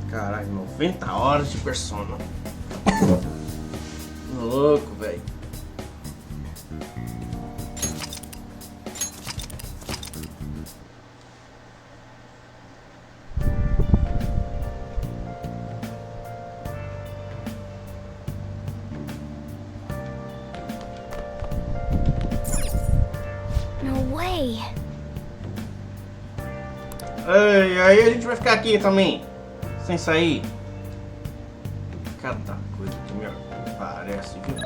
Caralho, 90 horas de Persona. Louco, velho. No way. Ei, aí a gente vai ficar aqui também, sem sair. Cada coisa que me parece, viu?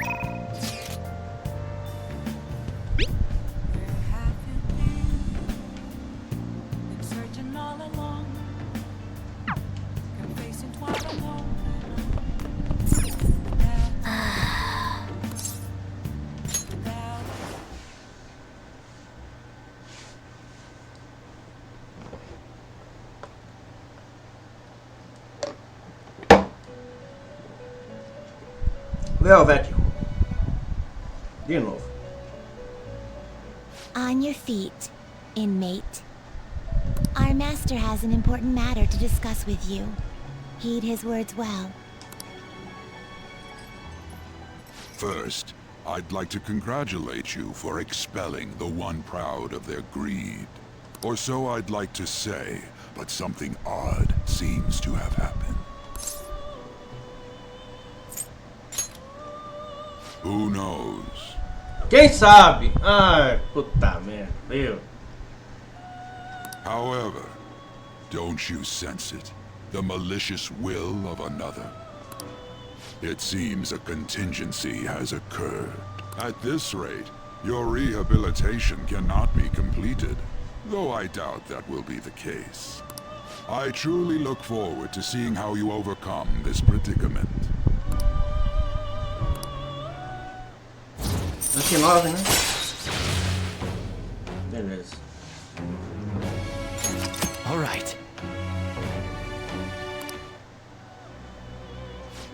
Velvet. De novo. On your feet, inmate. Our master has an important matter to discuss with you. Heed his words well. First, I'd like to congratulate you for expelling the one proud of their greed. Or so I'd like to say, but something odd seems to have happened. Who knows? Quem sabe? Ai, puta merda, viu? However, don't you sense it? The malicious will of another? It seems a contingency has occurred. At this rate, your rehabilitation cannot be completed, though I doubt that will be the case. I truly look forward to seeing how you overcome this predicament. 29, né? Beleza. All right.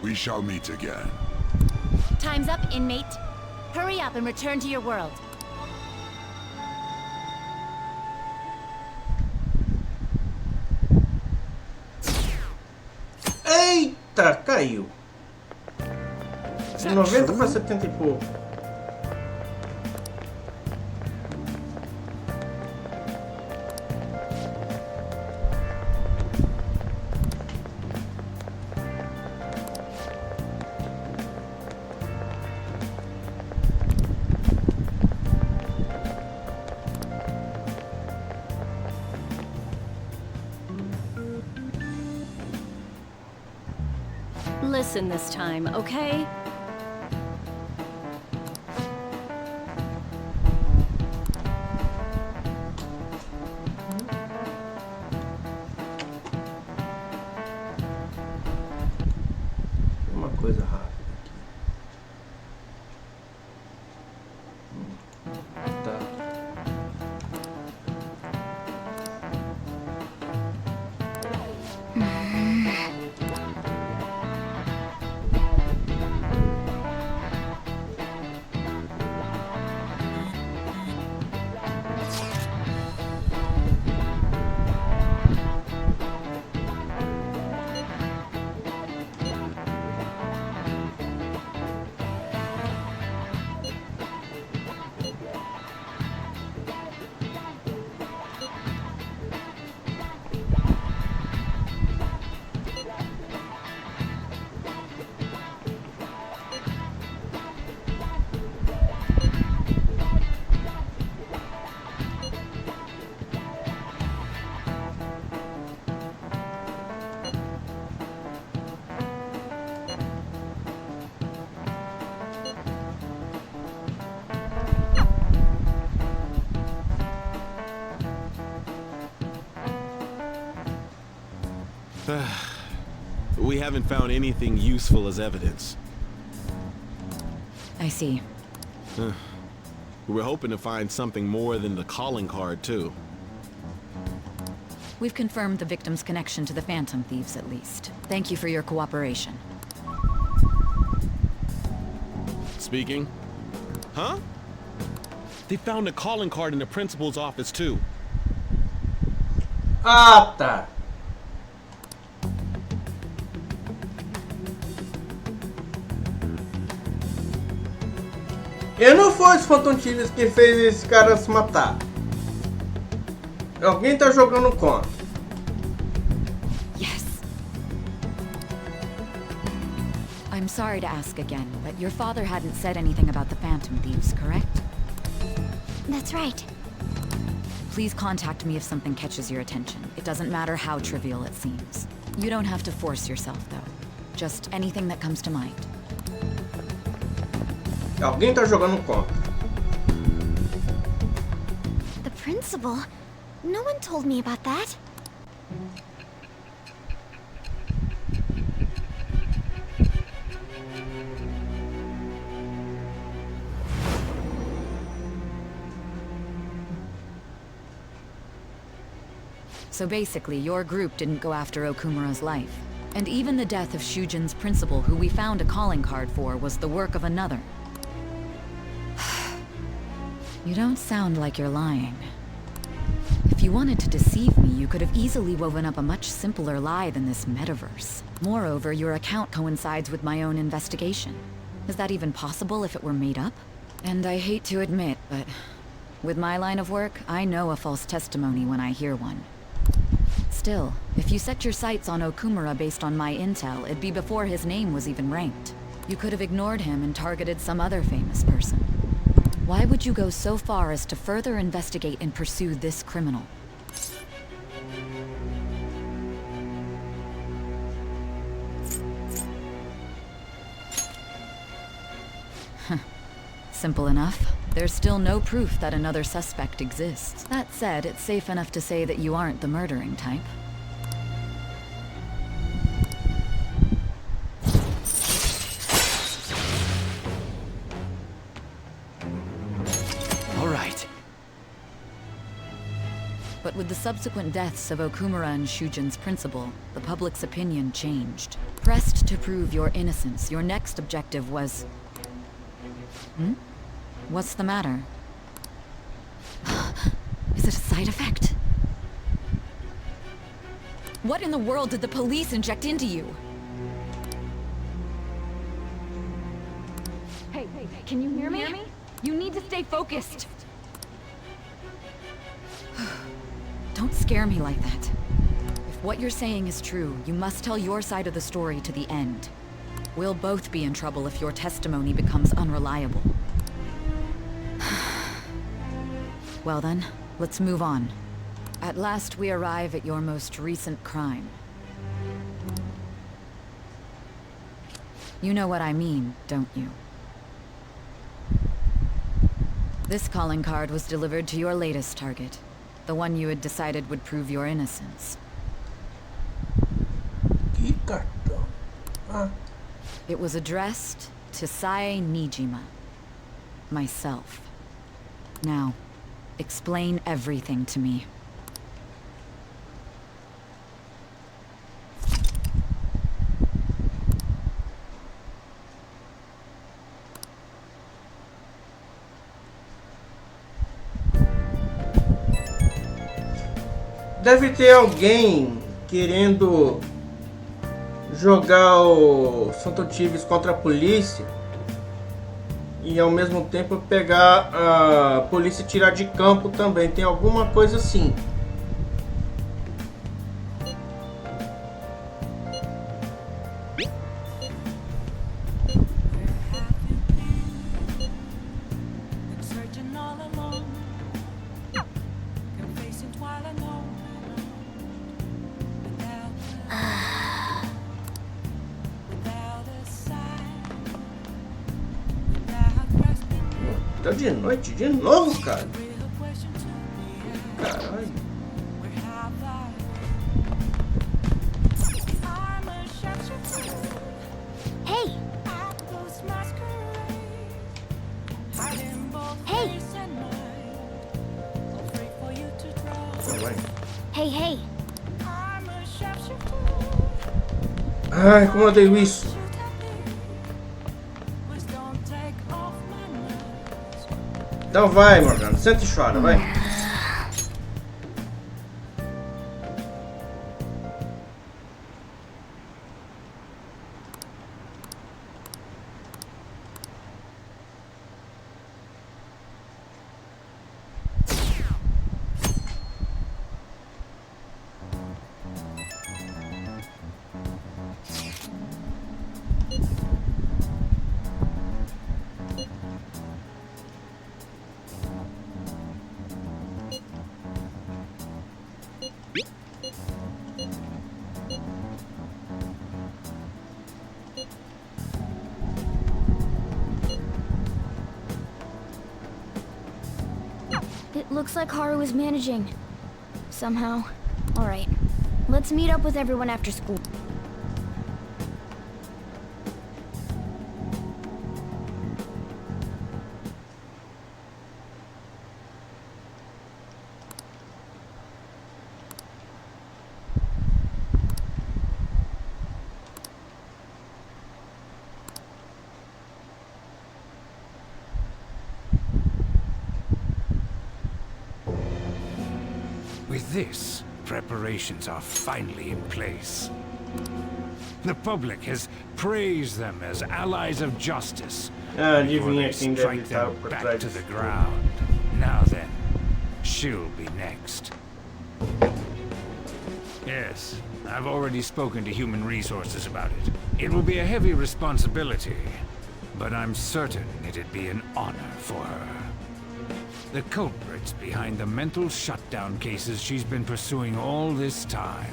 We shall meet again. Time's up, inmate. Hurry up and return to your world. Eita, caiu. De 90 para 70 e pouco. Listen this time, okay? Uma coisa rápida aqui. Tá. We haven't found anything useful as evidence. I see. We were hoping to find something more than the calling card, too. We've confirmed the victim's connection to the Phantom Thieves, at least. Thank you for your cooperation. Speaking. Huh? They found a calling card in the principal's office too. Ah, tá. Eu não foi os Phantom Thieves que fez esse cara se matar. Alguém tá jogando contra. Yes. I'm sorry to ask again, but your father hadn't said anything about the Phantom Thieves, correct? That's right. Please contact me if something catches your attention. It doesn't matter how trivial it seems. You don't have to force yourself, though. Just anything that comes to mind. Alguém tá jogando contra. The principal? No one told me about that. So basically, your group didn't go after Okumura's life. And even the death of Shujin's principal, who we found a calling card for, was the work of another. You don't sound like you're lying. If you wanted to deceive me, you could have easily woven up a much simpler lie than this metaverse. Moreover, your account coincides with my own investigation. Is that even possible if it were made up? And I hate to admit, but with my line of work, I know a false testimony when I hear one. Still, if you set your sights on Okumura based on my intel, it'd be before his name was even ranked. You could have ignored him and targeted some other famous person. Why would you go so far as to further investigate and pursue this criminal? Simple enough. There's still no proof that another suspect exists. That said, it's safe enough to say that you aren't the murdering type. All right. But with the subsequent deaths of Okumura and Shujin's principal, the public's opinion changed. Pressed to prove your innocence, your next objective was... What's the matter? Is it a side effect? What in the world did the police inject into you? Hey, can you hear me? You need to stay focused. Don't scare me like that. If what you're saying is true, you must tell your side of the story to the end. We'll both be in trouble if your testimony becomes unreliable. Well then, let's move on. At last we arrive at your most recent crime. You know what I mean, don't you? This calling card was delivered to your latest target, the one you had decided would prove your innocence. Que cartão? Ah. It was addressed to Sae Nijima, myself. Now, explain everything to me. Deve ter alguém querendo jogar o Phantom Thieves contra a polícia e ao mesmo tempo pegar a polícia e tirar de campo também. Tem alguma coisa assim. Tá de noite de novo, cara. Caralho. Hey! Hey! Hey, hey! Ai, como eu odeio isso. Então vai, Morgana, senta e chora, vai. It looks like Haru is managing. Somehow. Alright. Let's meet up with everyone after school. With this, preparations are finally in place. The public has praised them as allies of justice before Adivinha they quem deve strike estar them por back trás to the disso. ground. Now then, she'll be next. Yes, I've already spoken to Human Resources about it. It will be a heavy responsibility, but I'm certain it'd be an honor for her. The culprits behind the mental shutdown cases she's been pursuing all this time.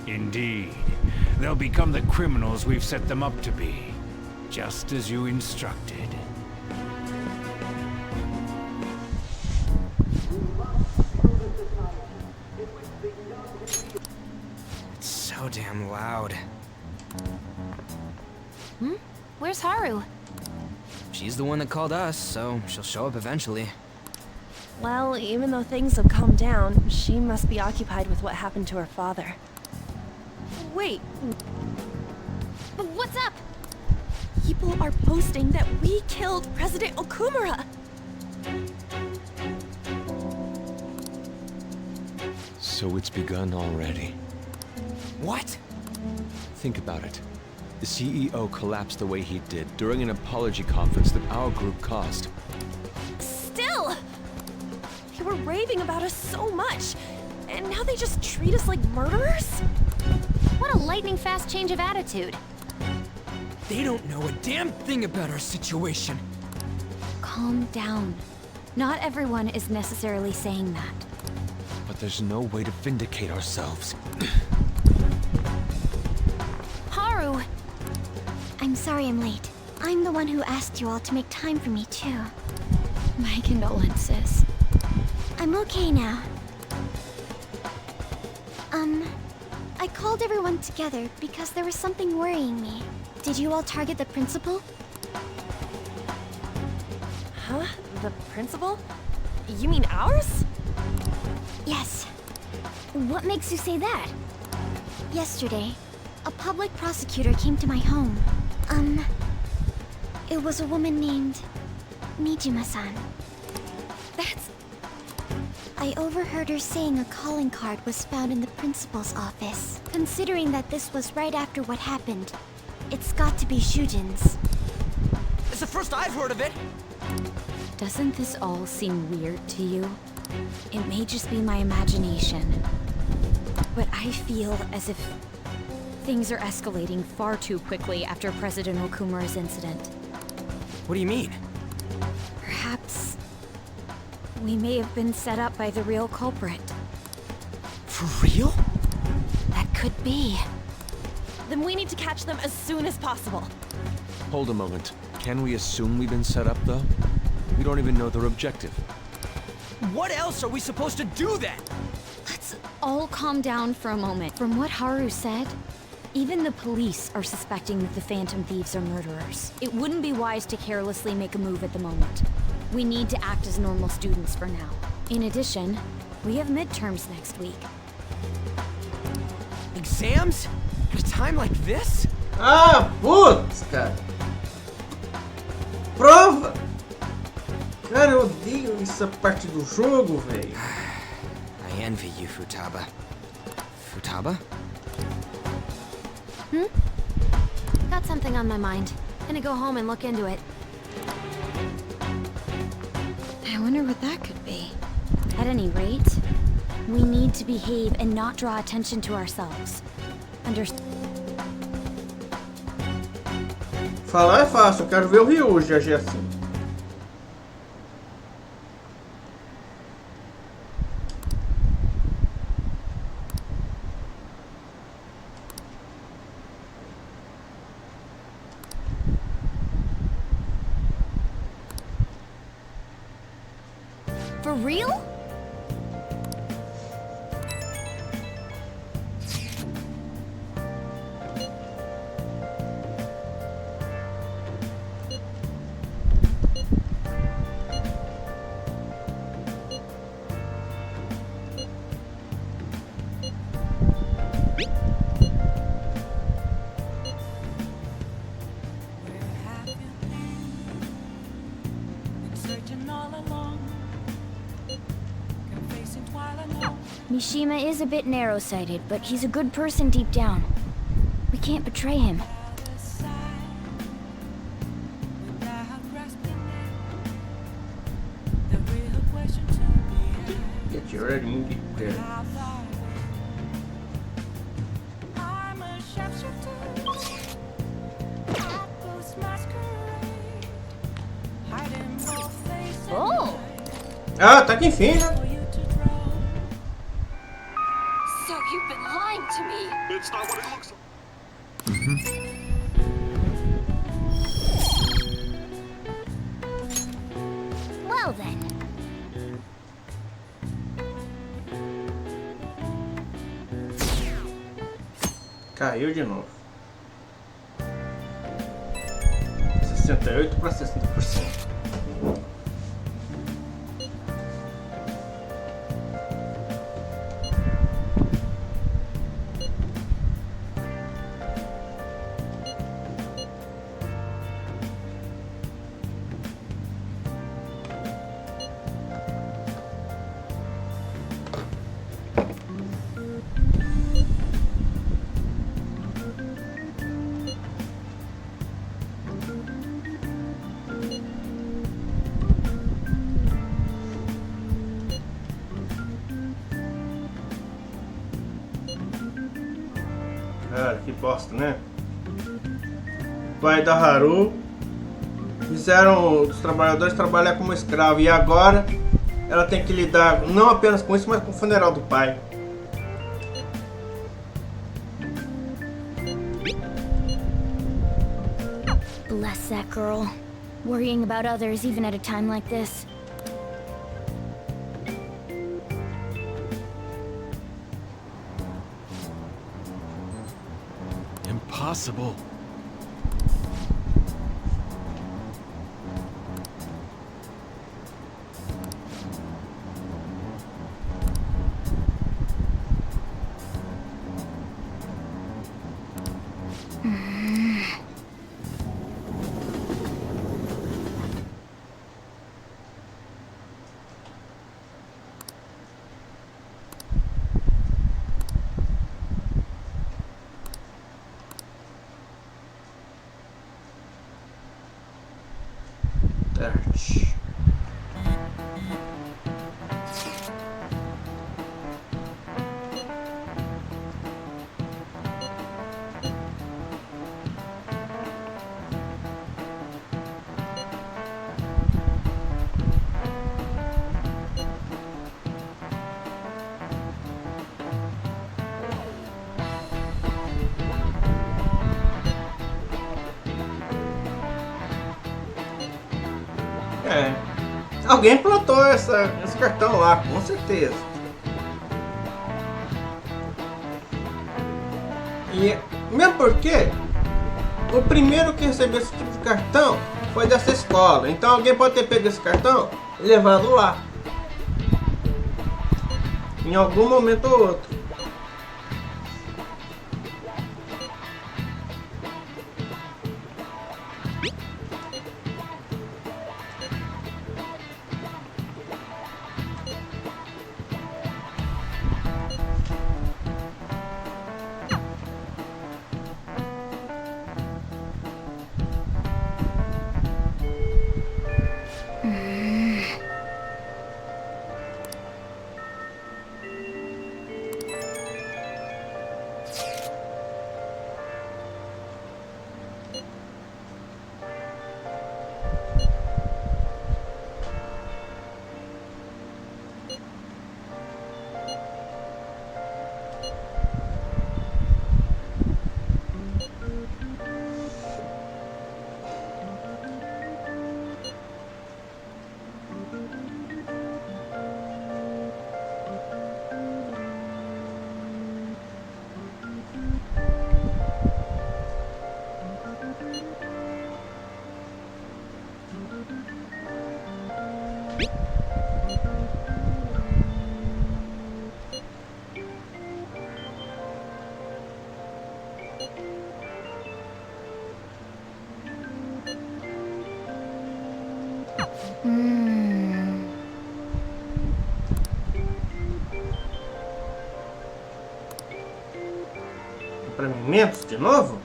Indeed. They'll become the criminals we've set them up to be, just as you instructed. It's so damn loud. Where's Haru? She's the one that called us, so she'll show up eventually. Well, even though things have calmed down, she must be occupied with what happened to her father. Wait, What's up? people are posting that we killed President Okumura! So it's begun already. What? Think about it. The CEO collapsed the way he did during an apology conference that our group caused. Still! They were raving about us so much, and now they just treat us like murderers? What a lightning-fast change of attitude. They don't know a damn thing about our situation. Calm down. Not everyone is necessarily saying that. But there's no way to vindicate ourselves. Haru! I'm sorry I'm late. I'm the one who asked you all to make time for me, too. My condolences. I'm okay now. I called everyone together because there was something worrying me. Did you all target the principal? Huh? The principal? You mean ours? Yes. What makes you say that? Yesterday, a public prosecutor came to my home. It was a woman named Nijima-san. That's... I overheard her saying a calling card was found in the principal's office. Considering that this was right after what happened, it's got to be Shujin's. It's the first I've heard of it. Doesn't this all seem weird to you? It may just be my imagination, but I feel as if things are escalating far too quickly after President Okumura's incident. What do you mean? Perhaps we may have been set up by the real culprit. For real? That could be. Then we need to catch them as soon as possible. Hold a moment. Can we assume we've been set up, though? We don't even know their objective. What else are we supposed to do then? Let's all calm down for a moment. From what Haru said, even the police are suspecting that the Phantom Thieves are murderers. It wouldn't be wise to carelessly make a move at the moment. We need to act as normal students for now. In addition, we have midterms next week. Exams? At a time like this? Ah, putz, cara. Prova! Cara, eu odeio essa parte do jogo, velho. I envy you, Futaba. Futaba? Got something on my mind. Gonna go home and look into it. I wonder what that could be. At any rate, we need to behave and not draw attention to ourselves. Falar é fácil, eu quero ver o Ryuji agir assim. For real? Mishima is a bit narrow-sighted, but he's a good person deep down. We can't betray him. Get you ready, movie. Oh! Ah, tá que enfim, né? It's not what it looks like. Well then. Caiu de novo. 68 para 60%. Cara, que bosta, né? O pai da Haru fizeram os trabalhadores trabalhar como escravo e agora ela tem que lidar não apenas com isso, mas com o funeral do pai. Bless that girl. Worrying about others even at a time like this. Impossible. Alguém plantou esse cartão lá, com certeza. E mesmo porque o primeiro que recebeu esse tipo de cartão foi dessa escola. Então alguém pode ter pego esse cartão e levado lá. Em algum momento ou outro. Pra Mementos de novo?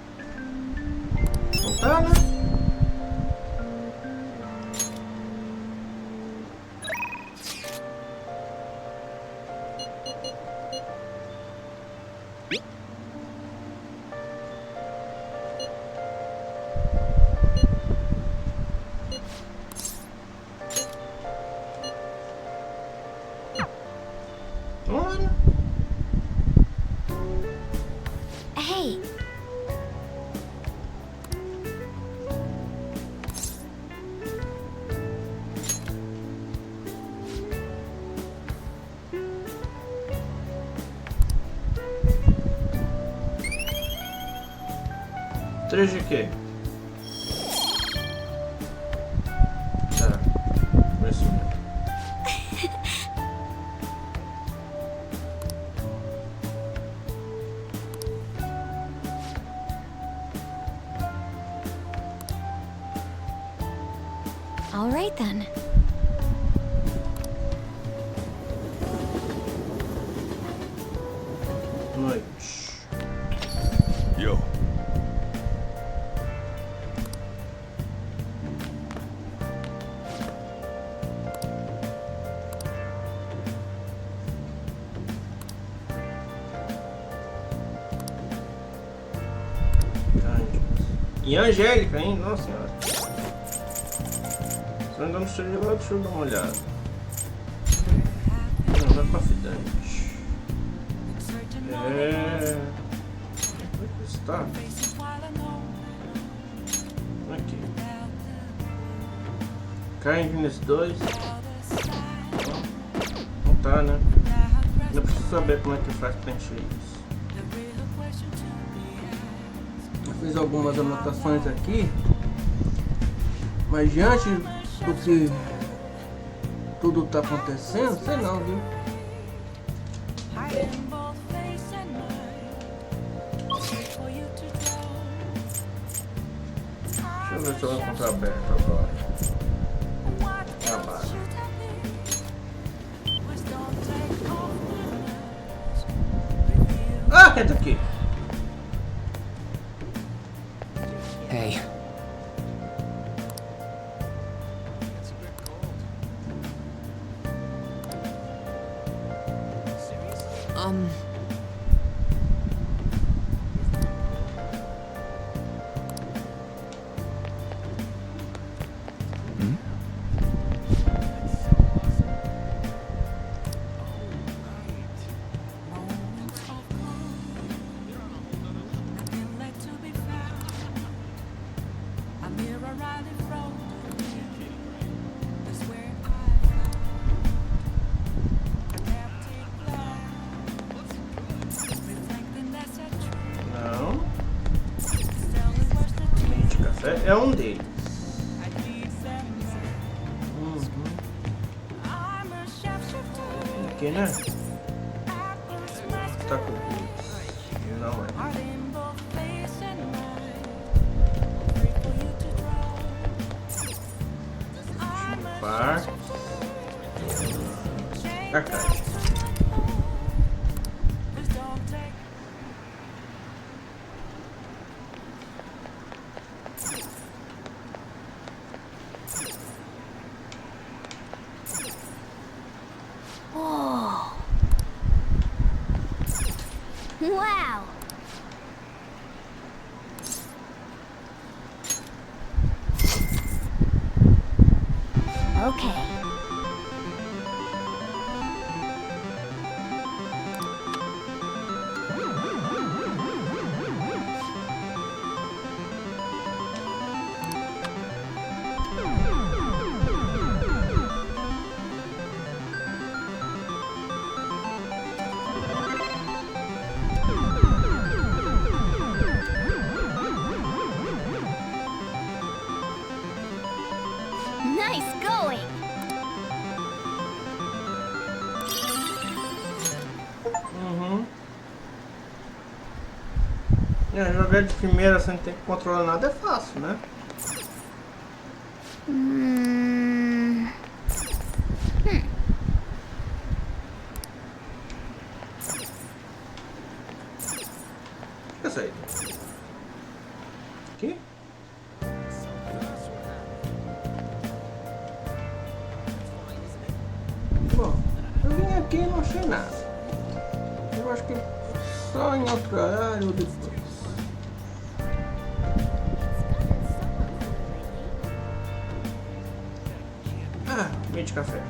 Não tá, né? Olha. Hey, 3 de quê? Tá, foi isso mesmo. all right then. Noite. Yo. E Angélica, hein? Nossa senhora. Se eu ainda não cheguei lá, deixa eu dar uma olhada. Não, não é confidente. É... Onde é que está? Aqui. Kindness 2. Não tá, né? Eu preciso saber como é que faz pra encher isso. Fiz algumas anotações aqui, mas diante do que tudo tá acontecendo, sei não, viu? Deixa eu ver se eu vou encontrar aberto agora. Gravada. Ah, é daqui. Hey. É um deles. Aqui, né? Tá com isso. Não é. Par. A caixa. Wow! Okay. Nice going! Jogar de primeira sem ter que controlar nada é fácil, né? Essa aí. Aqui? Bom, eu vim aqui e não achei nada. Eu acho que só em outro horário ou depois. Ah, meio de café.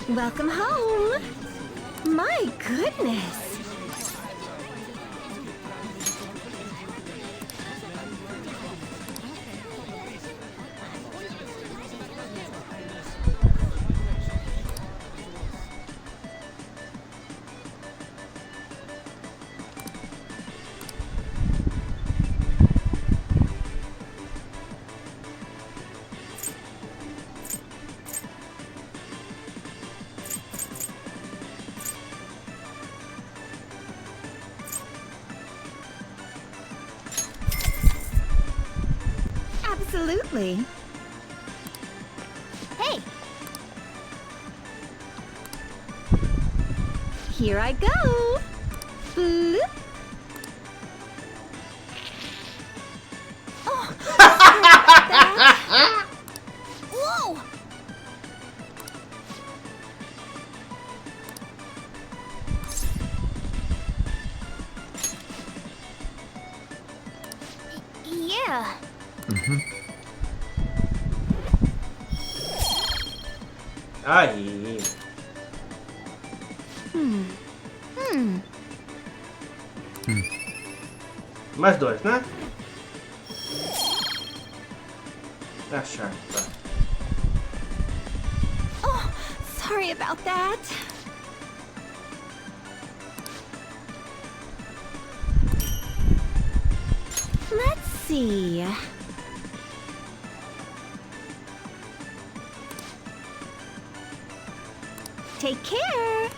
Welcome home! My goodness! Absolutely. Hey! Here I go! Bloop. Oh, sorry about that. Whoa! Yeah. Aí. Mais dois, né? Achar, tá. Oh, sorry about that. Let's see. Take care.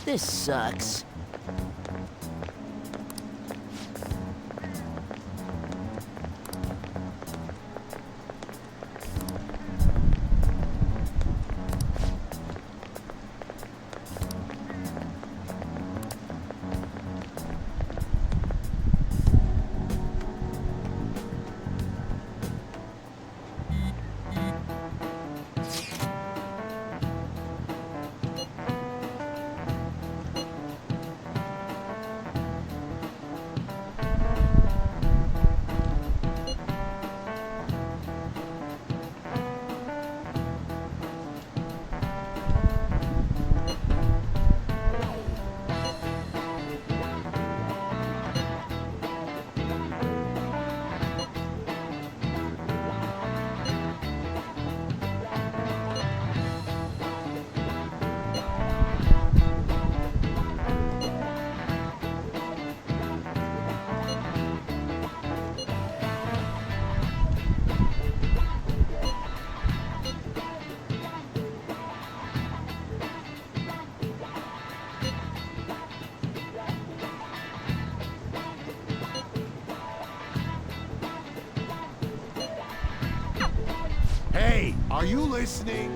This sucks. Hey, are you listening?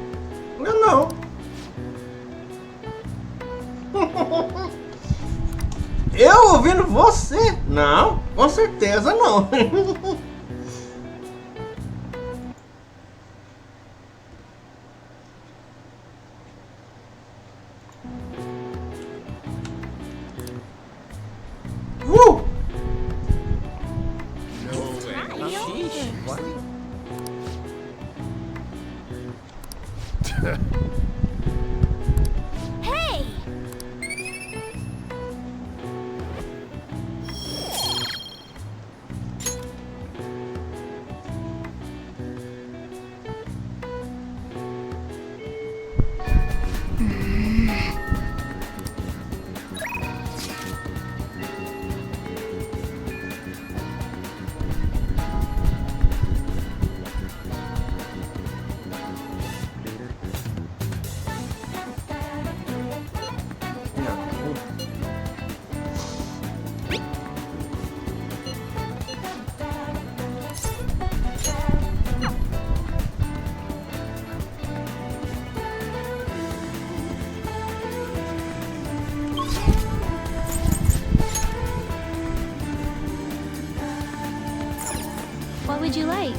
Não. Eu ouvindo você? Não, com certeza não. Hey! What would you like?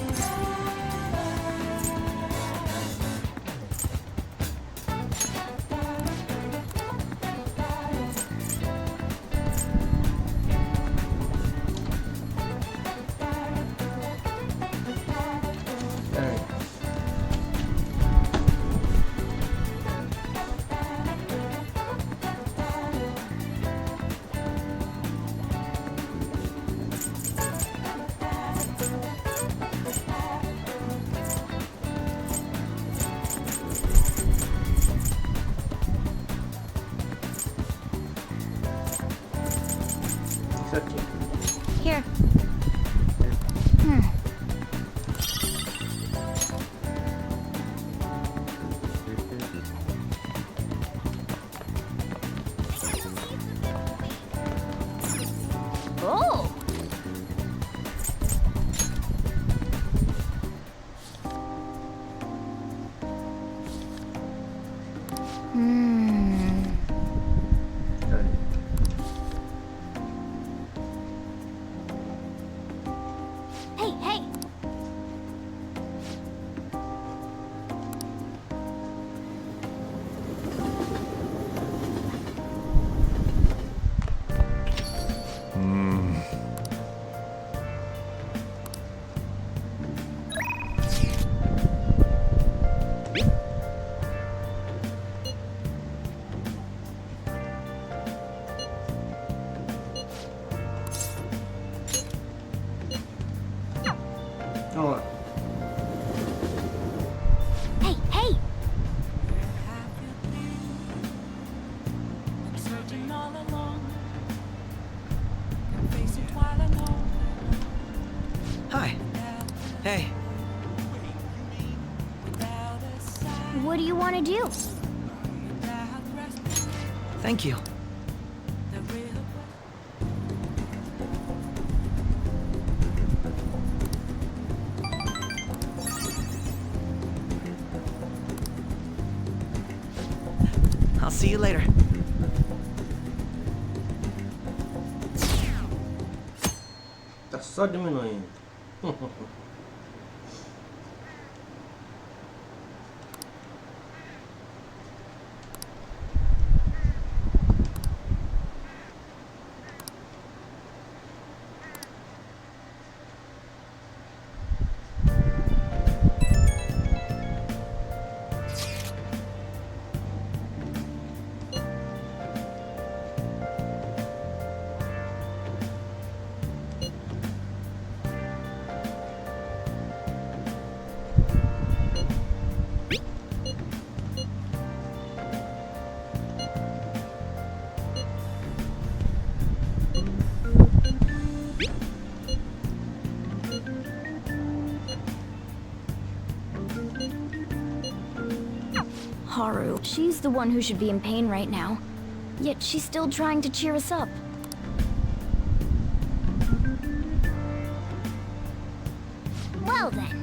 Here. Oh! Hey, hey! Vamos lá. Hey, hey! Hi. Hey. What do you want to do? Thank you. I'll see you later. Tá só diminuindo. Haru, she's the one who should be in pain right now. Yet she's still trying to cheer us up. Well then.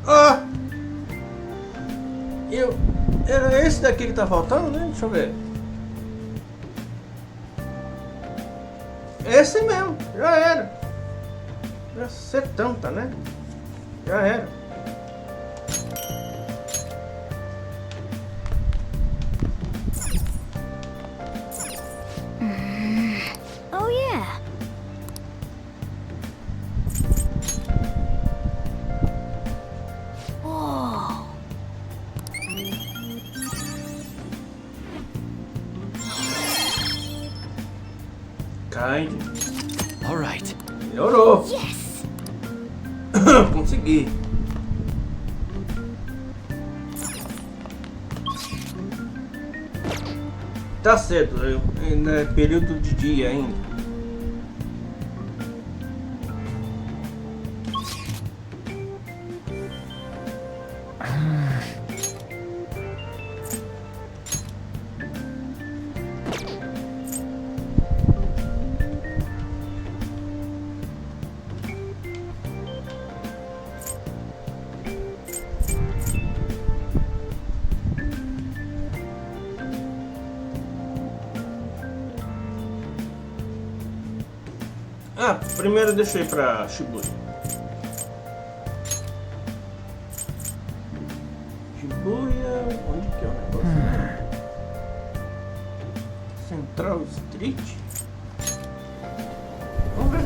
Ah! Era esse daqui que tá faltando, né? Deixa eu ver. Esse mesmo, já era. Já 70, né? Já era. Oh yeah. Whoa. Kind. All right. Melhorou. Yes. Consegui. Tá cedo, ainda é período de dia ainda. Ah, primeiro deixa eu ir pra Shibuya. Shibuya, onde que é o negócio? Central Street? Vamos ver.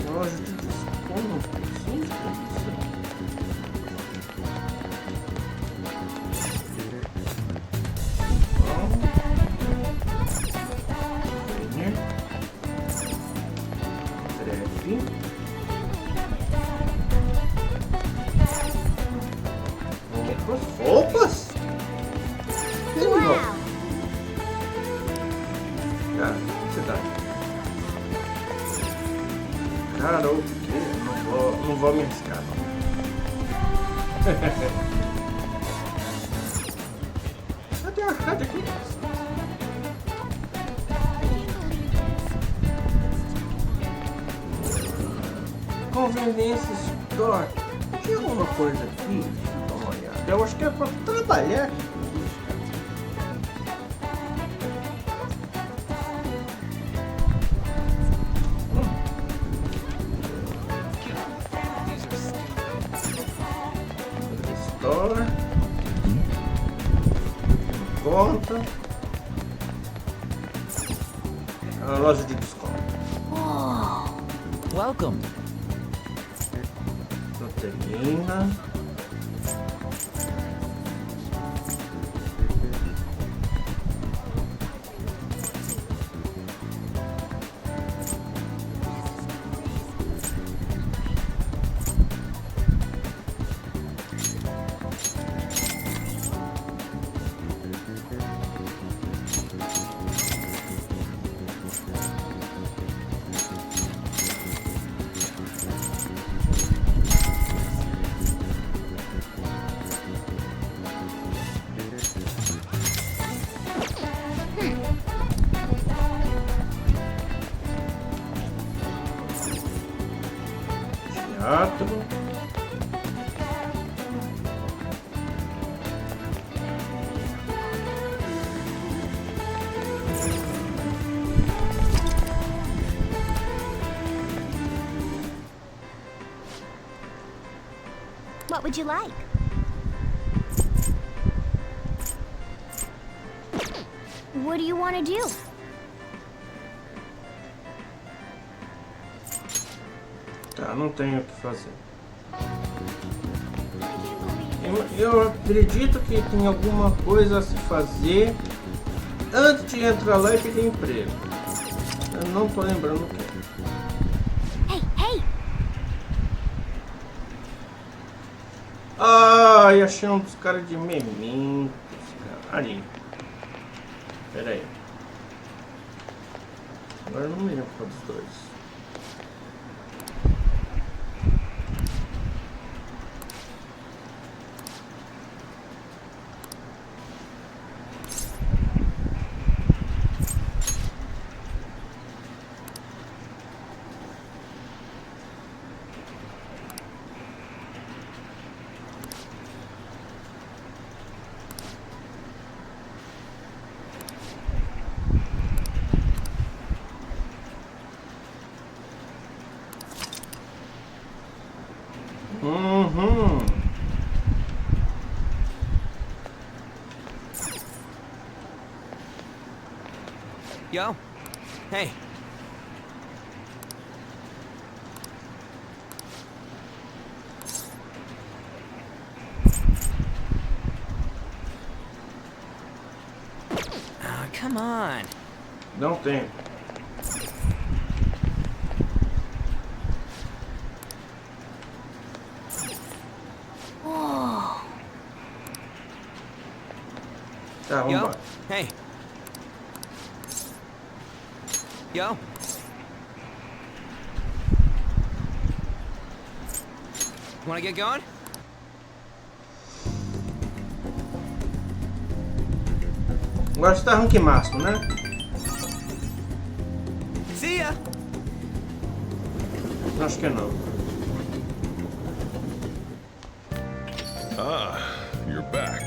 Loja de desconto, sim, roupas? Wow. Cara, cidade. Cara, o que? Não vou me arriscar, não. Cadê a rádio aqui? Conveniência Store. Tem alguma coisa aqui? Deixa eu dar uma olhada. Eu acho que é pra trabalhar. Store. Conta. A loja de desconto. Welcome. Proteína. Teatro. What would you like? What do you want to do? Tá, não tenho o que fazer. Eu acredito que tem alguma coisa a se fazer antes de entrar lá e pedir emprego. Eu não tô lembrando o que. Hey, hey! Ai, achei um dos caras de Mementos, cara. Ali. Pera aí. Agora eu não me lembro qual dos dois. Yo. Hey. Ah, come on. Não tem. Tá, vamos Yo. embora. Hey. Yo. Wanna get going? Agora está rank máximo, né? See ya. Acho que não. Ah, you're back.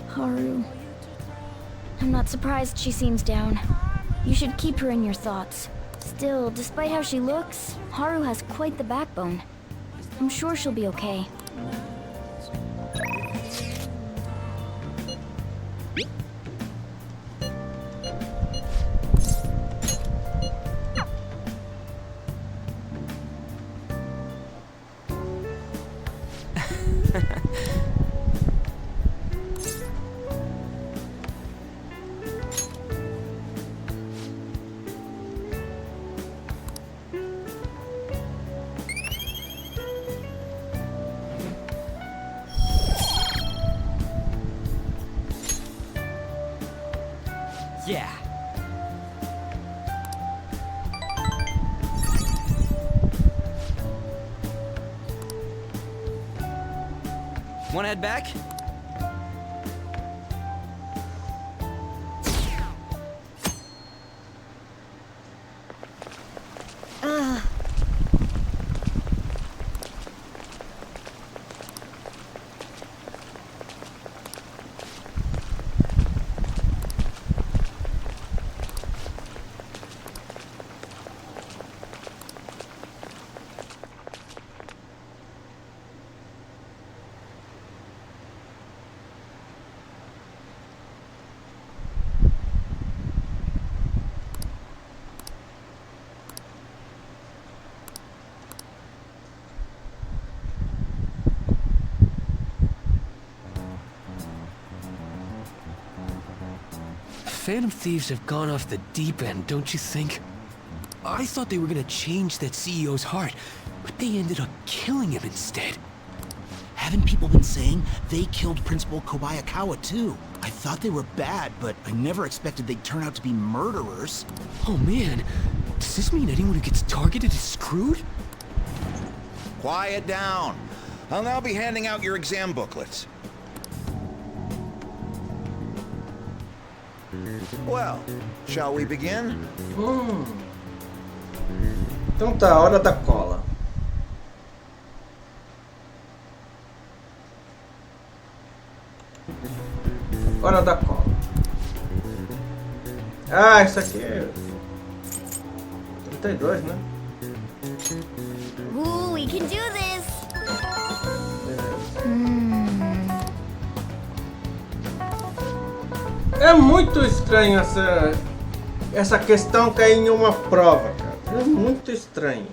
Haru. I'm not surprised she seems down. You should keep her in your thoughts. Still, despite how she looks, Haru has quite the backbone. I'm sure she'll be okay. Yeah. Wanna head back? Phantom Thieves have gone off the deep end, don't you think? I thought they were gonna change that CEO's heart, but they ended up killing him instead. Haven't people been saying they killed Principal Kobayakawa too? I thought they were bad, but I never expected they'd turn out to be murderers. Oh man, does this mean anyone who gets targeted is screwed? Quiet down. I'll now be handing out your exam booklets. Well, shall we begin? Então tá, hora da cola. Hora da cola. Ah, isso aqui é 32, né? Ooh, we can do this! É muito estranho essa questão cair em uma prova, cara. É muito estranho.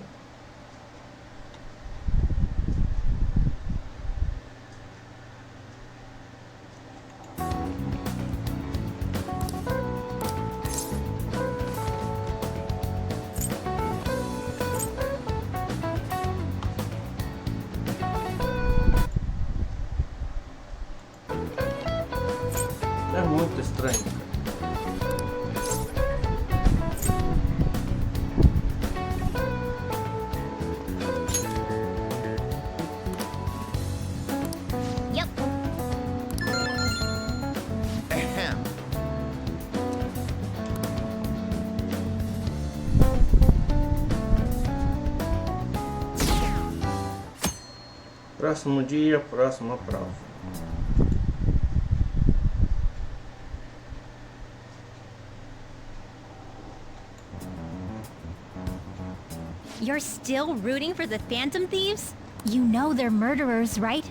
Próximo dia, próxima prova. You're still rooting for the Phantom Thieves? You know they're murderers, right?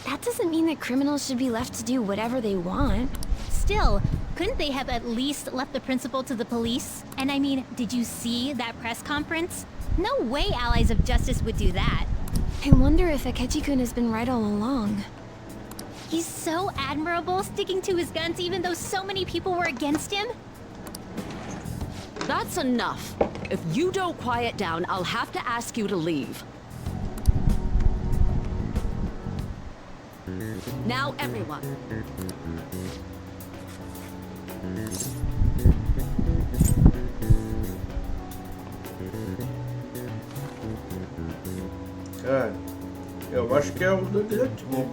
That doesn't mean that criminals should be left to do whatever they want. Still, couldn't they have at least left the principal to the police? And I mean, did you see that press conference? No way allies of justice would do that. I wonder if Akechi-kun has been right all along. He's so admirable, sticking to his guns even though so many people were against him. That's enough. If you don't quiet down, I'll have to ask you to leave. Now, everyone. Cara, eu acho que é o do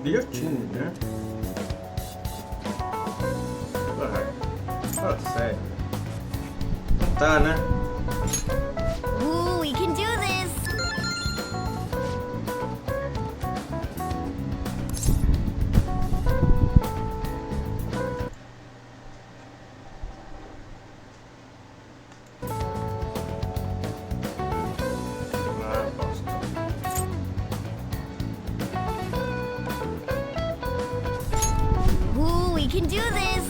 guilhotine, né? Ah, sério. Tá, né? Ooh, we can do this! Ooh, we can do this!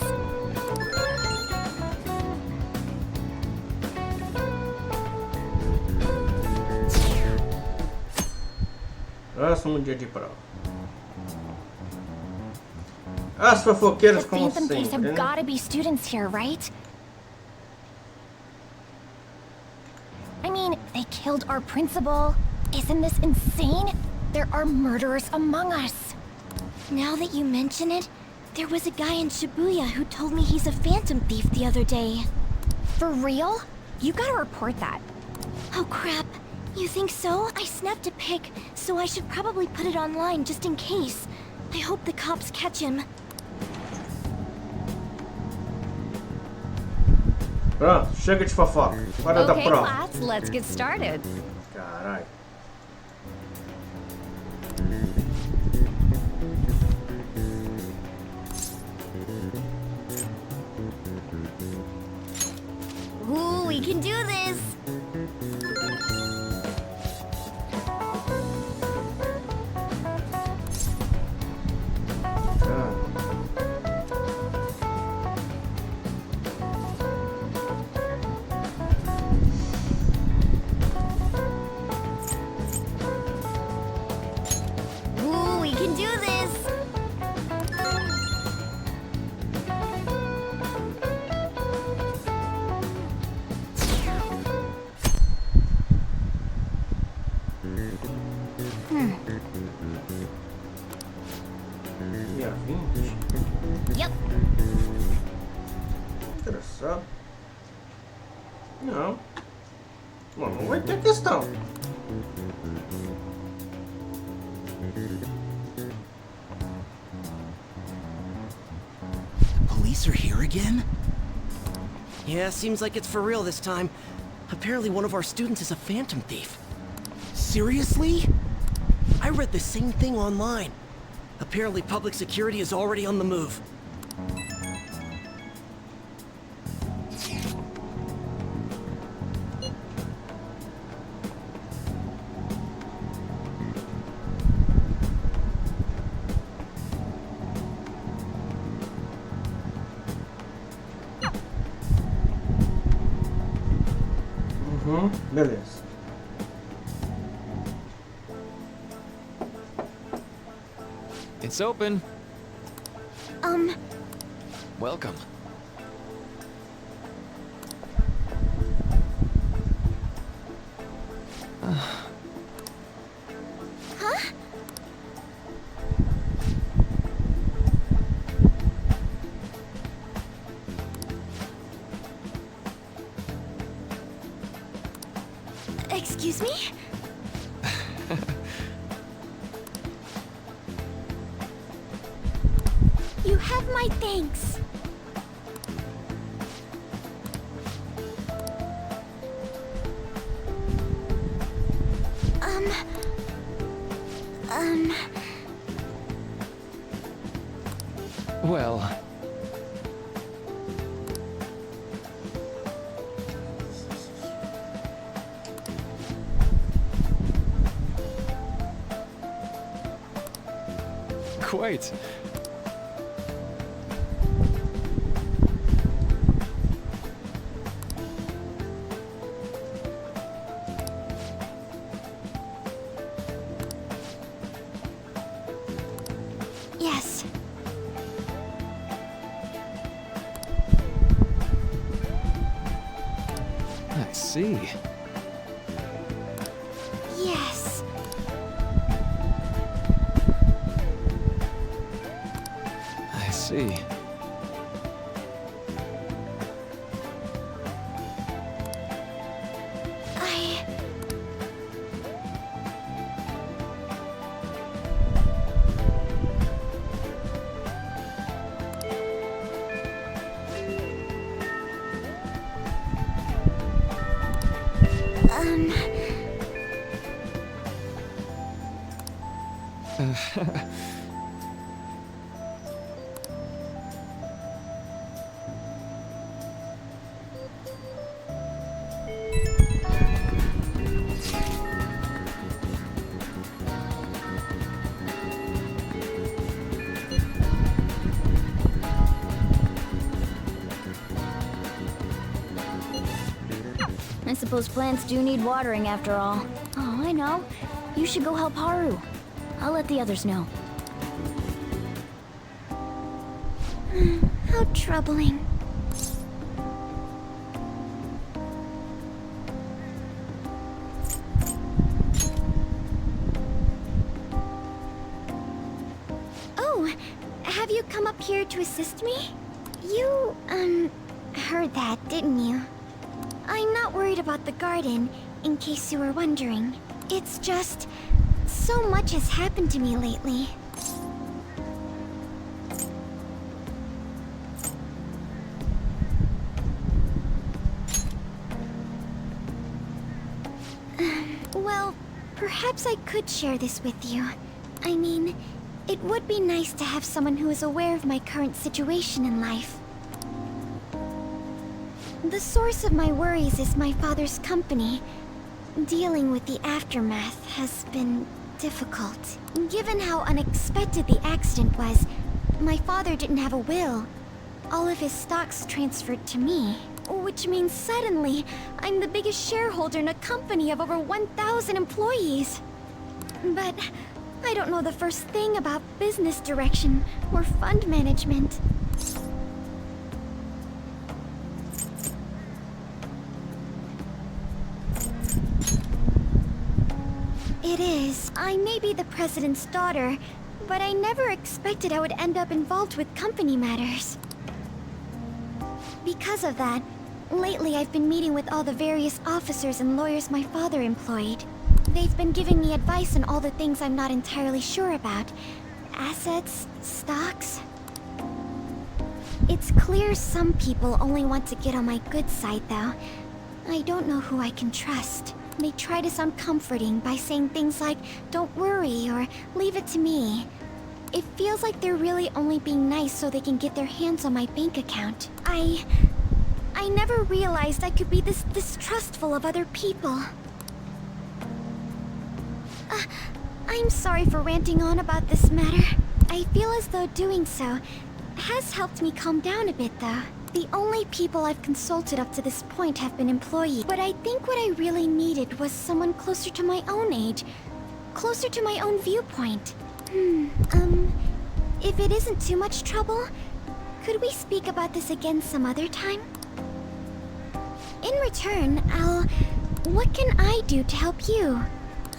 Próximo dia de prova. As fofoqueiras, The como Phantom Thieves sempre, have né? gotta be students here, right? I mean, they killed our principal. Isn't this insane? There are murderers among us. Now that you mention it, there was a guy in Shibuya who told me he's a phantom thief the other day. For real? You gotta report that. Oh crap. You think so? I snapped a pic, so I should probably put it online just in case. I hope the cops catch him. Pronto, chega de fofoca. Hora da Okay, prova. class, let's get started. Caralho. Ooh, we can do this! Ooh, we can do this! Dia 20? Yep. Engraçado. Não. Bom, não vai ter questão. Police are here again? Yeah, seems like it's for real this time. Apparently one of our students is a phantom thief. Seriously? I read the same thing online. Apparently public security is already on the move. Beleza. It's open. Welcome. Huh? Excuse me? You have my thanks. Well... Quite. Yes. I see. Yes. I see. I suppose plants do need watering after all. Oh, I know. You should go help Haru. I'll let the others know. How troubling. Oh, have you come up here to assist me? You, heard that, didn't you? I'm not worried about the garden, in case you were wondering. It's just... so much has happened to me lately. Well, perhaps I could share this with you. I mean, it would be nice to have someone who is aware of my current situation in life. The source of my worries is my father's company. Dealing with the aftermath has been difficult. Given how unexpected the accident was, my father didn't have a will. All of his stocks transferred to me, which means suddenly I'm the biggest shareholder in a company of over 1,000 employees. But I don't know the first thing about business direction or fund management. It is. I may be the president's daughter, but I never expected I would end up involved with company matters. Because of that, lately I've been meeting with all the various officers and lawyers my father employed. They've been giving me advice on all the things I'm not entirely sure about. Assets, stocks. It's clear some people only want to get on my good side, though. I don't know who I can trust. They try to sound comforting by saying things like, "Don't worry," or "Leave it to me." It feels like they're really only being nice so they can get their hands on my bank account. I never realized I could be this distrustful of other people. I'm sorry for ranting on about this matter. I feel as though doing so has helped me calm down a bit, though. The only people I've consulted up to this point have been employees. But I think what I really needed was someone closer to my own age. Closer to my own viewpoint. If it isn't too much trouble, could we speak about this again some other time? In return, what can I do to help you?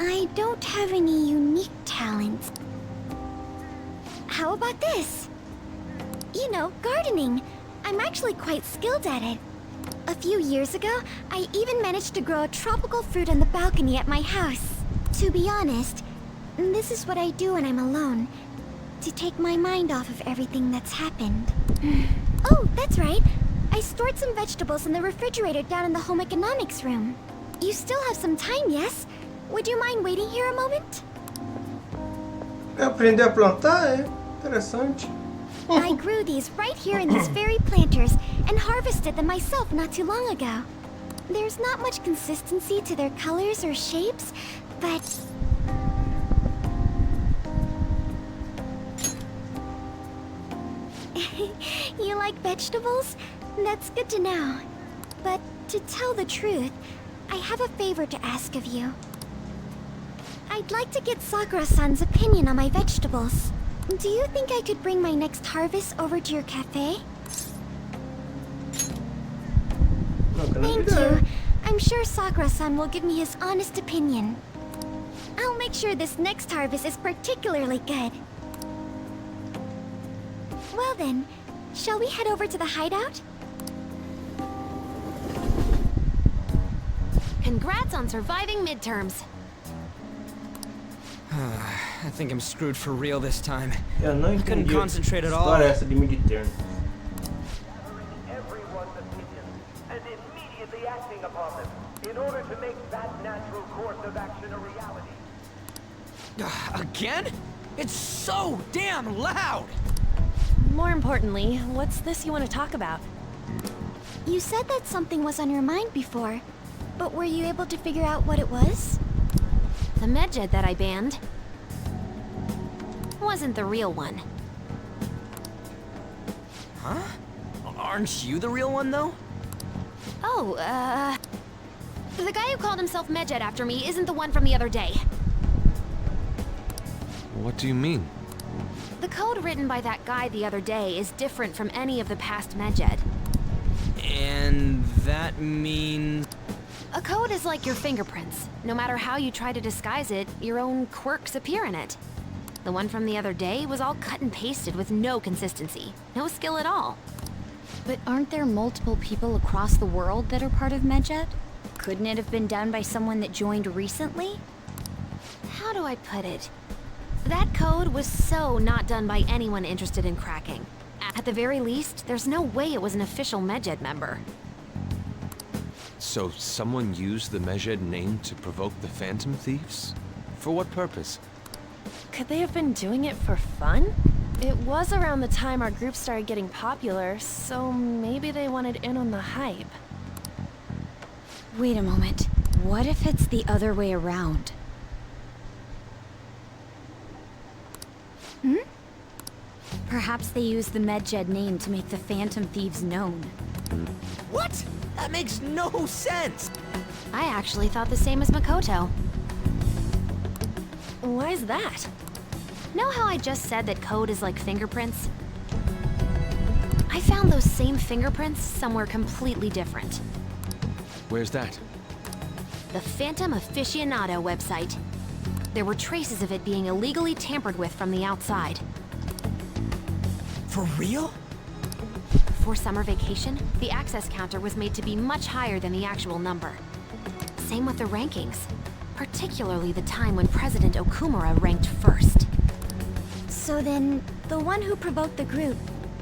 I don't have any unique talents. How about this? You know, gardening. I'm actually quite skilled at it. A few years ago, I even managed to grow a tropical fruit on the balcony at my house. To be honest, this is what I do when I'm alone, to take my mind off of everything that's happened. Oh, that's right. I stored some vegetables in the refrigerator down in the home economics room. You still have some time, yes? Would you mind waiting here a moment? Aprender a plantar é interessante. I grew these right here in these very planters and harvested them myself not too long ago. There's not much consistency to their colors or shapes, but... You like vegetables? That's good to know. But to tell the truth, I have a favor to ask of you. I'd like to get Sakura-san's opinion on my vegetables. Do you think I could bring my next harvest over to your cafe? Thank you. I'm sure Sakura-san will give me his honest opinion. I'll make sure this next harvest is particularly good. Well then, shall we head over to the hideout? Congrats on surviving midterms. I think I'm screwed for real this time. Eu não I couldn't entendi concentrate at all. história essa de midterm. Everyone's opinions and immediately acting upon them in order to make that natural course of action a reality. Again? It's so damn loud! More importantly, what's this you want to talk about? You said that something was on your mind before, but were you able to figure out what it was? The medjed that I banned wasn't the real one. Huh? Aren't you the real one, though? Oh, the guy who called himself Medjed after me isn't the one from the other day. What do you mean? The code written by that guy the other day is different from any of the past Medjed. And that means... A code is like your fingerprints. No matter how you try to disguise it, your own quirks appear in it. The one from the other day was all cut and pasted with no consistency. No skill at all. But aren't there multiple people across the world that are part of Medjed? Couldn't it have been done by someone that joined recently? How do I put it? That code was so not done by anyone interested in cracking. At the very least, there's no way it was an official Medjed member. So someone used the Medjed name to provoke the Phantom Thieves? For what purpose? Could they have been doing it for fun? It was around the time our group started getting popular, so maybe they wanted in on the hype. Wait a moment. What if it's the other way around? Hmm? Perhaps they used the Medjed name to make the Phantom Thieves known. What? That makes no sense! I actually thought the same as Makoto. Why is that? Know how I just said that code is like fingerprints? I found those same fingerprints somewhere completely different. Where's that? The Phantom Aficionado website. There were traces of it being illegally tampered with from the outside. For real? Before summer vacation, the access counter was made to be much higher than the actual number. Same with the rankings, particularly the time when President Okumura ranked first. So then, the one who provoked the group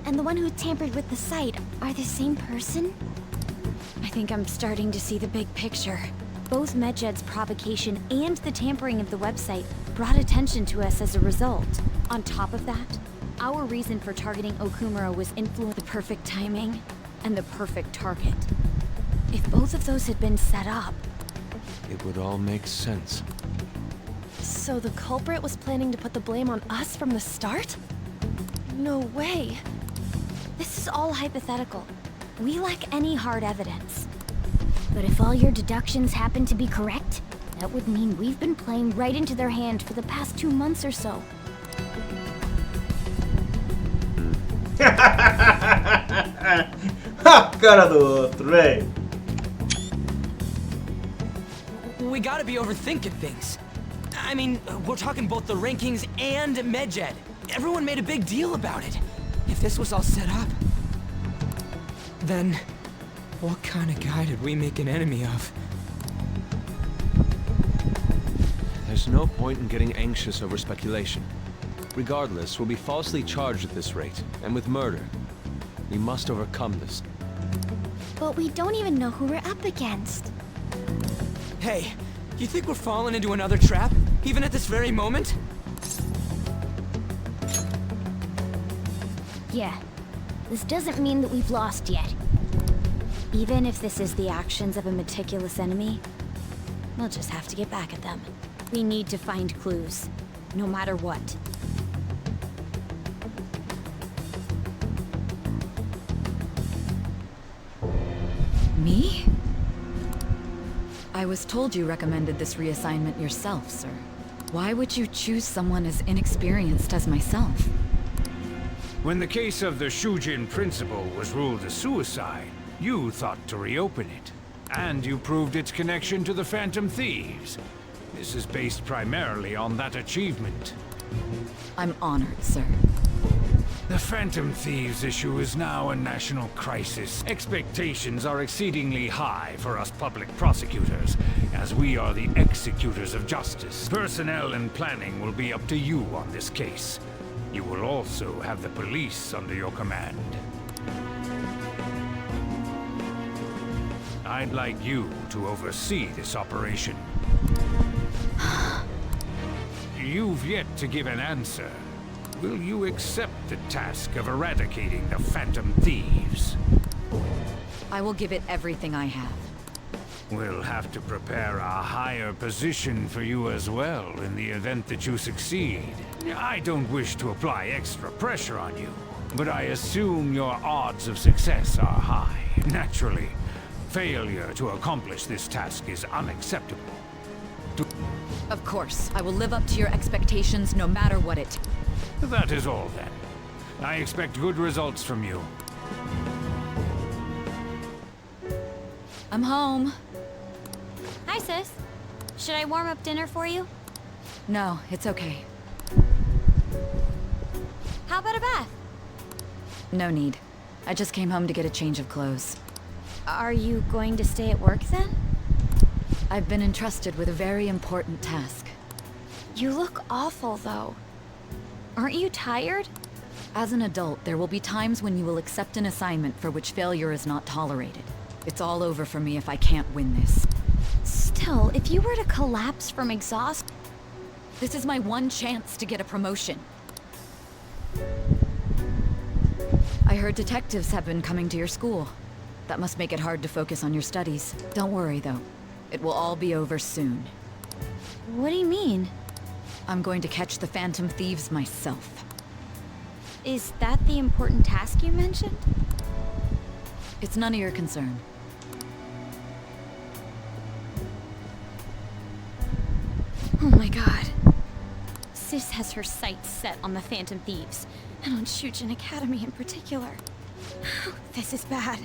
and the one who tampered with the site are the same person? I think I'm starting to see the big picture. Both Medjed's provocation and the tampering of the website brought attention to us as a result. On top of that, our reason for targeting Okumura was the perfect timing and the perfect target. If both of those had been set up, it would all make sense. So the culprit was planning to put the blame on us from the start? No way. This is all hypothetical. We lack any hard evidence. But if all your deductions happen to be correct, that would mean we've been playing right into their hand for the past 2 months or so. Ha! Cara do outro, velho. We gotta be overthinking things. I mean, we're talking both the rankings and Medjed. Everyone made a big deal about it. If this was all set up, then what kind of guy did we make an enemy of? There's no point in getting anxious over speculation. Regardless, we'll be falsely charged at this rate, and with murder. We must overcome this. But we don't even know who we're up against. Hey, you think we're falling into another trap, even at this very moment? Yeah. This doesn't mean that we've lost yet. Even if this is the actions of a meticulous enemy, we'll just have to get back at them. We need to find clues, no matter what. Me? I was told you recommended this reassignment yourself, sir. Why would you choose someone as inexperienced as myself? When the case of the Shujin principal was ruled a suicide, you thought to reopen it. And you proved its connection to the Phantom Thieves. This is based primarily on that achievement. I'm honored, sir. The Phantom Thieves issue is now a national crisis. Expectations are exceedingly high for us public prosecutors, as we are the executors of justice. Personnel and planning will be up to you on this case. You will also have the police under your command. I'd like you to oversee this operation. You've yet to give an answer. Will you accept the task of eradicating the Phantom Thieves? I will give it everything I have. We'll have to prepare a higher position for you as well in the event that you succeed. I don't wish to apply extra pressure on you, but I assume your odds of success are high. Naturally, failure to accomplish this task is unacceptable. Of course, I will live up to your expectations no matter what it... That is all then. I expect good results from you. I'm home. Hi, sis. Should I warm up dinner for you? No, it's okay. How about a bath? No need. I just came home to get a change of clothes. Are you going to stay at work then? I've been entrusted with a very important task. You look awful, though. Aren't you tired? As an adult, there will be times when you will accept an assignment for which failure is not tolerated. It's all over for me if I can't win this. Still, if you were to collapse from exhaustion... This is my one chance to get a promotion. I heard detectives have been coming to your school. That must make it hard to focus on your studies. Don't worry, though. It will all be over soon. What do you mean? I'm going to catch the Phantom Thieves myself. Is that the important task you mentioned? It's none of your concern. Oh my god. Sis has her sights set on the Phantom Thieves, and on Shujin Academy in particular. This is bad.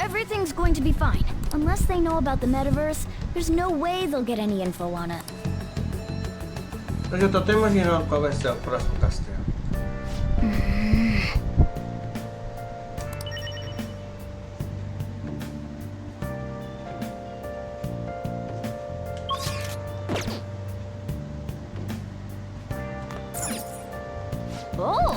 Everything's going to be fine. Unless they know about the metaverse, there's no way they'll get any info on it. Eu já tô até imaginando qual vai ser o próximo castelo. Oh!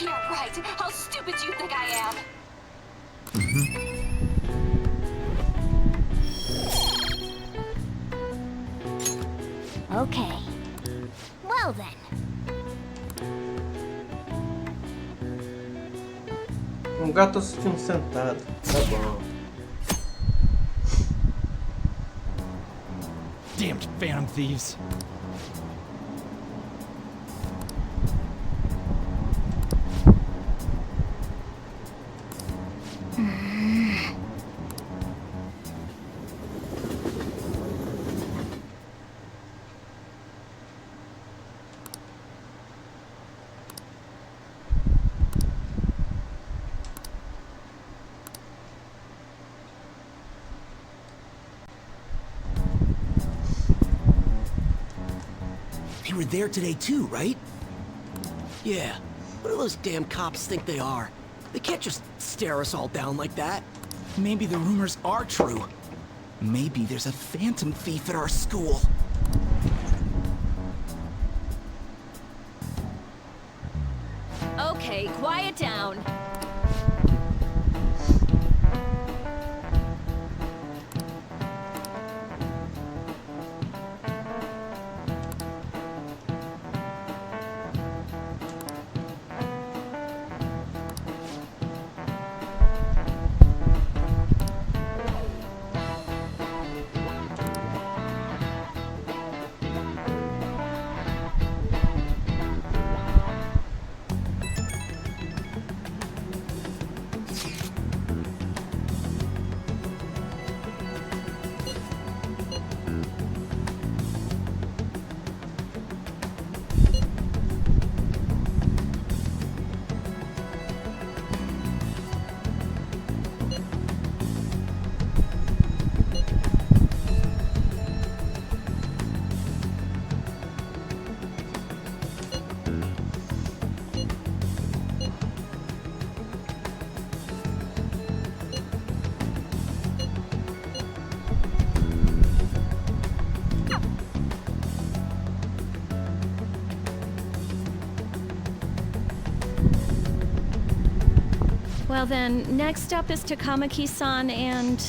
Yeah, right. How stupid do you think I am? Okay. Well then. Gato assistindo sentado. Tá bom. Damned Phantom Thieves. You were there today too, right? Yeah. What do those damn cops think they are? They can't just stare us all down like that. Maybe the rumors are true. Maybe there's a phantom thief at our school. Okay, quiet down. Well then, next up is Takamaki-san and...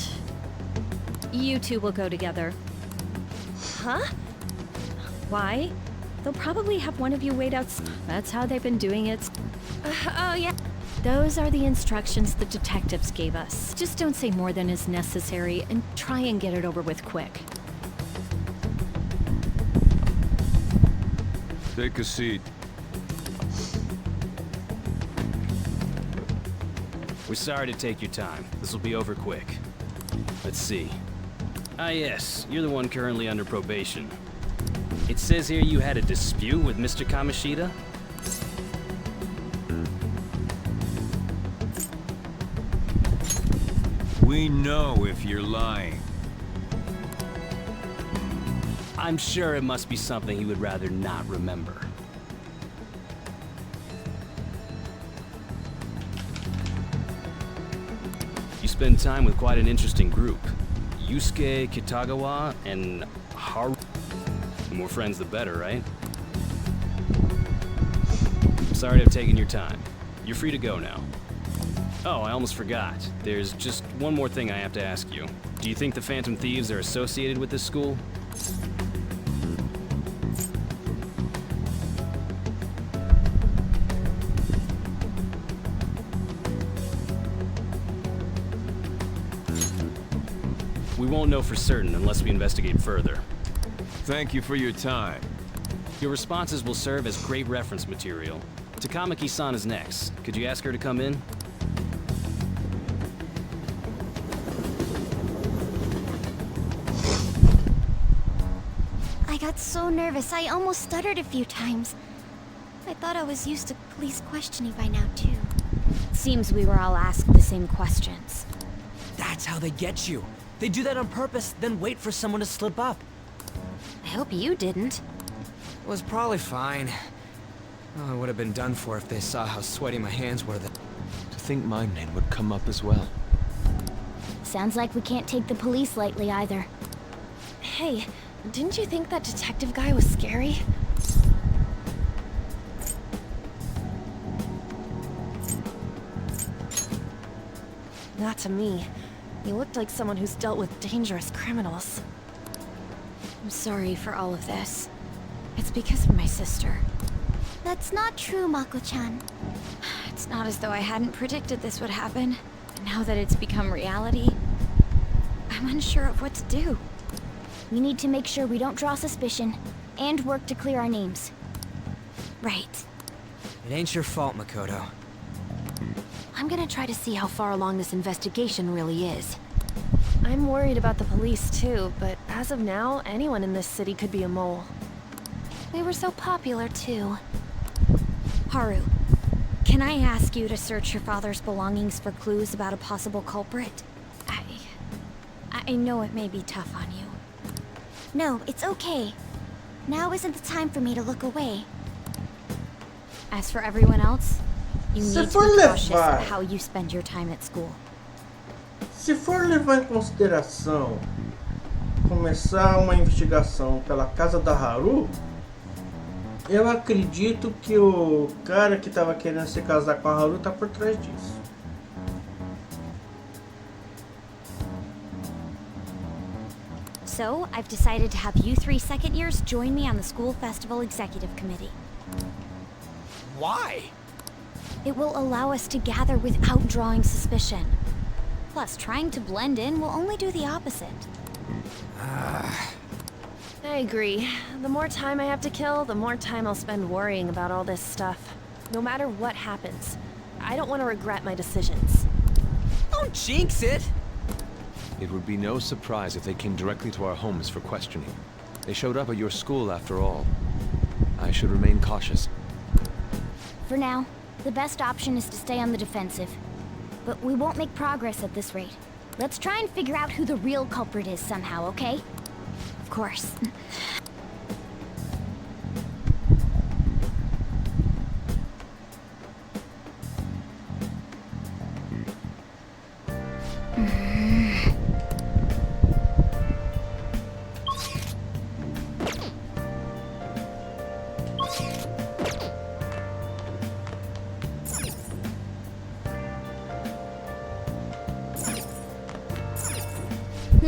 you two will go together. Huh? Why? They'll probably have one of you wait outside. That's how they've been doing it. Oh yeah. Those are the instructions the detectives gave us. Just don't say more than is necessary and try and get it over with quick. Take a seat. We're sorry to take your time. This will be over quick. Let's see. Ah yes, you're the one currently under probation. It says here you had a dispute with Mr. Kamoshida? We know if you're lying. I'm sure it must be something he would rather not remember. You spend time with quite an interesting group. Yusuke Kitagawa and Haru. The more friends, the better, right? Sorry to have taken your time. You're free to go now. Oh, I almost forgot. There's just one more thing I have to ask you. Do you think the Phantom Thieves are associated with this school? We won't know for certain unless we investigate further. Thank you for your time. Your responses will serve as great reference material. Takamaki-san is next. Could you ask her to come in? I got so nervous, I almost stuttered a few times. I thought I was used to police questioning by now, too. Seems we were all asked the same questions. That's how they get you. They do that on purpose, then wait for someone to slip up. I hope you didn't. Was probably fine. Oh, it would have been done for if they saw how sweaty my hands were. To think my name would come up as well. Sounds like we can't take the police lightly either. Hey, Didn't you think that detective guy was scary? Not to me. He looked like someone who's dealt with dangerous criminals. I'm sorry for all of this. It's because of my sister. That's not true, Mako-chan. It's not as though I hadn't predicted this would happen. And now that it's become reality, I'm unsure of what to do. We need to make sure we don't draw suspicion, and work to clear our names. Right. It ain't your fault, Makoto. I'm gonna try to see how far along this investigation really is. I'm worried about the police too, but as of now, anyone in this city could be a mole. They were so popular too. Haru, can I ask you to search your father's belongings for clues about a possible culprit? I know it may be tough on you. No, it's okay. Now isn't the time for me to look away. As for everyone else, you need to be cautious of how you spend your time at school. Se for levar em consideração começar uma investigação pela casa da Haru, eu acredito que o cara que estava querendo se casar com a Haru tá por trás disso. So, I've decided to have you three second years join me on the school festival executive committee. Why? It will allow us to gather without drawing suspicion. Plus, trying to blend in will only do the opposite. I agree. The more time I have to kill, the more time I'll spend worrying about all this stuff. No matter what happens, I don't want to regret my decisions. Don't jinx it! It would be no surprise if they came directly to our homes for questioning. They showed up at your school after all. I should remain cautious. For now, the best option is to stay on the defensive. But we won't make progress at this rate. Let's try and figure out who the real culprit is somehow, okay? Of course.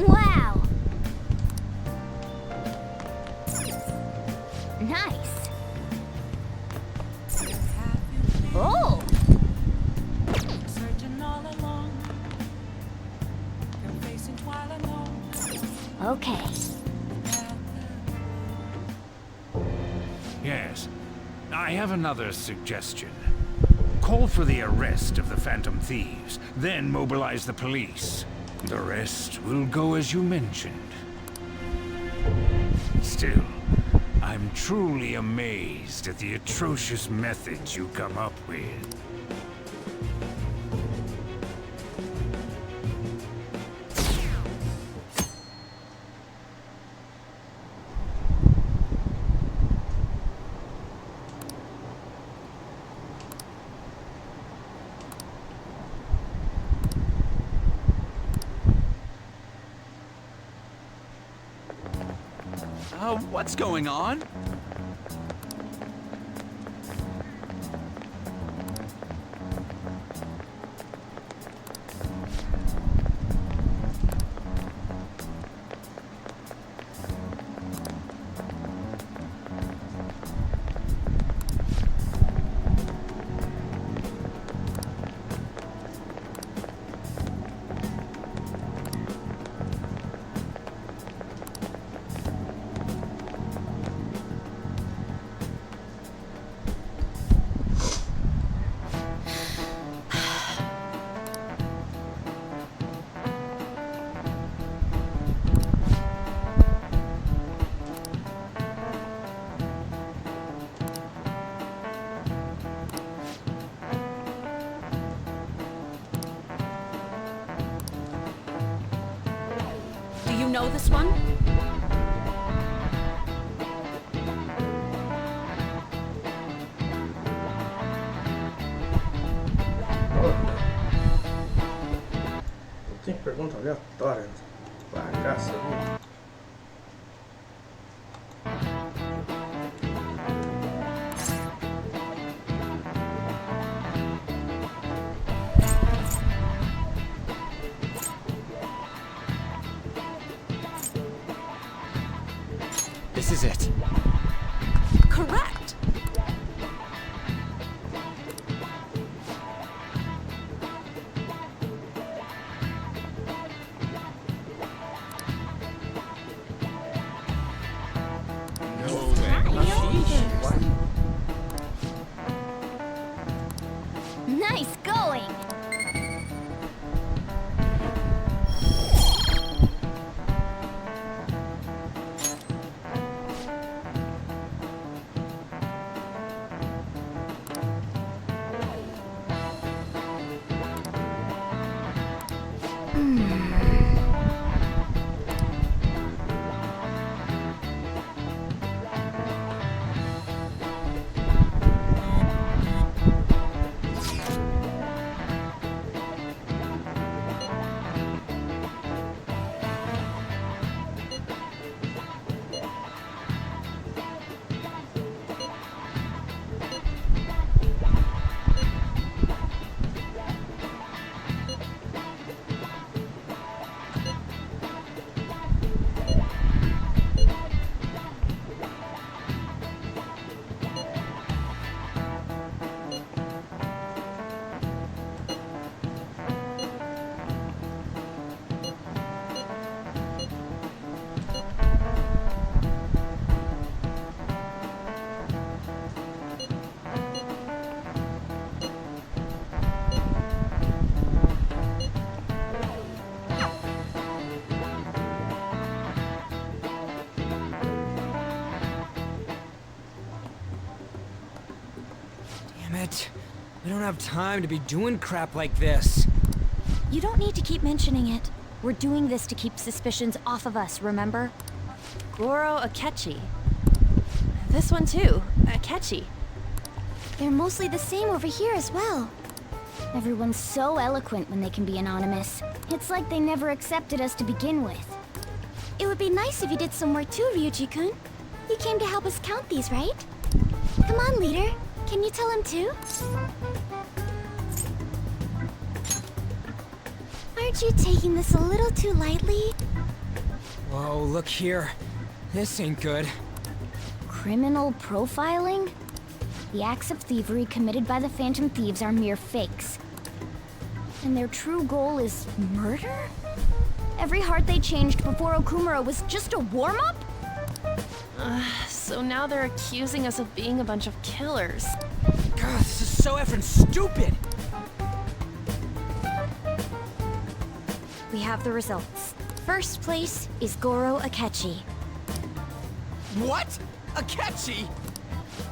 Wow! Nice! Oh! Okay. Yes. I have another suggestion. Call for the arrest of the Phantom Thieves, then mobilize the police. The rest will go as you mentioned. Still, I'm truly amazed at the atrocious methods you come up with. What's going on? Do you know this one? Tem pergunta aleatória. Bagaça, viu? This is it. Correct. Nice going! We don't have time to be doing crap like this. You don't need to keep mentioning it. We're doing this to keep suspicions off of us, remember? Goro Akechi. This one too, Akechi. They're mostly the same over here as well. Everyone's so eloquent when they can be anonymous. It's like they never accepted us to begin with. It would be nice if you did some work too, Ryuji-kun. You came to help us count these, right? Come on, leader. Can you tell him too? Aren't you taking this a little too lightly? Whoa, look here. This ain't good. Criminal profiling? The acts of thievery committed by the Phantom Thieves are mere fakes. And their true goal is murder? Every heart they changed before Okumura was just a warm-up? So now they're accusing us of being a bunch of killers. God, this is so effing stupid! We have the results. First place is Goro Akechi. What? Akechi?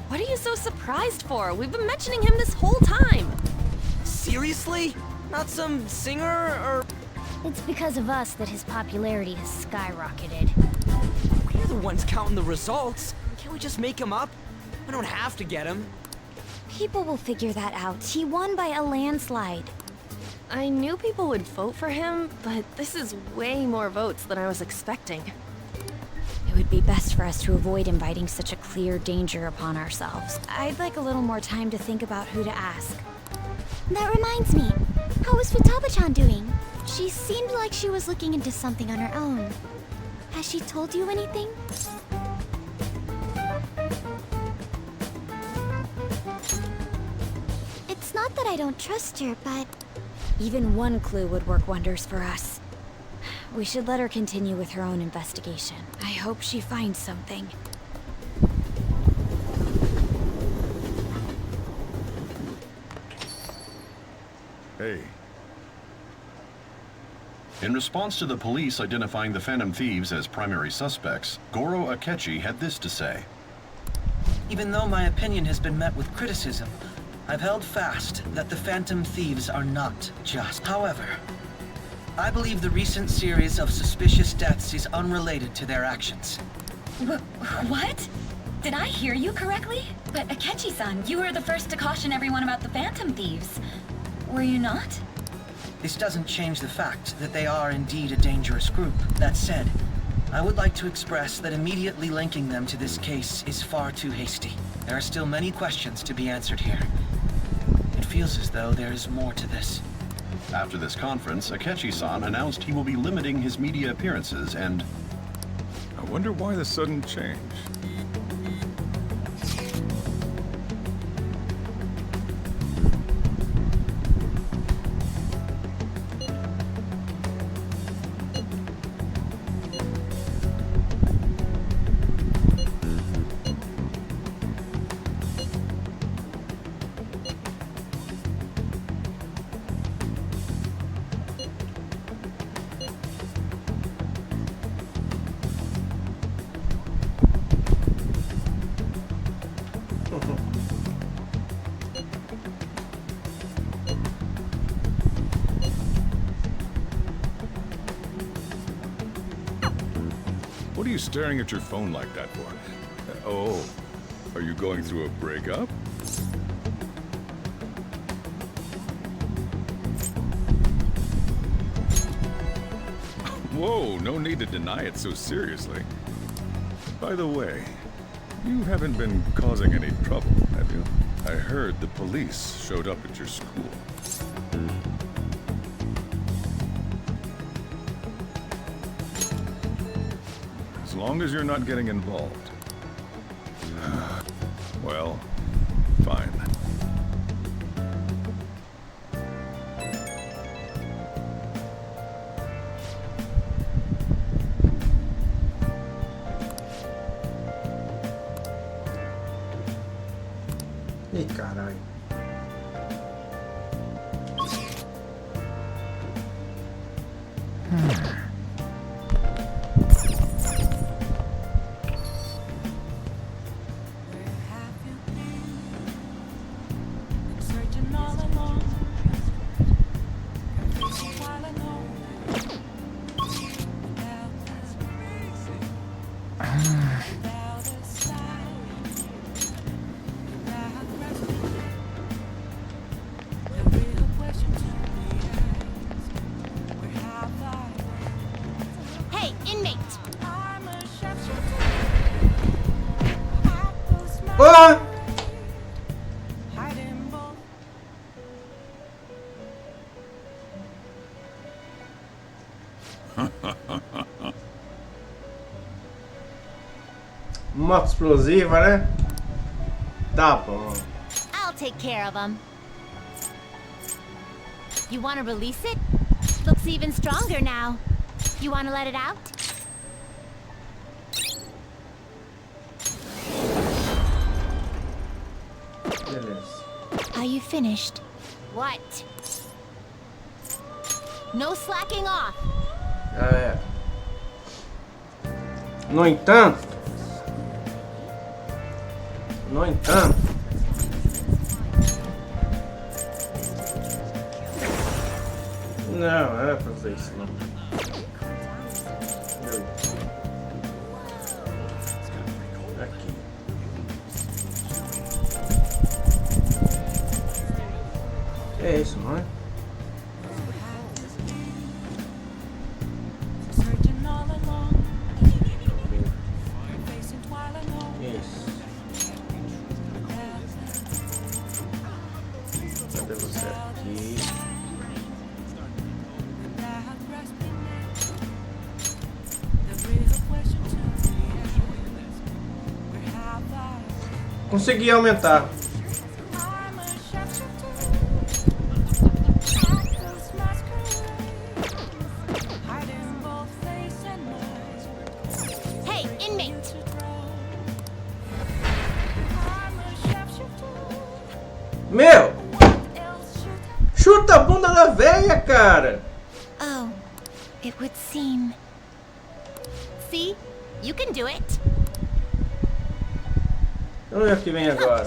What are you so surprised for? We've been mentioning him this whole time. Seriously? Not some singer or... It's because of us that his popularity has skyrocketed. We're the ones counting the results. Can't we just make him up? We don't have to get him. People will figure that out. He won by a landslide. I knew people would vote for him, but this is way more votes than I was expecting. It would be best for us to avoid inviting such a clear danger upon ourselves. I'd like a little more time to think about who to ask. That reminds me. How is Futaba-chan doing? She seemed like she was looking into something on her own. Has she told you anything? It's not that I don't trust her, but... Even one clue would work wonders for us. We should let her continue with her own investigation. I hope she finds something. Hey. In response to the police identifying the Phantom Thieves as primary suspects, Goro Akechi had this to say. Even though my opinion has been met with criticism, I've held fast that the Phantom Thieves are not just. However, I believe the recent series of suspicious deaths is unrelated to their actions. What? Did I hear you correctly? But Akechi-san, you were the first to caution everyone about the Phantom Thieves. Were you not? This doesn't change the fact that they are indeed a dangerous group. That said, I would like to express that immediately linking them to this case is far too hasty. There are still many questions to be answered here. It feels as though there is more to this. After this conference, Akechi-san announced he will be limiting his media appearances and... Wonder why the sudden change? What are you staring at your phone like that for? Oh, are you going through a breakup? Whoa, no need to deny it so seriously. By the way, you haven't been causing any trouble, have you? I heard the police showed up at your school. As long as you're not getting involved. Well, fine. Ih, caralho. Ah! Moto explosiva, né? Tá bom. I'll take care of him. You want to release it? Looks even stronger now. You want to let it out? Are you finished? What? No slacking off. É. No entanto, não era pra fazer isso, não. Aqui. É isso, não é? Isso. Cadê você aqui? Consegui aumentar. Meu! Chuta a bunda da véia, cara! Oh, it would seem. See? You can do it. Vamos ver o que vem agora.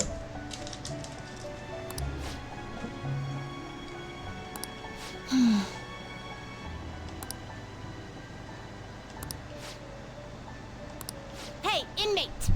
Hey, inmate!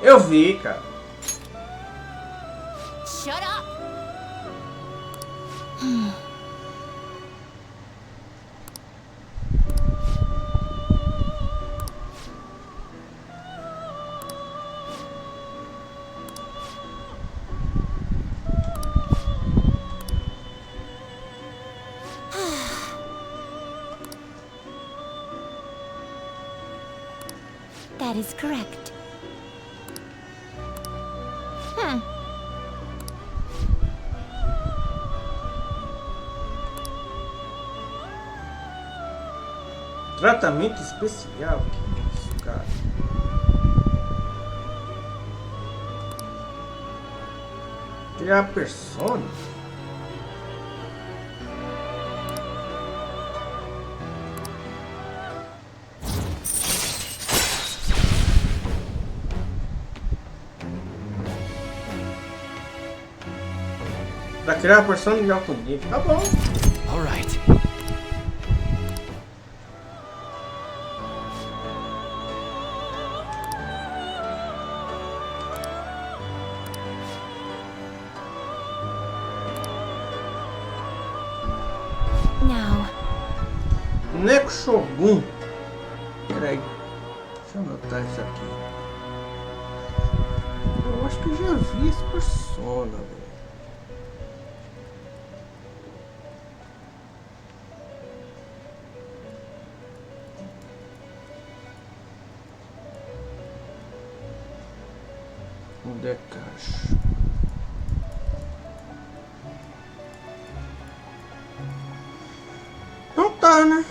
Eu vi, cara. Shut up. That is correct. Tratamento especial? Que é isso, cara? Criar persona? Pra criar persona de alto nível, tá bom. Alright. Now. Neko Shogun. Peraí. Deixa eu anotar isso aqui. Eu acho que eu já vi esse persona, velho. Onde é caixa? Então tá, né?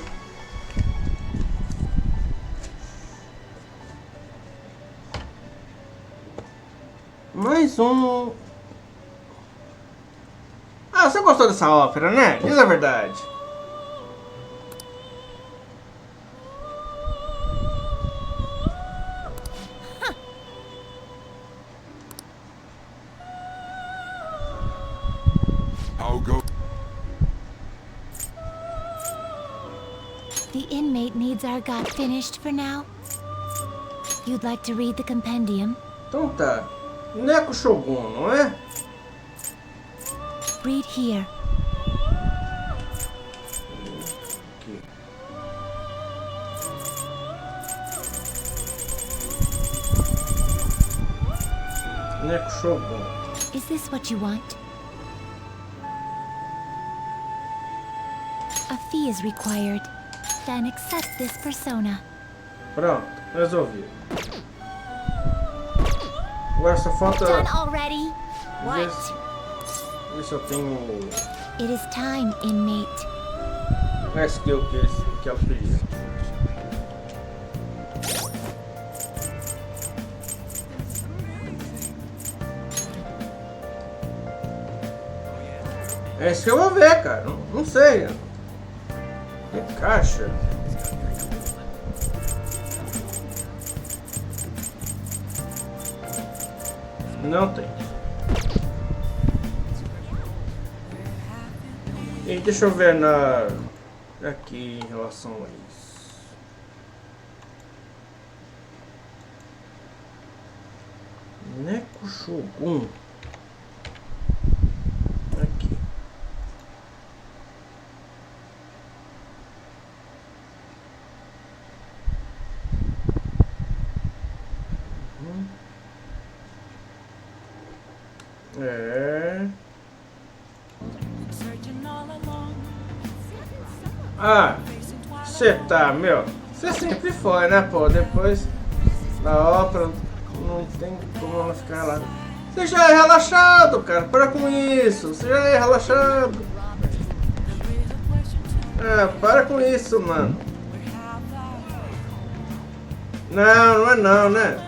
Mais um. Ah, você gostou dessa ópera, né? Diz a verdade. The inmate needs our god finished for now. You'd like to read the compendium? Então tá. Neko Shogun, não é? Read here. Aqui. Neko Shogun. Is this what you want? A fee is required. Then accept this persona. Pronto, resolvi. Agora só falta... Done already? What? Ver se eu tenho... It is time, inmate. A skill que ela pediu. É isso que eu vou ver, cara. Não sei. Que caixa. Não tem. E deixa eu ver aqui em relação a isso. Neko Shogun. Aqui. É. Ah, você tá, meu. Você sempre foi, né, pô? Depois da ópera não tem como ela ficar lá. Você já é relaxado, cara. Para com isso. Você já é relaxado. Ah, para com isso, mano. Não é não, né?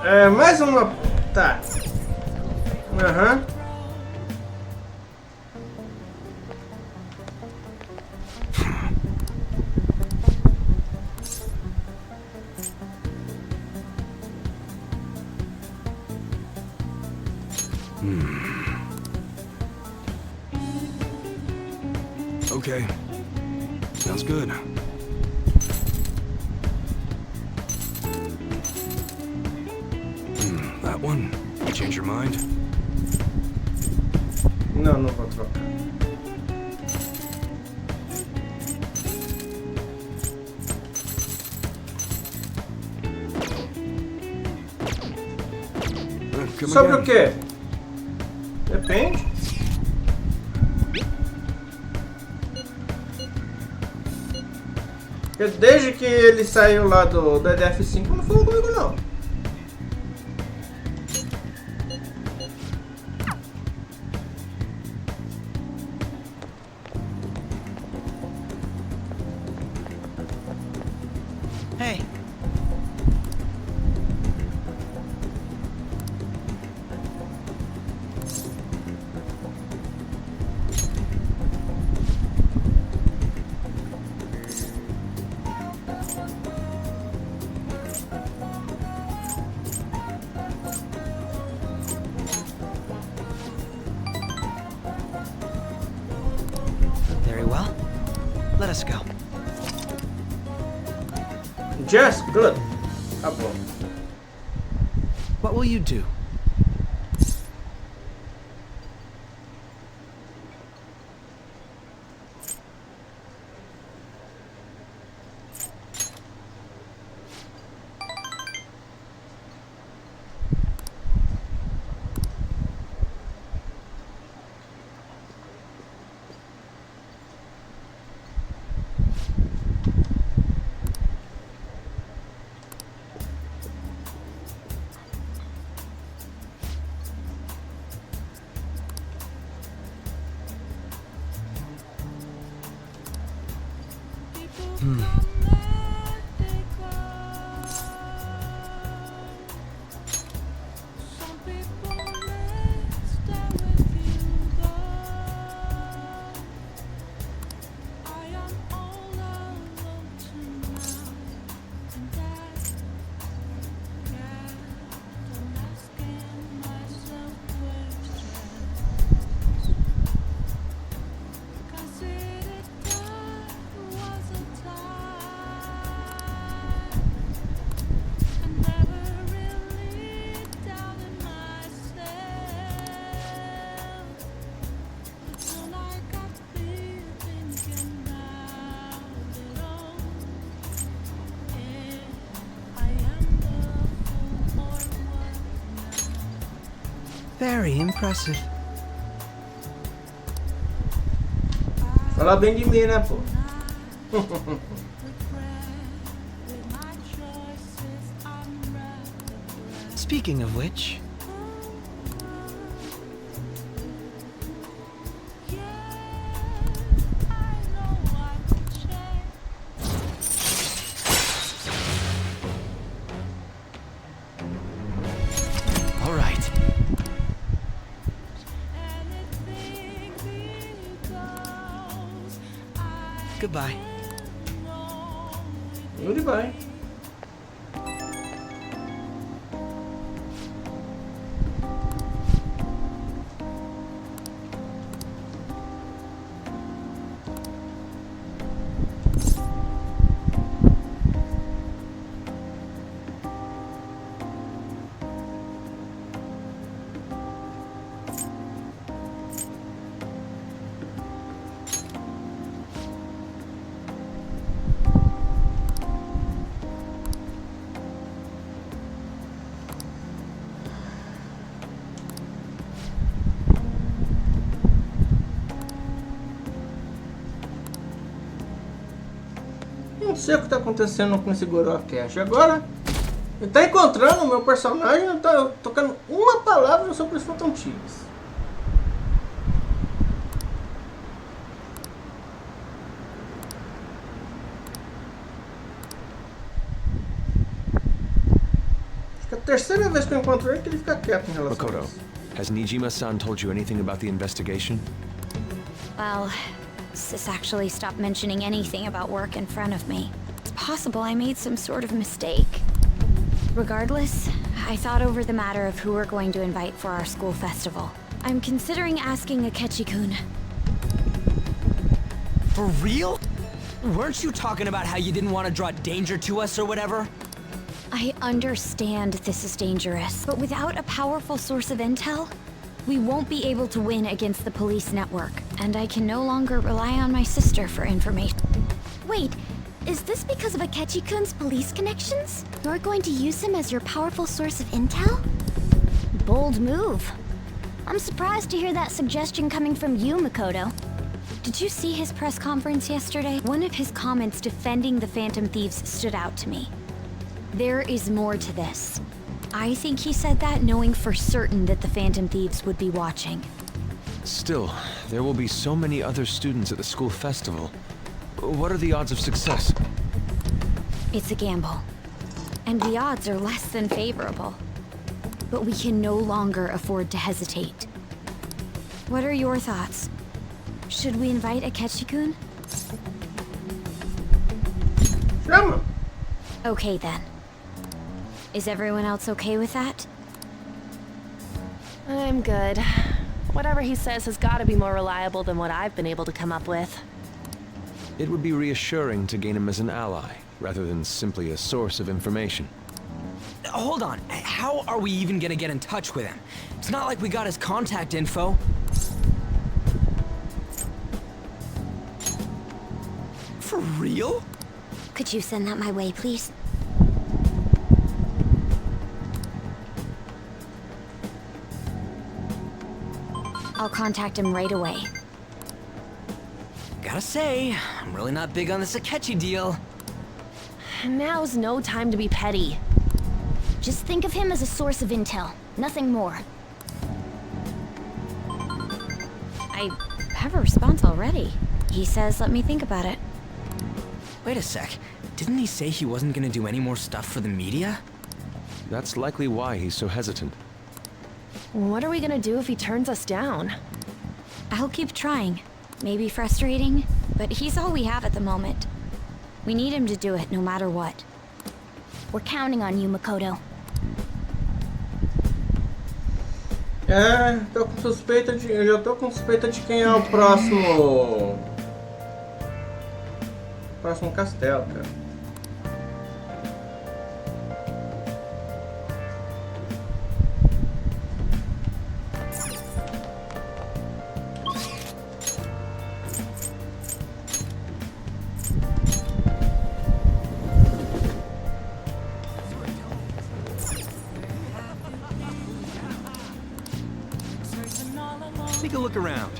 É, mais uma... Tá. Aham. Okay. Sounds good. That one? Change your mind? Não, não vou trocar. Sobre o quê? Depende. Porque desde que ele saiu lá do EDF5 não falou comigo não. Hey. Very well. Let us go. Just good. Tá bom. What will you do? Very impressive. Fala bem de mim, né, pô? Speaking of which... All right. Goodbye. Goodbye. Não sei o que está acontecendo com esse Goro Akechi. Agora, ele está encontrando o meu personagem e está tocando uma palavra sobre os Phantom Thieves. Acho que é a terceira vez que eu encontro ele que ele fica quieto em relação a isso. Has Nijima-san told you anything about the investigation? Well, Sis actually stopped mentioning anything about work in front of me. It's possible I made some sort of mistake. Regardless, I thought over the matter of who we're going to invite for our school festival. I'm considering asking Akechi-kun. For real? Weren't you talking about how you didn't want to draw danger to us or whatever? I understand this is dangerous, but without a powerful source of intel, we won't be able to win against the police network, and I can no longer rely on my sister for information. Wait, is this because of Akechi-kun's police connections? You're going to use him as your powerful source of intel? Bold move. I'm surprised to hear that suggestion coming from you, Makoto. Did you see his press conference yesterday? One of his comments defending the Phantom Thieves stood out to me. There is more to this. I think he said that knowing for certain that the Phantom Thieves would be watching. Still, there will be so many other students at the school festival. What are the odds of success? It's a gamble. And the odds are less than favorable. But we can no longer afford to hesitate. What are your thoughts? Should we invite Akechi-kun? Chama! Okay then. Is everyone else okay with that? I'm good. Whatever he says has got to be more reliable than what I've been able to come up with. It would be reassuring to gain him as an ally, rather than simply a source of information. Hold on, how are we even gonna get in touch with him? It's not like we got his contact info. For real? Could you send that my way, please? I'll contact him right away. Gotta say, I'm really not big on this Akechi deal. Now's no time to be petty. Just think of him as a source of intel, nothing more. I have a response already. He says let me think about it. Wait a sec. Didn't he say he wasn't gonna do any more stuff for the media? That's likely why he's so hesitant. What are we gonna do if he turns us down? I'll keep trying. Maybe frustrating, but he's all we have at the moment. We need him to do it no matter what. We're counting on you, Makoto. É, tô com suspeita de. Eu já tô com suspeita de quem é o próximo. Próximo castelo, cara. Take a look around.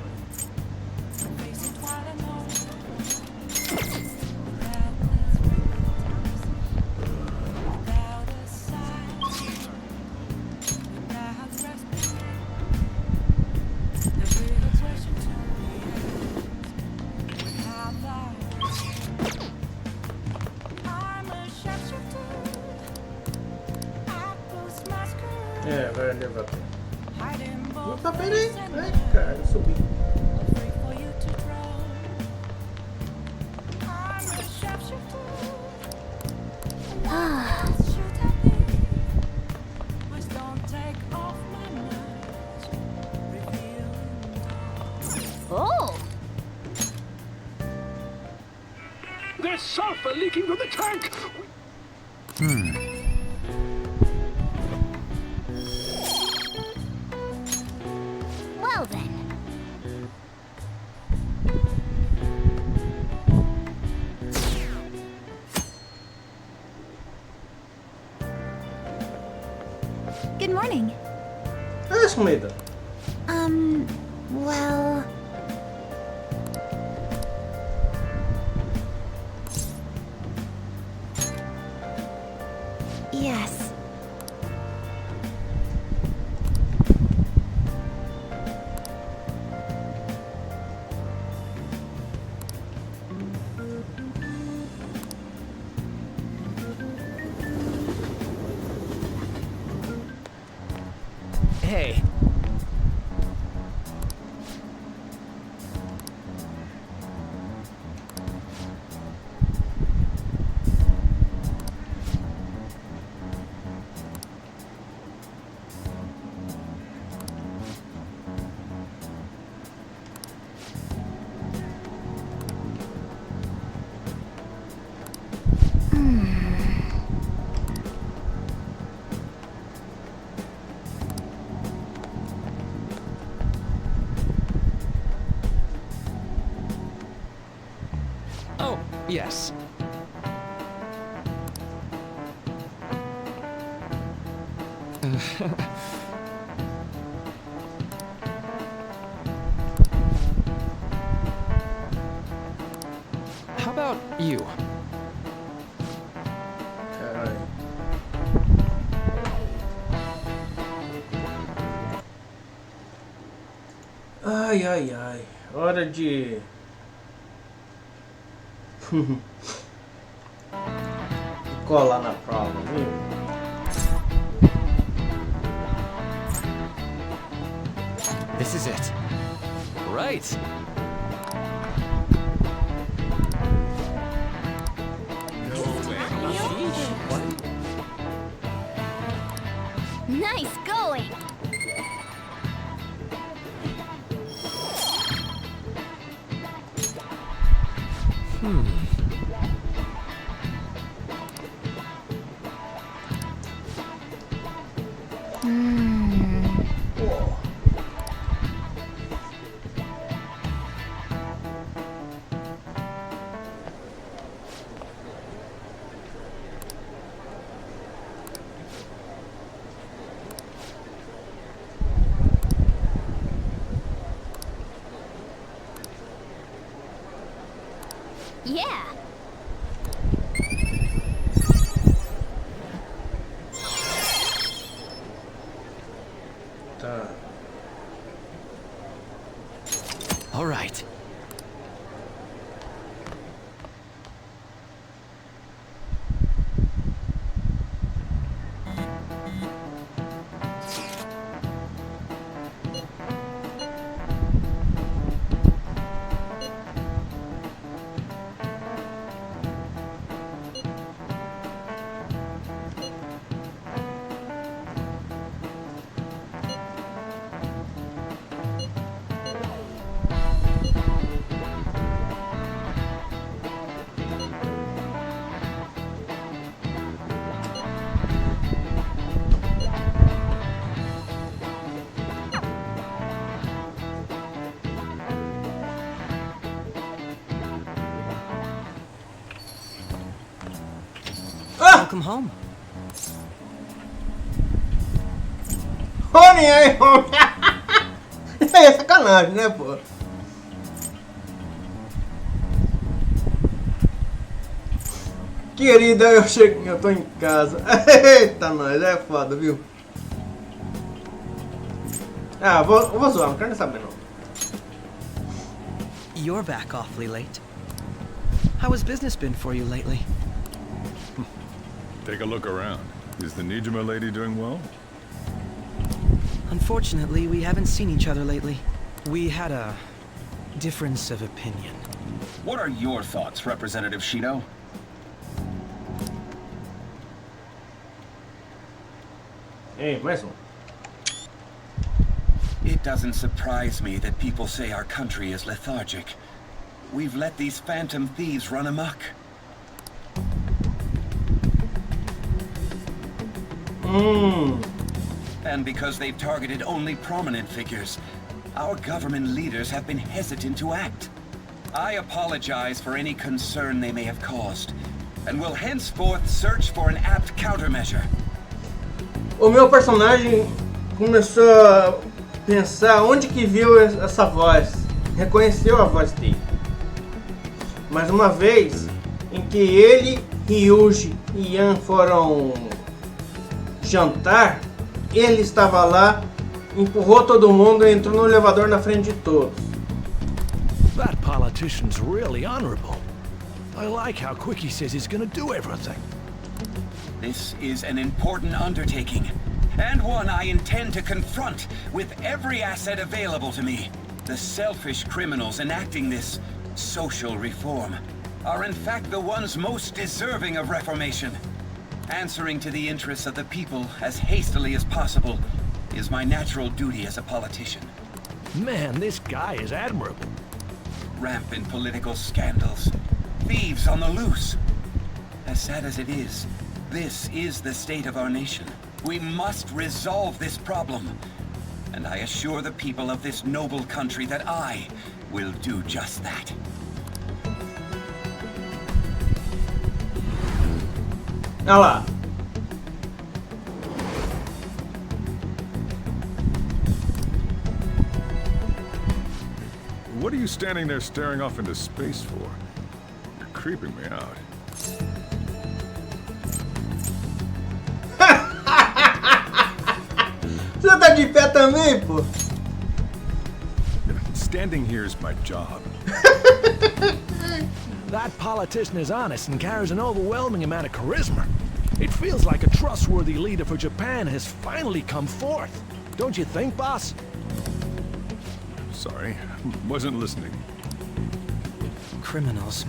É, vai levar. Opa, peraí. Ai, cara, eu subi. Oh! There's sulfur leaking from the tank! Well then. Good morning. Ah, sumida. Well... Yes. Hey. Oh, yes. How about you? Caralho. Ai, ai, ai. Hora de... colar na prova, viu? This is it. Right. Nice going! Yeah. Tá. All right. Welcome home. Ô, nem aí, homem. Isso aí é sacanagem, né, pô? Querida, eu tô em casa. Eita, nós, é foda, viu? Ah, vou zoar, não quero nem saber, não. You're back awfully late. How has business been for you lately? Take a look around. Is the Nijima lady doing well? Unfortunately, we haven't seen each other lately. We had a difference of opinion. What are your thoughts, Representative Shido? Hey, mais um. It doesn't surprise me that people say our country is lethargic. We've let these Phantom Thieves run amok. And because they've targeted only prominent figures, our government leaders have been hesitant to act. I apologize for any concern they may have caused, and will henceforth search for an apt countermeasure. O meu personagem começou a pensar onde que viu essa voz. Reconheceu a voz dele. Mas uma vez em que ele, Ryuji e Yan foram jantar, ele estava lá, empurrou todo mundo e entrou no elevador na frente de todos. That politician's really honorable. I like how quick he says he's gonna do everything. This is an important undertaking, and one I intend to confront with every asset available to me. The selfish criminals enacting this social reform are in fact the ones most deserving of reformation. Answering to the interests of the people as hastily as possible is my natural duty as a politician. Man, this guy is admirable. Rampant political scandals. Thieves on the loose. As sad as it is, this is the state of our nation. We must resolve this problem. And I assure the people of this noble country that I will do just that. Olha lá. What are you standing there staring off into space for? You're creeping me out. Você tá de pé também, pô? Standing here is my job. That politician is honest and carries an overwhelming amount of charisma. It feels like a trustworthy leader for Japan has finally come forth. Don't you think, boss? Sorry, wasn't listening. Criminals,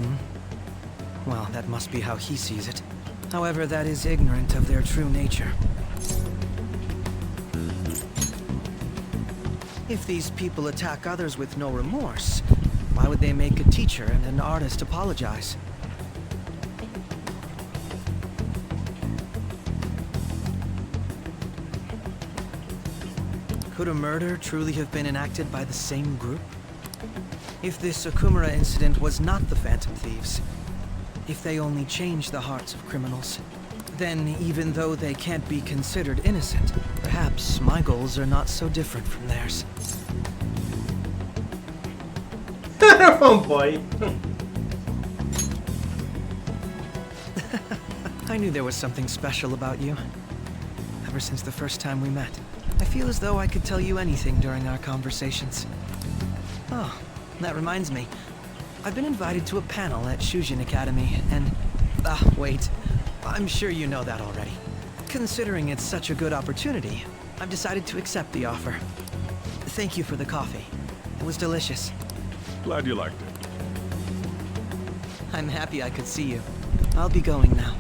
Well, that must be how he sees it. However, that is ignorant of their true nature. If these people attack others with no remorse, why would they make a teacher and an artist apologize? Could a murder truly have been enacted by the same group? If this Okumura incident was not the Phantom Thieves, if they only changed the hearts of criminals, then even though they can't be considered innocent, perhaps my goals are not so different from theirs. Oh boy. I knew there was something special about you. Ever since the first time we met, I feel as though I could tell you anything during our conversations. Oh, that reminds me. I've been invited to a panel at Shujin Academy, and... wait. I'm sure you know that already. Considering it's such a good opportunity, I've decided to accept the offer. Thank you for the coffee. It was delicious. Glad you liked it. I'm happy I could see you. I'll be going now.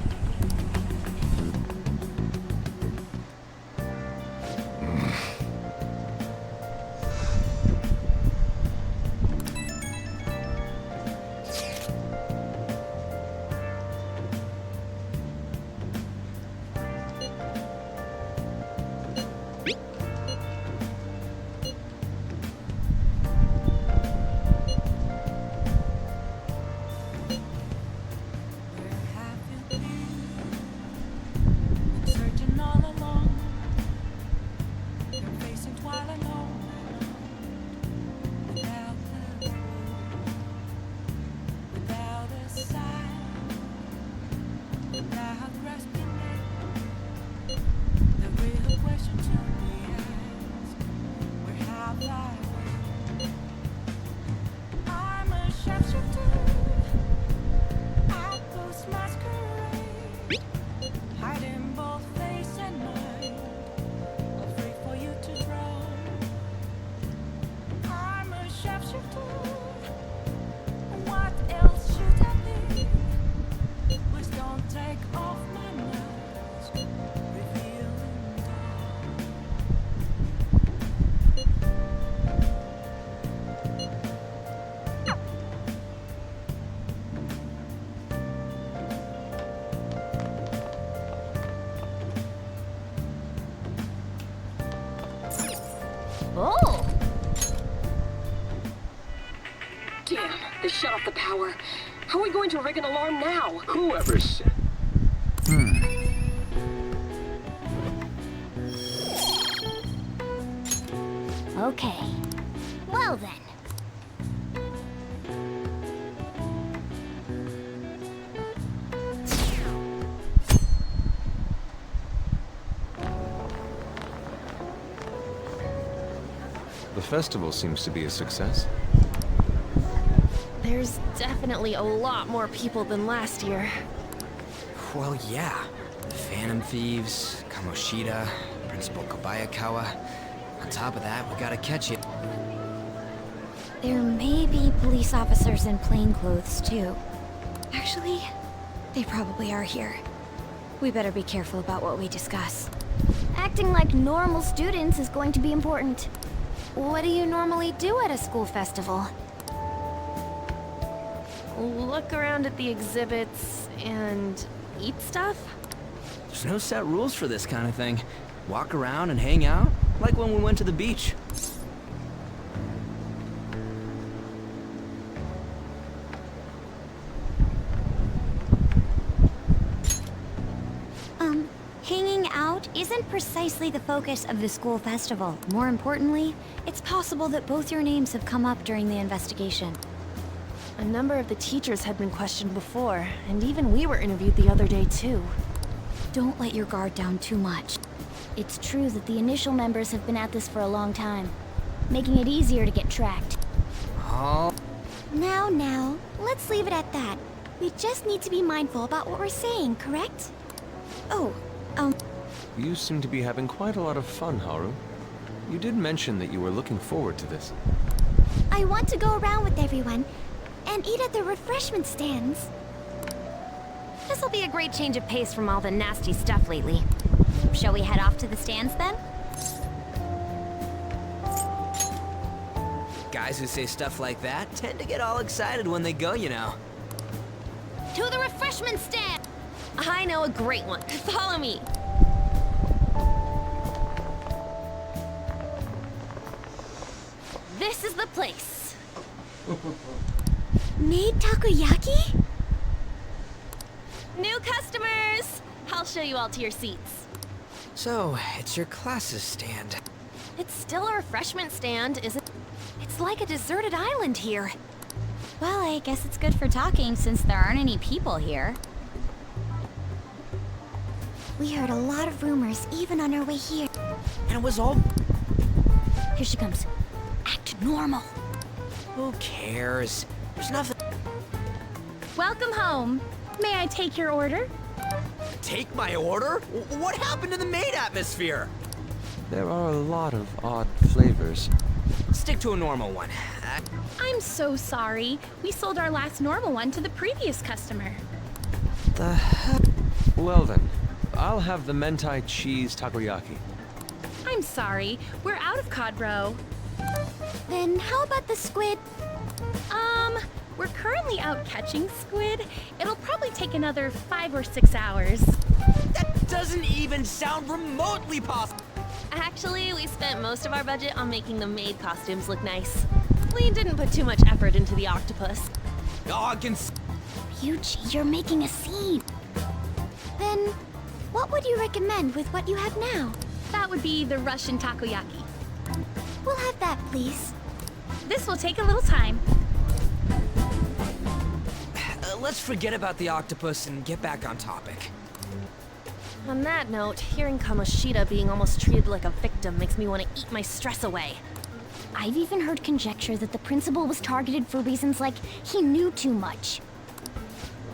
Oh! Damn, they shut off the power. How are we going to rig an alarm now? Whoever said... Okay. Well then. The festival seems to be a success. There's definitely a lot more people than last year. Well, yeah. The Phantom Thieves, Kamoshida, Principal Kobayakawa. On top of that, we got Akechi. There may be police officers in plainclothes, too. Actually, they probably are here. We better be careful about what we discuss. Acting like normal students is going to be important. What do you normally do at a school festival? Look around at the exhibits and eat stuff? There's no set rules for this kind of thing. Walk around and hang out, like when we went to the beach. isn't precisely the focus of the school festival. More importantly, it's possible that both your names have come up during the investigation. A number of the teachers had been questioned before, and even we were interviewed the other day too. Don't let your guard down too much. It's true that the initial members have been at this for a long time, making it easier to get tracked. Oh. Now, let's leave it at that. We just need to be mindful about what we're saying, correct? Oh, You seem to be having quite a lot of fun, Haru. You did mention that you were looking forward to this. I want to go around with everyone and eat at the refreshment stands. This'll be a great change of pace from all the nasty stuff lately. Shall we head off to the stands then? Guys who say stuff like that tend to get all excited when they go, you know. To the refreshment stand! I know a great one. Follow me. This is the place. Made takoyaki? New customers! I'll show you all to your seats. So, it's your class's stand. It's still a refreshment stand, isn't it? It's like a deserted island here. Well, I guess it's good for talking since there aren't any people here. We heard a lot of rumors even on our way here. And it was all... Here she comes. Act normal. Who cares? There's nothing... Welcome home. May I take your order? Take my order? What happened to the maid atmosphere? There are a lot of odd flavors. Stick to a normal one. I'm so sorry. We sold our last normal one to the previous customer. The hell? Well then, I'll have the mentai cheese takoyaki. I'm sorry. We're out of cod roe. Then how about the squid? We're currently out catching squid. It'll probably take another 5 or 6 hours. That doesn't even sound remotely possible. Actually, we spent most of our budget on making the maid costumes look nice. We didn't put too much effort into the octopus. Ryuji, you're making a scene. Then, what would you recommend with what you have now? That would be the Russian takoyaki. We'll have that, please. This will take a little time. Let's forget about the octopus and get back on topic. On that note, hearing Kamoshida being almost treated like a victim makes me want to eat my stress away. I've even heard conjecture that the principal was targeted for reasons like he knew too much.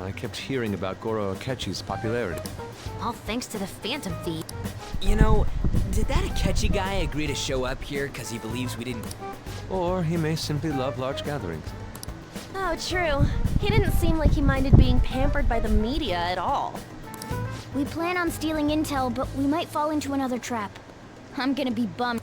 I kept hearing about Goro Akechi's popularity. All thanks to the Phantom Thieves. You know, did that Akechi guy agree to show up here because he believes we didn't... Or he may simply love large gatherings. Oh, true. He didn't seem like he minded being pampered by the media at all. We plan on stealing intel, but we might fall into another trap. I'm gonna be bummed.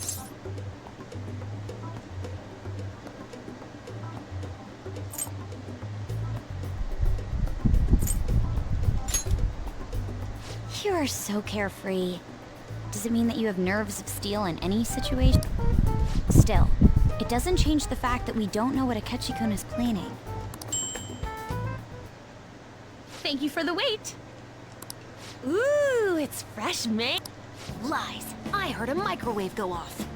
You are so carefree. Does it mean that you have nerves of steel in any situation? Still, it doesn't change the fact that we don't know what Akechi-kun is planning. Thank you for the wait. Ooh, it's fresh, man. Lies. I heard a microwave go off.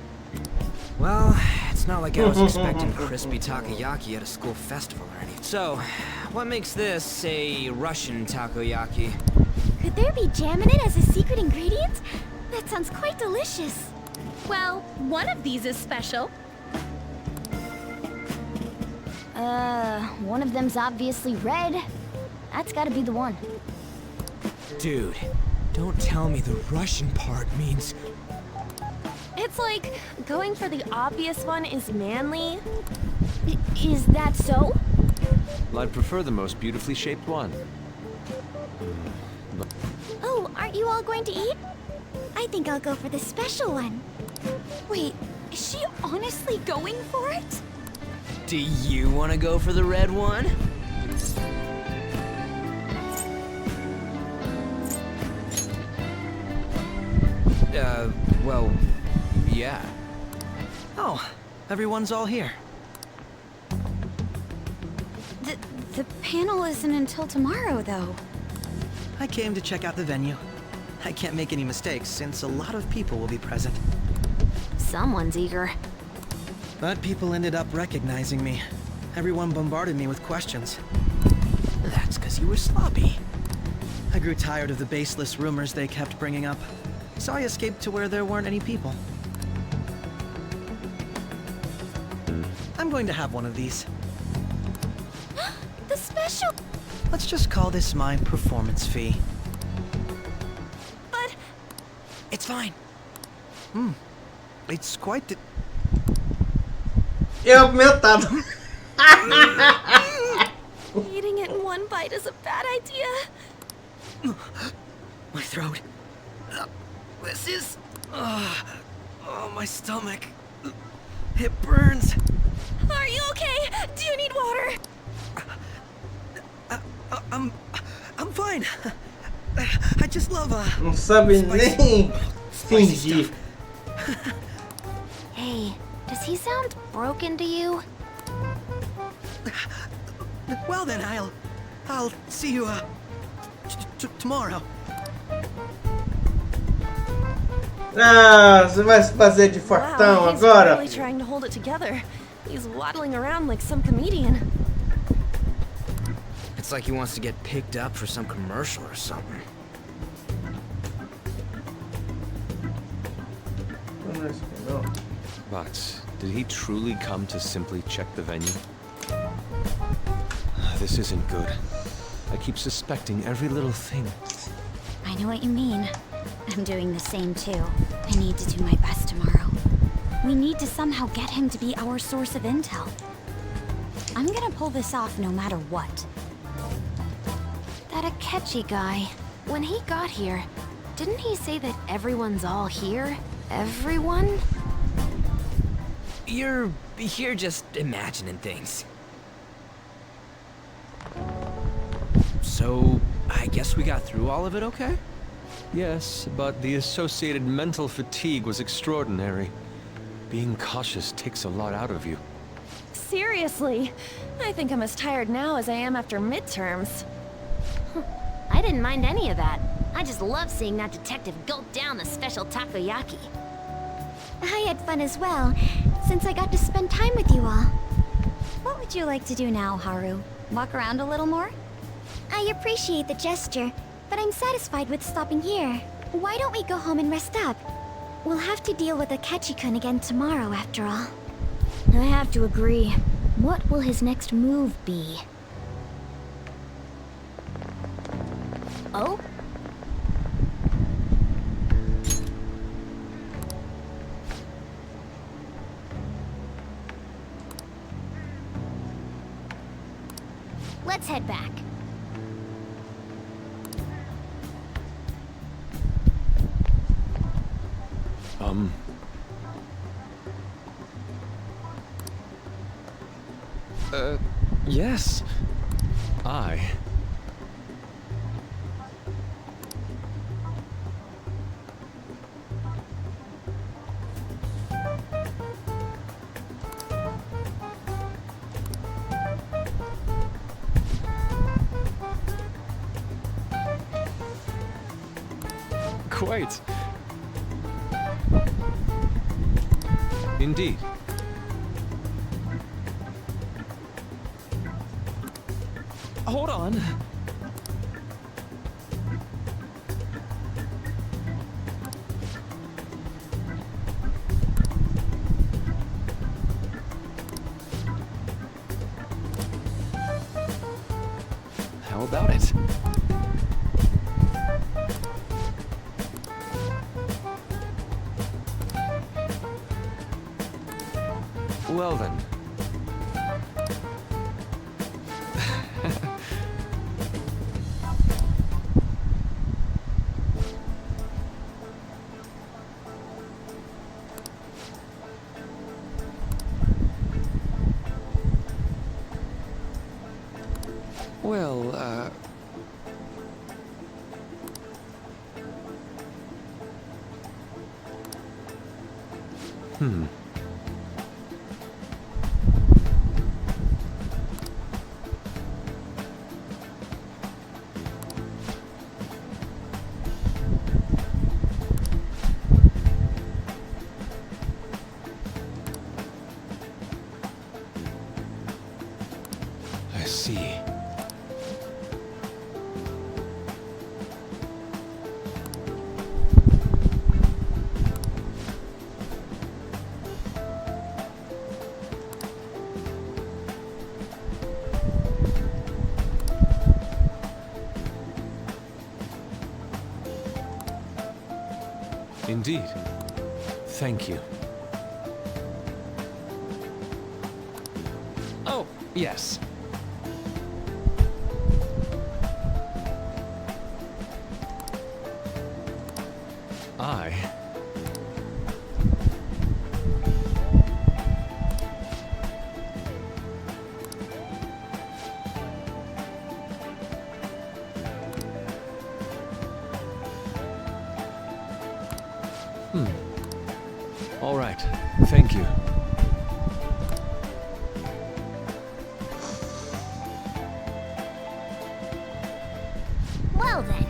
Well, it's not like I was expecting crispy takoyaki at a school festival or anything. So, what makes this a Russian takoyaki? Could there be jam in it as a secret ingredient? That sounds quite delicious. Well, one of these is special. One of them's obviously red. That's gotta be the one. Dude, don't tell me the Russian part means... It's like going for the obvious one is manly. Is that so? Well, I'd prefer the most beautifully shaped one. Oh, aren't you all going to eat? I think I'll go for the special one. Wait, is she honestly going for it? Do you want to go for the red one? Well, yeah. Oh, everyone's all here. The panel isn't until tomorrow, though. I came to check out the venue. I can't make any mistakes since a lot of people will be present. Someone's eager. But people ended up recognizing me. Everyone bombarded me with questions. That's because you were sloppy. I grew tired of the baseless rumors they kept bringing up, so I escaped to where there weren't any people. I'm going to have one of these. The special... Let's just call this my performance fee. But... It's fine. It's quite the... Apimentado. Eating it in one bite is a bad idea. My throat. This is... oh, my stomach. It burns. Are you okay? Do you need water? I'm fine. I just love Não sabe nem fingir. Hey, does he sound broken to you? Well then, I'll see you tomorrow. Ah, você vai se fazer de fortão agora? He's really trying to hold it together. He's waddling around like some comedian. It's like he wants to get picked up for some commercial or something. But did he truly come to simply check the venue? This isn't good. I keep suspecting every little thing. I know what you mean. I'm doing the same too. I need to do my best tomorrow. We need to somehow get him to be our source of intel. I'm gonna pull this off no matter what. That Akechi guy, when he got here, didn't he say that everyone's all here? Everyone? You're just imagining things. So, I guess we got through all of it okay? Yes, but the associated mental fatigue was extraordinary. Being cautious takes a lot out of you. Seriously, I think I'm as tired now as I am after midterms. I didn't mind any of that. I just love seeing that detective gulp down the special takoyaki. I had fun as well, since I got to spend time with you all. What would you like to do now, Haru? Walk around a little more? I appreciate the gesture, but I'm satisfied with stopping here. Why don't we go home and rest up? We'll have to deal with Akechi-kun again tomorrow, after all. I have to agree. What will his next move be? Oh? Let's head back. Yes. Quite. Indeed. Hold on. How about it? Well then. Indeed. Thank you. Oh, yes. All right. Thank you. Well then.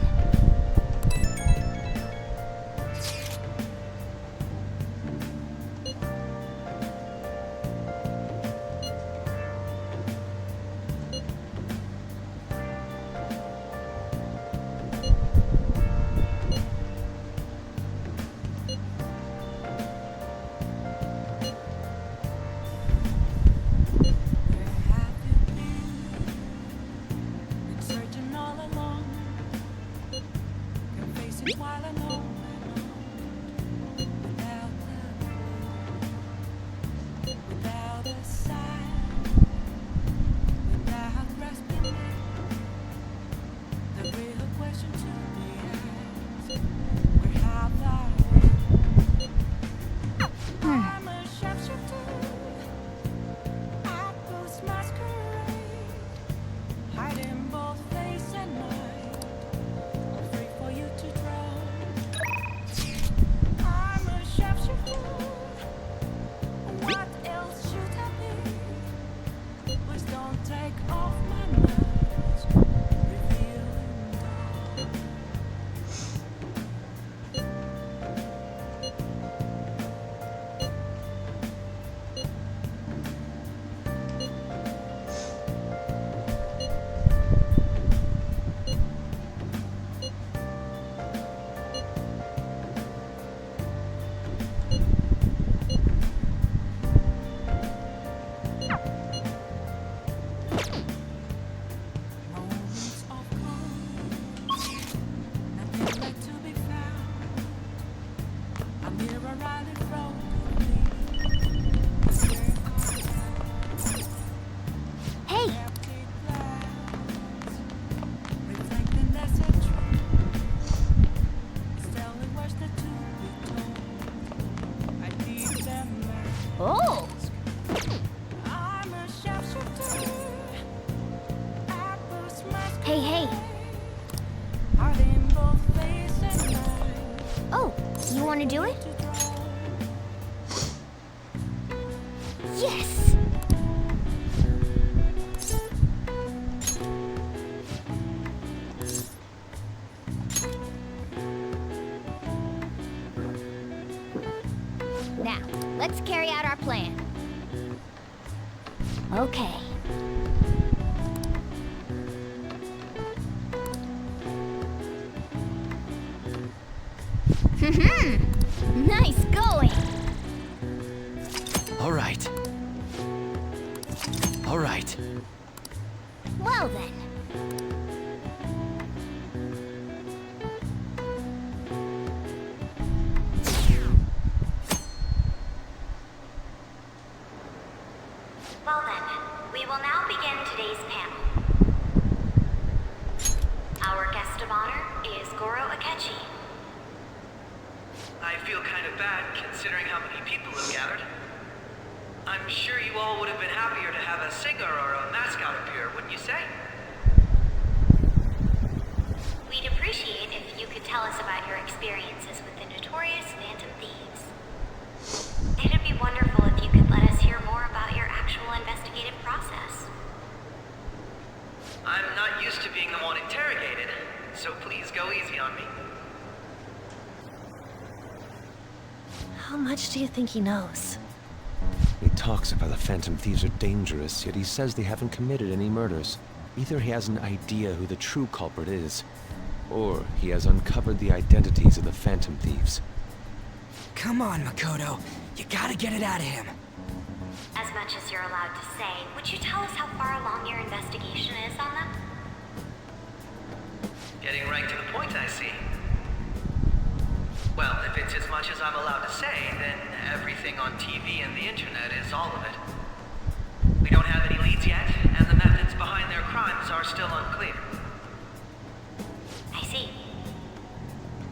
Oh! Hey, hey! Oh, you want to do it? Yes! Now, let's carry out our plan. Okay. Nice going! All right. All right. Well then. Well then, we will now begin today's panel. Our guest of honor is Goro Akechi. I feel kind of bad considering how many people have gathered. I'm sure you all would have been happier to have a singer or a mascot appear, wouldn't you say? We'd appreciate if you could tell us about your experiences with the notorious Phantom Thieves. It'd be wonderful if you could let us hear more about your actual investigative process. I'm not used to being the one interrogated, so please go easy on me. How much do you think he knows? He talks about the Phantom Thieves are dangerous, yet he says they haven't committed any murders. Either he has an idea who the true culprit is, or he has uncovered the identities of the Phantom Thieves. Come on, Makoto. You gotta get it out of him. As much as you're allowed to say, would you tell us how far along your investigation is on them? Getting right to the point, I see. Well, if it's as much say, then everything on TV and the internet is all of it. We don't have any leads yet, and the methods behind their crimes are still unclear. I see.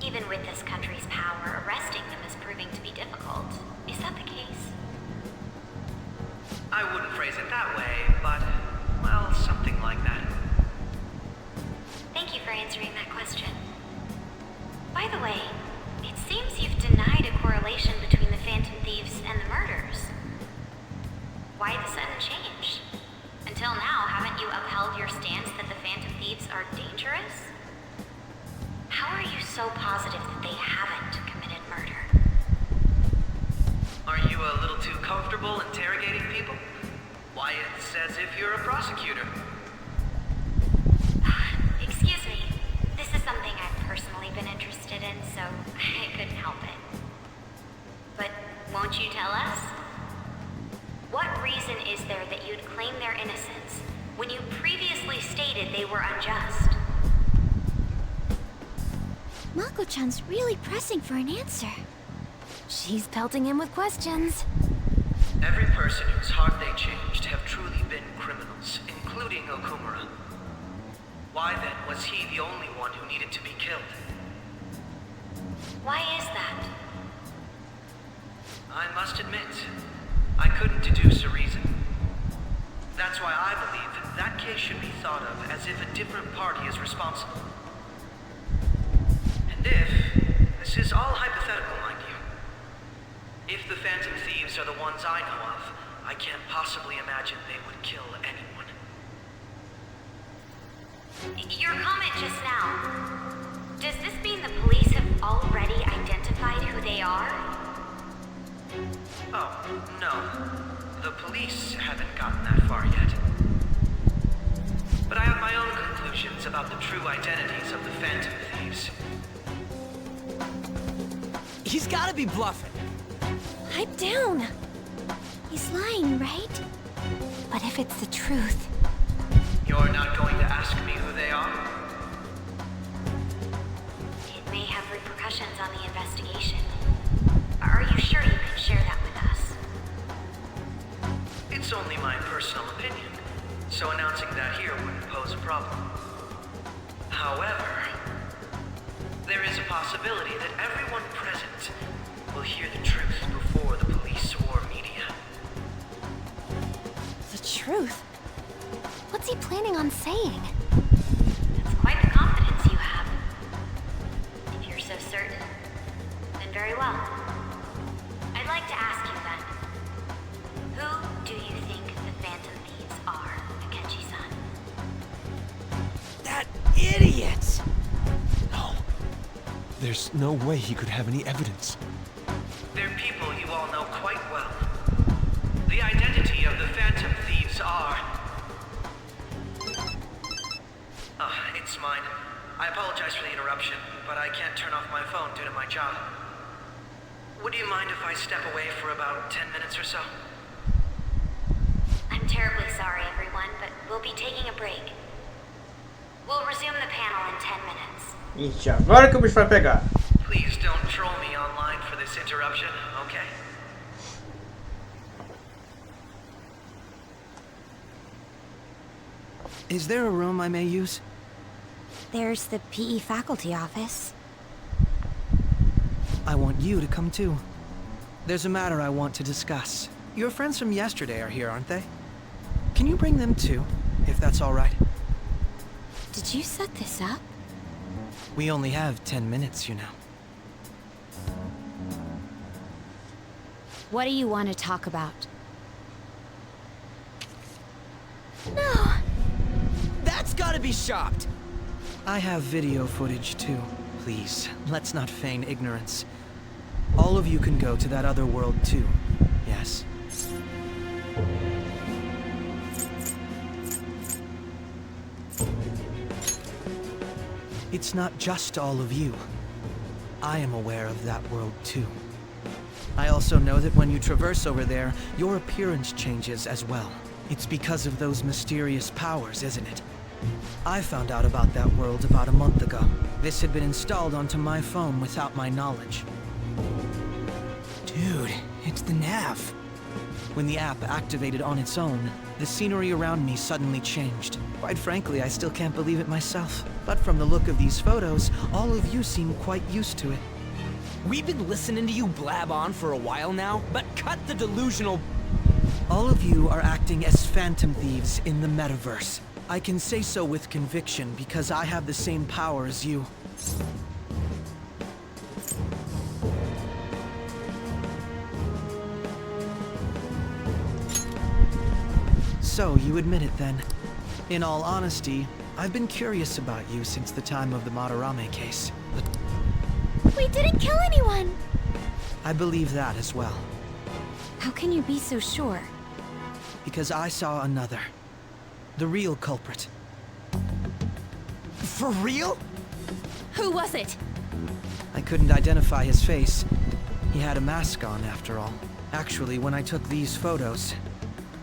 Even with this country's power, arresting them is proving to be difficult. Is that the case? I wouldn't phrase it that way, but, well, something like that. Thank you for answering that question. By the way, it seems you've denied a correlation between the Phantom Thieves and the murders. Why the sudden change? Until now, haven't you upheld your stance that the Phantom Thieves are dangerous? How are you so positive that they haven't committed murder? Are you a little too comfortable interrogating people? Why, it's as if you're a prosecutor. Excuse me. This is something I've personally been interested in, so I couldn't help it. But won't you tell us? What reason is there that you'd claim their innocence when you previously stated they were unjust? Mako-chan's really pressing for an answer. She's pelting him with questions. Every person whose heart they changed have truly been criminals, including Okumura. Why then was he the only one who needed to be killed? Why is that? I must admit, I couldn't deduce a reason. That's why I believe that case should be thought of as if a different party is responsible. And if, this is all hypothetical, mind you, if the Phantom Thieves are the ones I know of, I can't possibly imagine they would kill anyone. Your comment just now, does this mean the police have already identified who they are? Oh, no. The police haven't gotten that far yet. But I have my own conclusions about the true identities of the Phantom Thieves. He's gotta be bluffing. Pipe down. He's lying, right? But if it's the truth... You're not going to ask me who they are? It may have repercussions on the investigation. Are you sure you can share that with us? It's only my personal opinion, so announcing that here wouldn't pose a problem. However, there is a possibility that everyone present will hear the truth before the police or media. The truth? What's he planning on saying? That's quite the confidence you have. If you're so certain, then very well. I'd like to ask you then, who do you think the Phantom Thieves are, Akechi-san? That idiot! No. There's no way he could have any evidence. They're people you all know quite well. The identity of the Phantom Thieves are... it's mine. I apologize for the interruption, but I can't turn off my phone due to my job. Would you mind if I step away for about 10 minutes or so? I'm terribly sorry, everyone, but we'll be taking a break. We'll resume the panel in 10 minutes. Ixi, agora que o bicho vai pegar. Please don't troll me online for this interruption, okay? Is there a room I may use? There's the PE faculty office. I want you to come too. There's a matter I want to discuss. Your friends from yesterday are here, aren't they? Can you bring them too, if that's all right? Did you set this up? We only have 10 minutes, you know. What do you want to talk about? No! That's gotta be shopped! I have video footage too. Please, let's not feign ignorance. All of you can go to that other world too, yes? It's not just all of you. I am aware of that world too. I also know that when you traverse over there, your appearance changes as well. It's because of those mysterious powers, isn't it? I found out about that world about a month ago. This had been installed onto my phone without my knowledge. Dude, it's the nav. When the app activated on its own, the scenery around me suddenly changed. Quite frankly, I still can't believe it myself. But from the look of these photos, all of you seem quite used to it. We've been listening to you blab on for a while now, but cut the delusional... All of you are acting as Phantom Thieves in the metaverse. I can say so with conviction because I have the same power as you. So, you admit it then. In all honesty, I've been curious about you since the time of the Madarame case. But we didn't kill anyone! I believe that as well. How can you be so sure? Because I saw another. The real culprit. For real? Who was it? I couldn't identify his face. He had a mask on, after all. Actually, when I took these photos,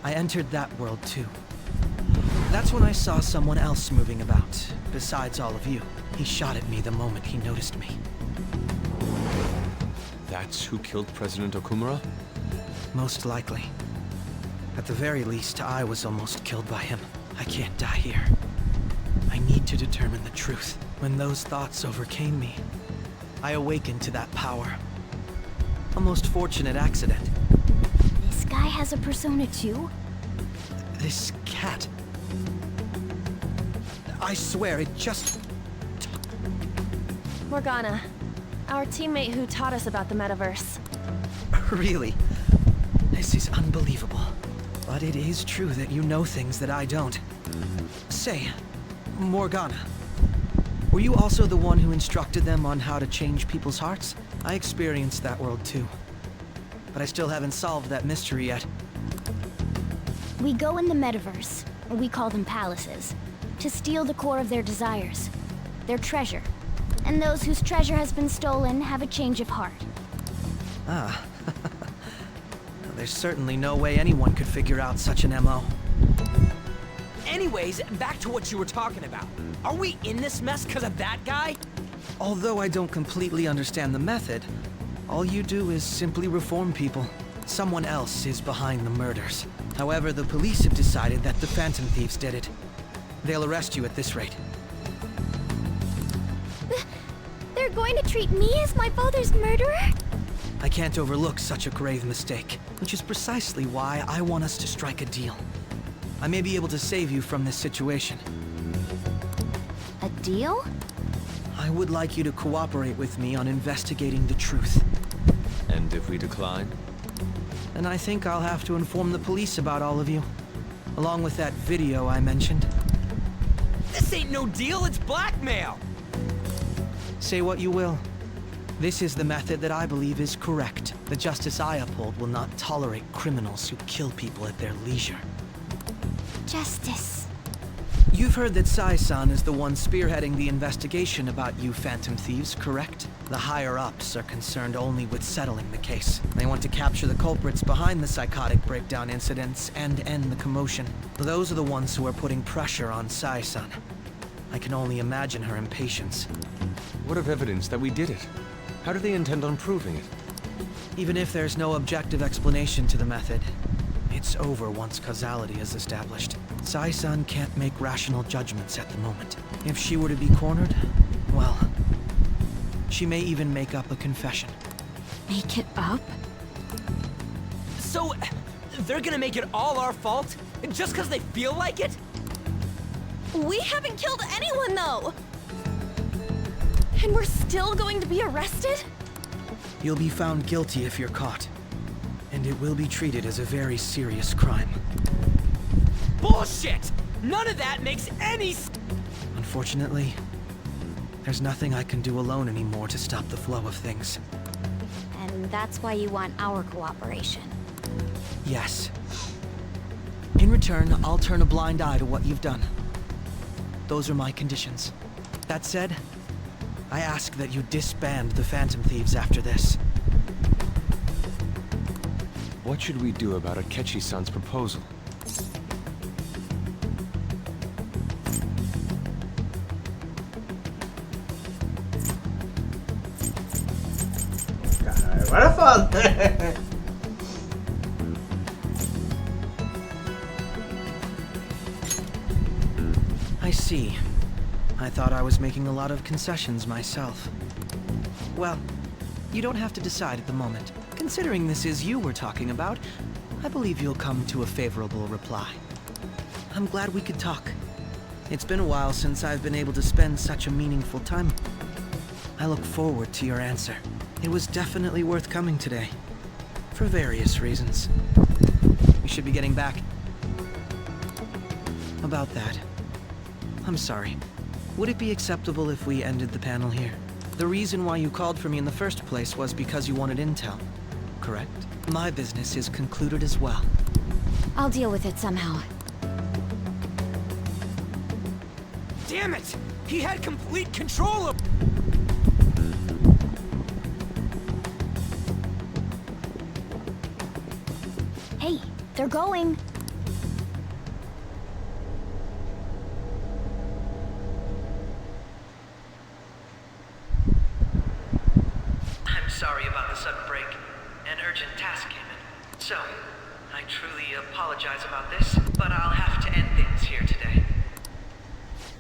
I entered that world too. That's when I saw someone else moving about, besides all of you. He shot at me the moment he noticed me. That's who killed President Okumura? Most likely. At the very least, I was almost killed by him. I can't die here. I need to determine the truth. When those thoughts overcame me, I awakened to that power. A most fortunate accident. This guy has a persona too? This cat. I swear, it just... Morgana, our teammate who taught us about the metaverse. Really? This is unbelievable. But it is true that you know things that I don't. Say, Morgana, were you also the one who instructed them on how to change people's hearts? I experienced that world too. But I still haven't solved that mystery yet. We go in the metaverse, or we call them palaces, to steal the core of their desires, their treasure. And those whose treasure has been stolen have a change of heart. Ah. There's certainly no way anyone could figure out such an MO. Anyways, back to what you were talking about. Are we in this mess because of that guy? Although I don't completely understand the method, all you do is simply reform people. Someone else is behind the murders. However, the police have decided that the Phantom Thieves did it. They'll arrest you at this rate. They're going to treat me as my father's murderer? I can't overlook such a grave mistake, which is precisely why I want us to strike a deal. I may be able to save you from this situation. A deal? I would like you to cooperate with me on investigating the truth. And if we decline? Then I think I'll have to inform the police about all of you. Along with that video I mentioned. This ain't no deal, it's blackmail! Say what you will. This is the method that I believe is correct. The justice I uphold will not tolerate criminals who kill people at their leisure. Justice. You've heard that Sae-san is the one spearheading the investigation about you Phantom Thieves, correct? The higher-ups are concerned only with settling the case. They want to capture the culprits behind the psychotic breakdown incidents and end the commotion. Those are the ones who are putting pressure on Sae-san. I can only imagine her impatience. What of evidence that we did it? How do they intend on proving it? Even if there's no objective explanation to the method, it's over once causality is established. Sae-san can't make rational judgments at the moment. If she were to be cornered, well, she may even make up a confession. Make it up? So, they're gonna make it all our fault? Just because they feel like it? We haven't killed anyone, though! And we're still going to be arrested? You'll be found guilty if you're caught. And it will be treated as a very serious crime. Bullshit! None of that makes any sense! Unfortunately, there's nothing I can do alone anymore to stop the flow of things. And that's why you want our cooperation. Yes. In return, I'll turn a blind eye to what you've done. Those are my conditions. That said, I ask that you disband the Phantom Thieves after this. What should we do about Akechi-san's proposal? Agora foda. I see. I thought I was making a lot of concessions myself. Well, you don't have to decide at the moment. Considering this is you we're talking about, I believe you'll come to a favorable reply. I'm glad we could talk. It's been a while since I've been able to spend such a meaningful time. I look forward to your answer. It was definitely worth coming today. For various reasons. We should be getting back. About that. I'm sorry. Would it be acceptable if we ended the panel here? The reason why you called for me in the first place was because you wanted intel, correct? My business is concluded as well. I'll deal with it somehow. Damn it! He had complete control of... Hey, they're going. I'm sorry about the sudden break. An urgent task came in. So, I truly apologize about this, but I'll have to end things here today.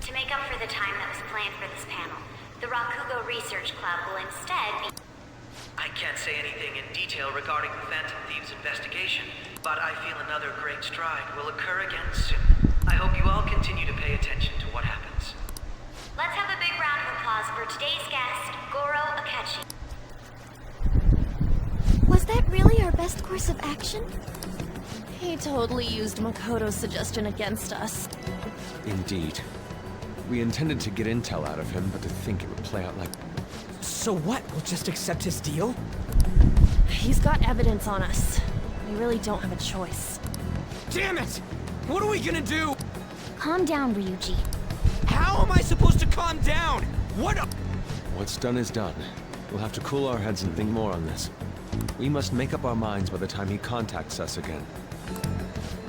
To make up for the time that was planned for this panel, the Rakugo Research Club will instead be... I can't say anything in detail regarding the Phantom Thieves investigation, but I feel another great stride will occur again soon. I hope you all continue to pay attention to what happens. Let's have a big round of applause for today's guest, Goro Akechi. Was that really our best course of action? He totally used Makoto's suggestion against us. Indeed. We intended to get intel out of him, but to think it would play out like... So what? We'll just accept his deal? He's got evidence on us. We really don't have a choice. Damn it! What are we gonna do? Calm down, Ryuji. How am I supposed to calm down? What? What's done is done. We'll have to cool our heads and think more on this. We must make up our minds by the time he contacts us again.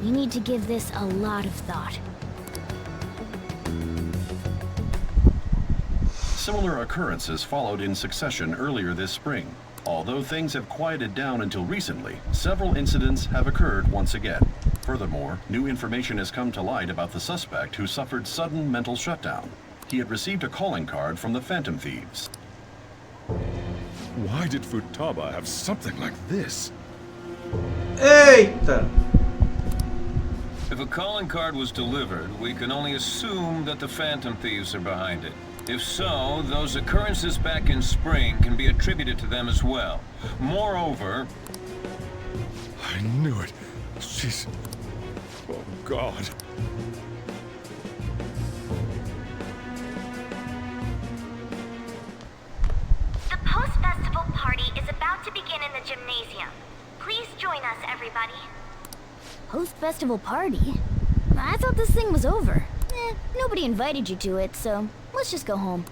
We need to give this a lot of thought. Similar occurrences followed in succession earlier this spring. Although things have quieted down until recently, several incidents have occurred once again. Furthermore, new information has come to light about the suspect who suffered sudden mental shutdown. He had received a calling card from the Phantom Thieves. Why did Futaba have something like this? Eita! If a calling card was delivered, we can only assume that the Phantom Thieves are behind it. If so, those occurrences back in spring can be attributed to them as well. Moreover... I knew it. She's... Oh, God. The post-festival party is about to begin in the gymnasium. Please join us, everybody. Post-festival party? I thought this thing was over. Nobody invited you to it, so let's just go home.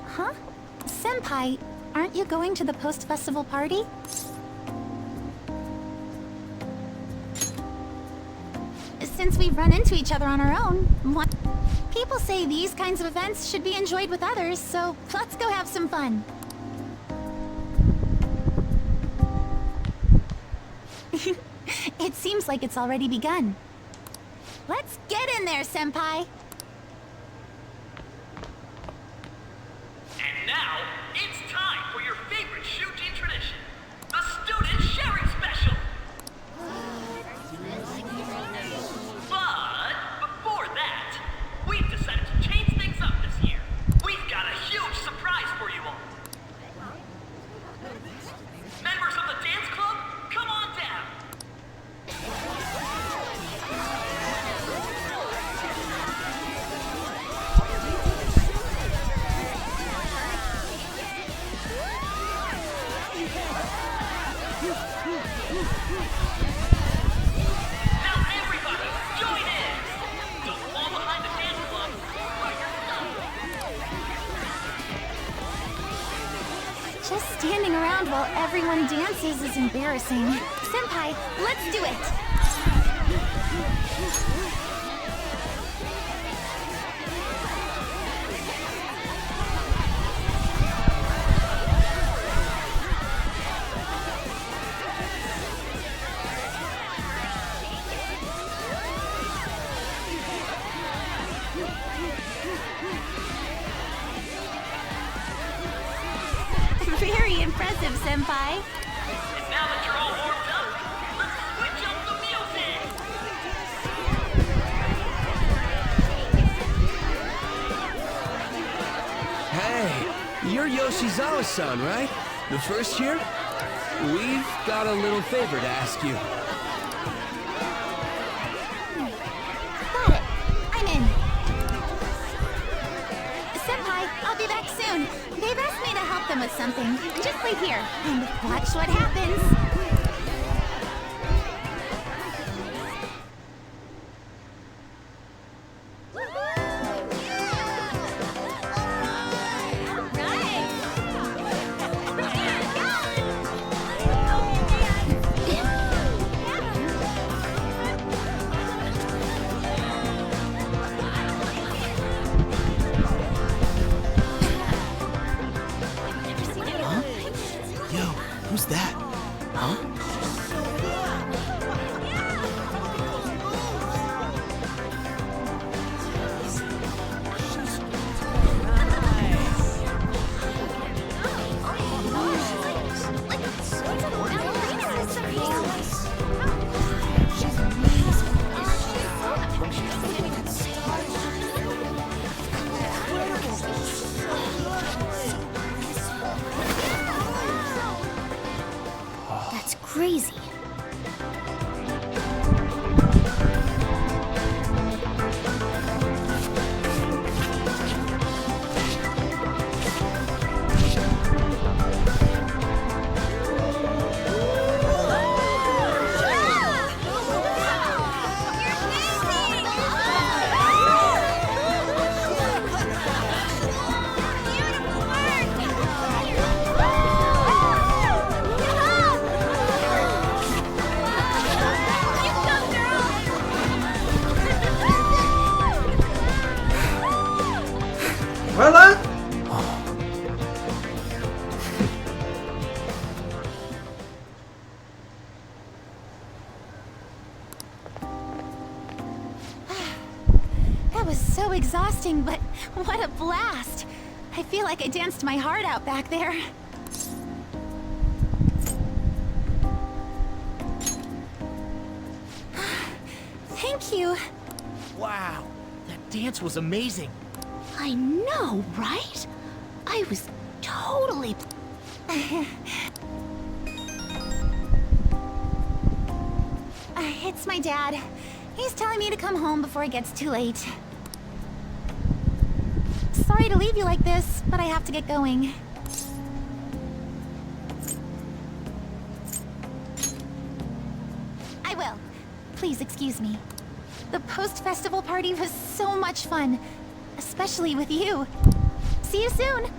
Huh? Senpai, aren't you going to the post-festival party? Since we've run into each other on our own, what? People say these kinds of events should be enjoyed with others, so let's go have some fun. It seems like it's already begun. Let's get in there, Senpai! And now, it's time for your favorite Shuji tradition, the student sharing special! But before that, we've decided to change things up this year. We've got a huge surprise for you all. Members of the dance club, come on down! Now everybody, join in! Don't fall behind the dance club, or you're stuck! Just standing around while everyone dances is embarrassing. Senpai, let's do it! Very impressive, Senpai. And now that you're all warmed up, let's switch up the music! Hey, you're Yoshizawa-san, right? The first year? We've got a little favor to ask you. Got it. I'm in. Senpai, I'll be back soon. They've asked me to help them with something. Just wait here and watch what happens. Who's that? Huh? That's crazy. Vai lá! That was so exhausting, but what a blast! I feel like I danced my heart out back there. Thank you. Wow, that dance was amazing. I know, right? I was totally... It's my dad. He's telling me to come home before it gets too late. Sorry to leave you like this, but I have to get going. I will. Please excuse me. The post-festival party was so much fun. Especially with you. See you soon!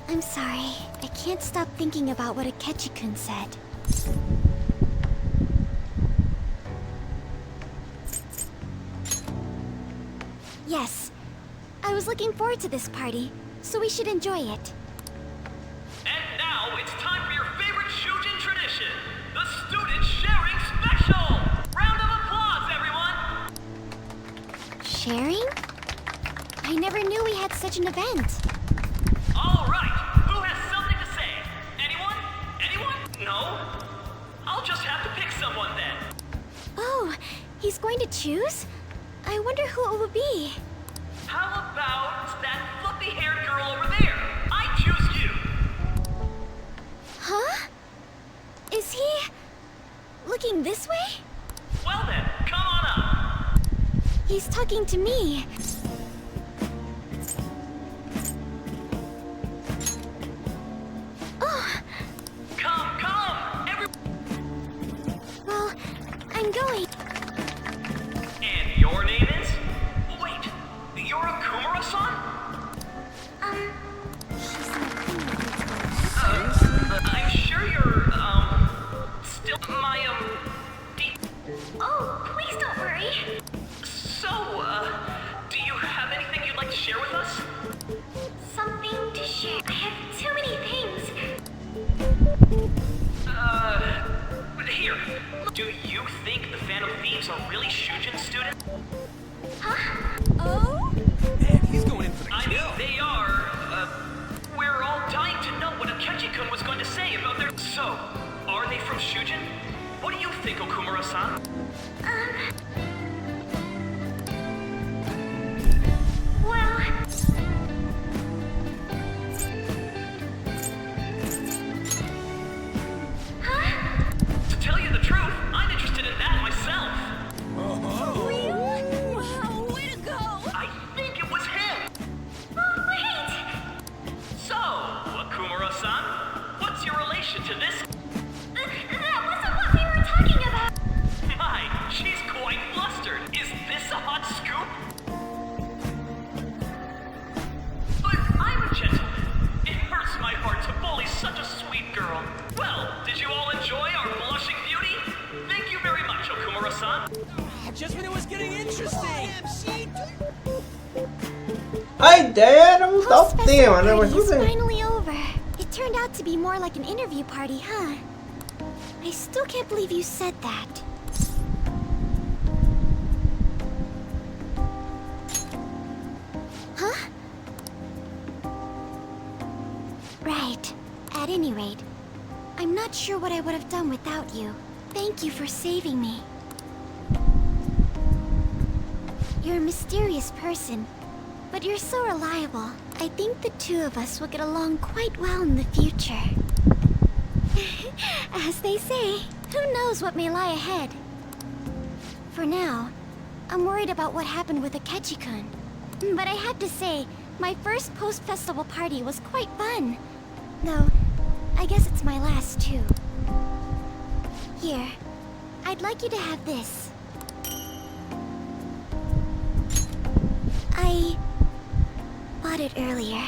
I'm sorry. I can't stop thinking about what Akechi-kun said. Yes. I was looking forward to this party, so we should enjoy it. And now it's time for your favorite Shujin tradition, the Student Sharing Special! Round of applause, everyone! Sharing? I never knew we had such an event. All right, who has something to say? Anyone? Anyone? No? I'll just have to pick someone then. Oh, he's going to choose? I wonder who it will be. How about that fluffy-haired girl over there? I choose you! Huh? Is he... looking this way? Well then, come on up. He's talking to me. Oh. Come, Well, I'm going. And your name is? Wait, you're a Kumura-san? I'm sure you're, still my, Oh, please don't worry. So, do you have anything you'd like to share with us? Something to share. I have too many things. Here. Do you think the Phantom Thieves are really Shujin students? Huh? Oh? Man, he's going in for the kill. I mean, they are, we're all dying to know what Akechi-kun was going to say about their... So, are they from Shujin? What do you think, Okumura-san? Well... Huh? To tell you the truth, I'm interested in that myself. Really? Wow, way to go! I think it was him. Oh, wait! So, Okumura-san, what's your relation to this? That wasn't what we were talking about! My, she's quite flustered. Is this a hot scoop? But I'm a gentleman. It hurts my heart to bully such a sweet girl. Well, did you all enjoy our blushing beauty? Thank you very much, Okumura-san. Just when it was getting interesting. A ideia era mudar o tema, né? Mas It's tudo bem. finally over. It turned out to be more like an interview party, huh? I still can't believe you said that. Huh? Right. At any rate, I'm not sure what I would have done without you. Thank you for saving me. You're a mysterious person, but you're so reliable. I think the two of us will get along quite well in the future. As they say, who knows what may lie ahead? For now, I'm worried about what happened with Akechi-kun. But I have to say, my first post-festival party was quite fun. Though, I guess it's my last too. Here, I'd like you to have this. I bought it earlier.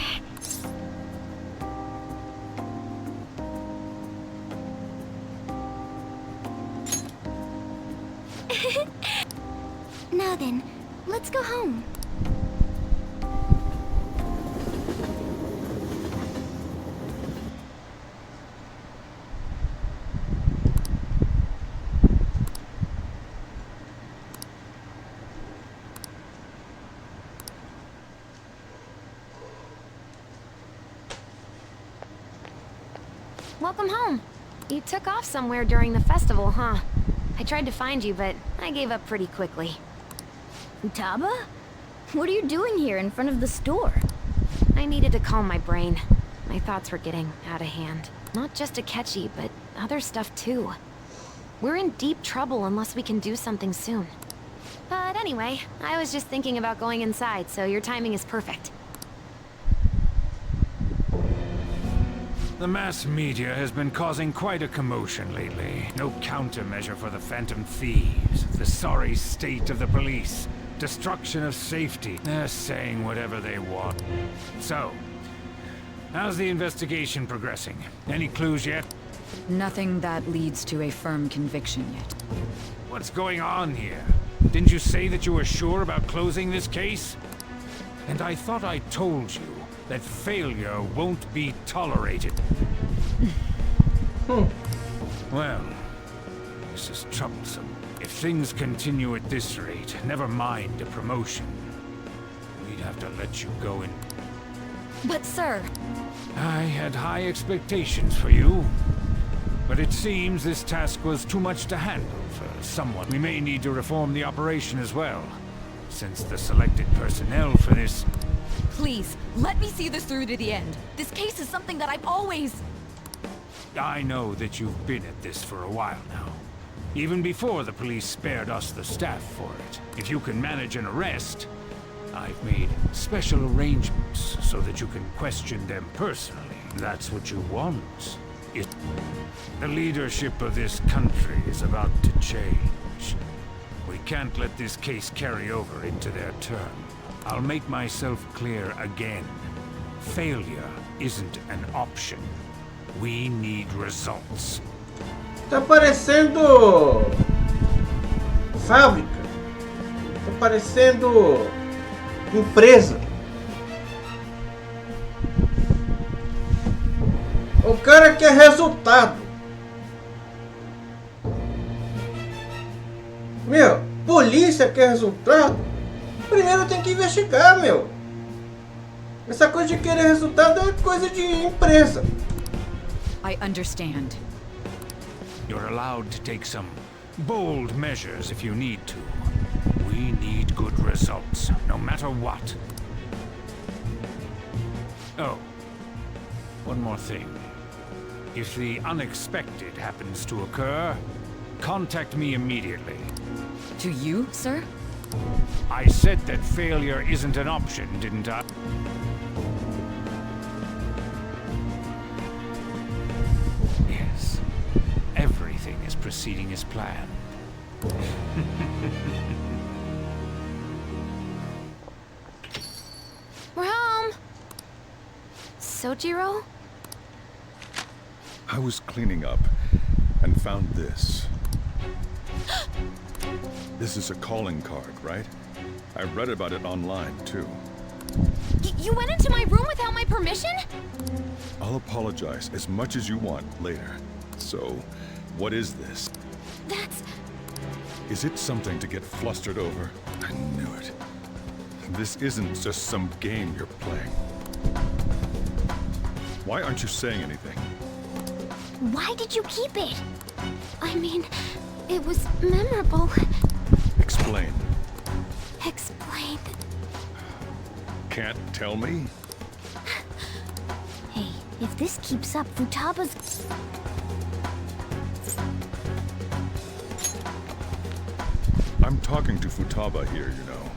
Now then, let's go home. Welcome home. You took off somewhere during the festival, huh? I tried to find you, but I gave up pretty quickly. Utaba? What are you doing here in front of the store? I needed to calm my brain. My thoughts were getting out of hand. Not just Akechi, but other stuff too. We're in deep trouble unless we can do something soon. But anyway, I was just thinking about going inside, so your timing is perfect. The mass media has been causing quite a commotion lately. No countermeasure for the Phantom Thieves, the sorry state of the police, destruction of safety. They're saying whatever they want. So, how's the investigation progressing? Any clues yet? Nothing that leads to a firm conviction yet. What's going on here? Didn't you say that you were sure about closing this case? And I thought I told you that failure won't be tolerated. Well, this is troublesome. If things continue at this rate, never mind a promotion. We'd have to let you go in. But sir... I had high expectations for you. But it seems this task was too much to handle for someone. We may need to reform the operation as well, since the selected personnel for this... Please, let me see this through to the end. This case is something that I've always... I know that you've been at this for a while now. even before the police spared us the staff for it. If you can manage an arrest, I've made special arrangements so that you can question them personally. That's what you want. The leadership of this country is about to change. We can't let this case carry over into their term. I'll make myself clear again. Failure isn't an option. We need results. Tá parecendo fábrica. Tá parecendo empresa. O cara quer resultado. Meu, polícia quer resultado? Primeiro tem que investigar, meu. Essa coisa de querer resultado é coisa de empresa. I understand. You're allowed to take some bold measures if you need to. We need good results, no matter what. Oh, one more thing. If the unexpected happens to occur, contact me immediately. To you, sir? I said that failure isn't an option, didn't I? Yes. Everything is proceeding as planned. We're home! Sojiro? I was cleaning up and found this. This is a calling card, right? I read about it online, too. You went into my room without my permission? I'll apologize as much as you want later. So, what is this? That's... Is it something to get flustered over? I knew it. This isn't just some game you're playing. Why aren't you saying anything? Why did you keep it? I mean, it was memorable. Explain. Explain. Can't tell me? Hey, if this keeps up, Futaba's... I'm talking to Futaba here, you know.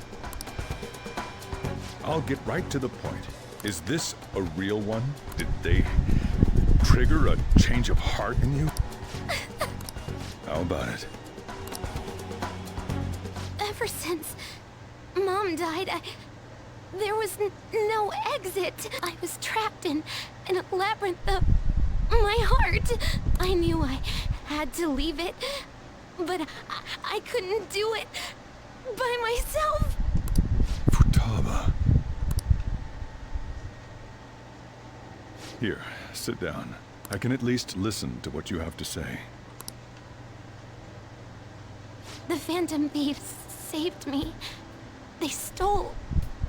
I'll get right to the point. Is this a real one? Did they trigger a change of heart in you? How about it? Ever since Mom died, there was no exit. I was trapped in a labyrinth of my heart. I knew I had to leave it, but I couldn't do it by myself. Futaba. Here, sit down. I can at least listen to what you have to say. The Phantom Thieves saved me. They stole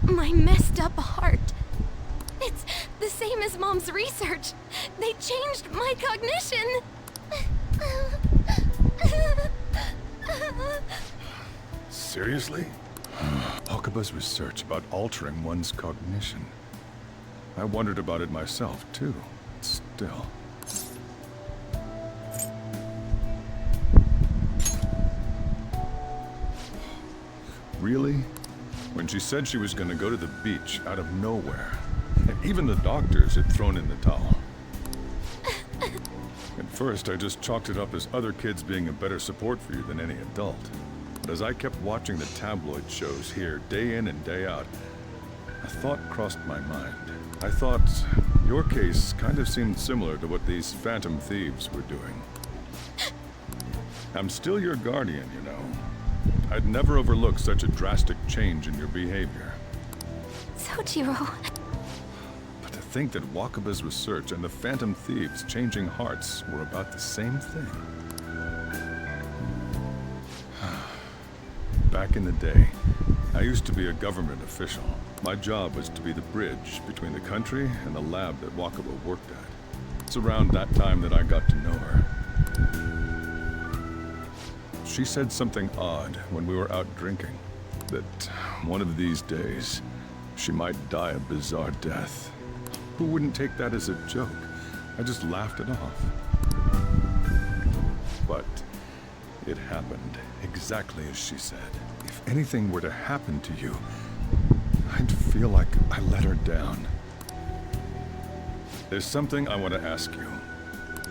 my messed up heart. It's the same as Mom's research. They changed my cognition. Seriously? Okaba's research about altering one's cognition. I wondered about it myself, too. Still. Really? When she said she was going to go to the beach out of nowhere, and even the doctors had thrown in the towel. At first, I just chalked it up as other kids being a better support for you than any adult. But as I kept watching the tabloid shows here, day in and day out, a thought crossed my mind. I thought your case kind of seemed similar to what these Phantom Thieves were doing. I'm still your guardian, you know. I'd never overlook such a drastic change in your behavior. Sojiro. But to think that Wakaba's research and the Phantom Thieves changing hearts were about the same thing. Back in the day, I used to be a government official. My job was to be the bridge between the country and the lab that Wakaba worked at. It's around that time that I got to know her. She said something odd when we were out drinking. That one of these days, she might die a bizarre death. Who wouldn't take that as a joke? I just laughed it off. But It happened exactly as she said. If anything were to happen to you, I'd feel like I let her down. There's something I want to ask you.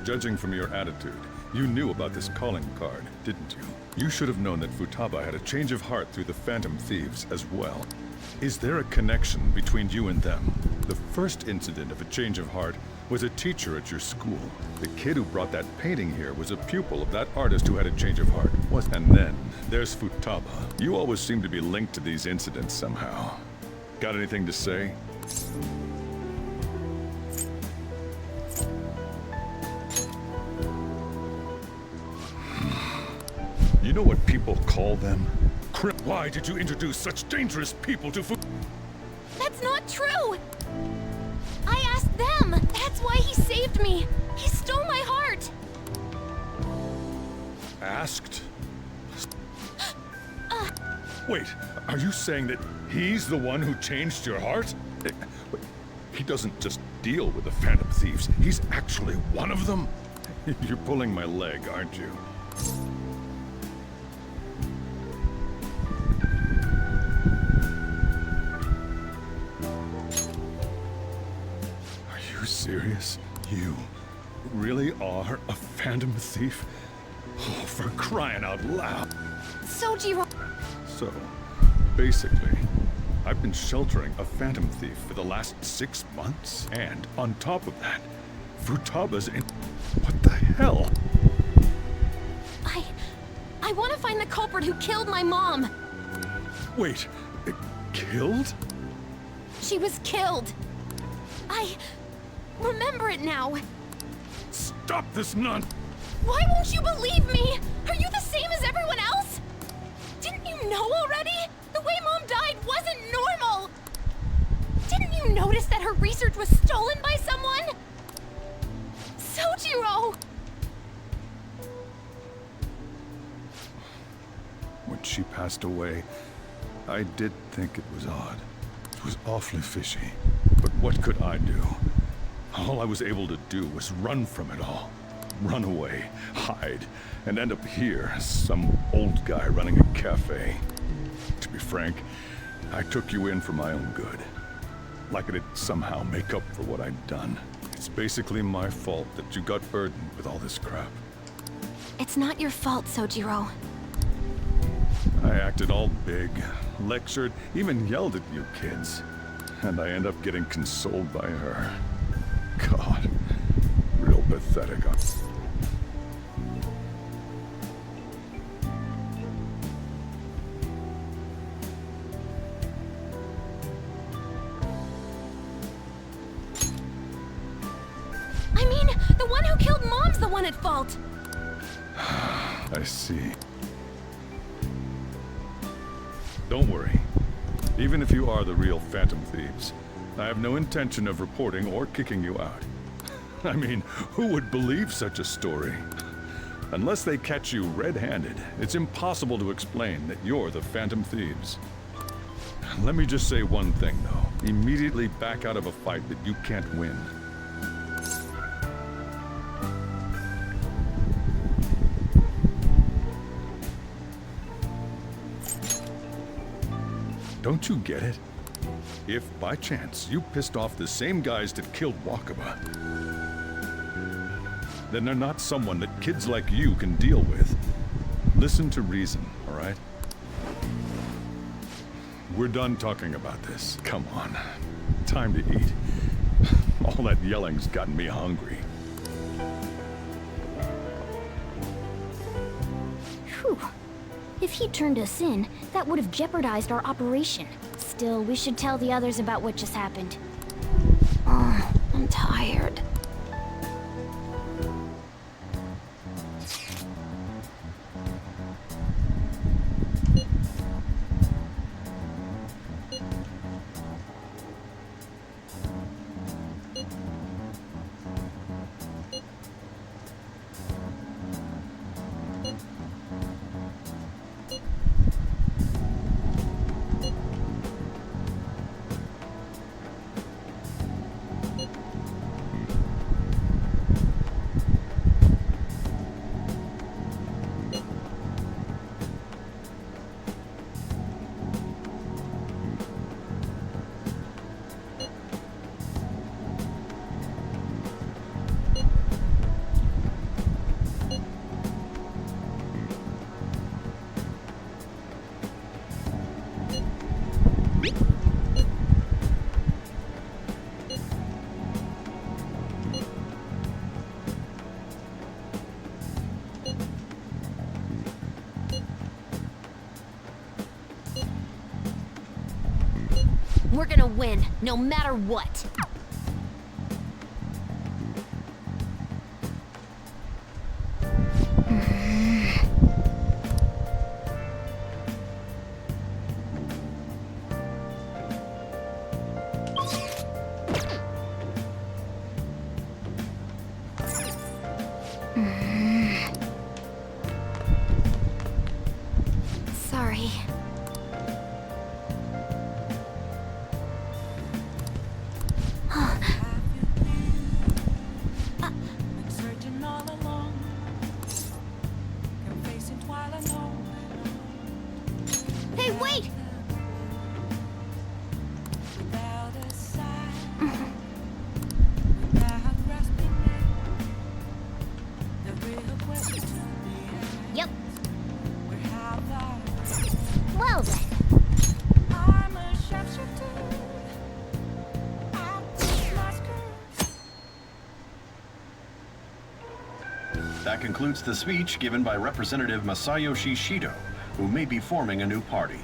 Judging from your attitude, you knew about this calling card, didn't you? You should have known that Futaba had a change of heart through the Phantom Thieves as well. Is there a connection between you and them? The first incident of a change of heart was a teacher at your school. The kid who brought that painting here was a pupil of that artist who had a change of heart. And then there's Futaba. You always seem to be linked to these incidents somehow. Got anything to say? You know what people call them? Why did you introduce such dangerous people to That's not true! I asked them! That's why he saved me! He stole my heart! Asked? Wait, are you saying that he's the one who changed your heart? He doesn't just deal with the Phantom Thieves, he's actually one of them? You're pulling my leg, aren't you? Serious? You really are a Phantom Thief? Oh, for crying out loud! Sojiro! So, basically, I've been sheltering a Phantom Thief for the last 6 months. And on top of that, Futaba's in... What the hell? I want to find the culprit who killed my mom! Wait, killed? She was killed! Remember it now! Stop this nonsense! Why won't you believe me? Are you the same as everyone else? Didn't you know already? The way Mom died wasn't normal! Didn't you notice that her research was stolen by someone? Sojiro! When she passed away, I did think it was odd. It was awfully fishy. But what could I do? All I was able to do was run from it all. Run away, hide, and end up here as some old guy running a cafe. To be frank, I took you in for my own good. Like it'd somehow make up for what I'd done. It's basically my fault that you got burdened with all this crap. It's not your fault, Sojiro. I acted all big, lectured, even yelled at you kids. And I end up getting consoled by her. God, real pathetic. I mean, the one who killed Mom's the one at fault! I see. Don't worry. Even if you are the real Phantom Thieves, I have no intention of reporting or kicking you out. I mean, who would believe such a story? Unless they catch you red-handed, it's impossible to explain that you're the Phantom Thieves. Let me just say one thing, though. Immediately back out of a fight that you can't win. Don't you get it? If, by chance, you pissed off the same guys that killed Wakaba, then they're not someone that kids like you can deal with. Listen to reason, all right? We're done talking about this. Come on. Time to eat. All that yelling's gotten me hungry. Whew. If he turned us in, that would have jeopardized our operation. Still, we should tell the others about what just happened. Oh, I'm tired. We're gonna win, no matter what. Sorry. Hey, wait! Yep. Well then. That concludes the speech given by Representative Masayoshi Shido, who may be forming a new party.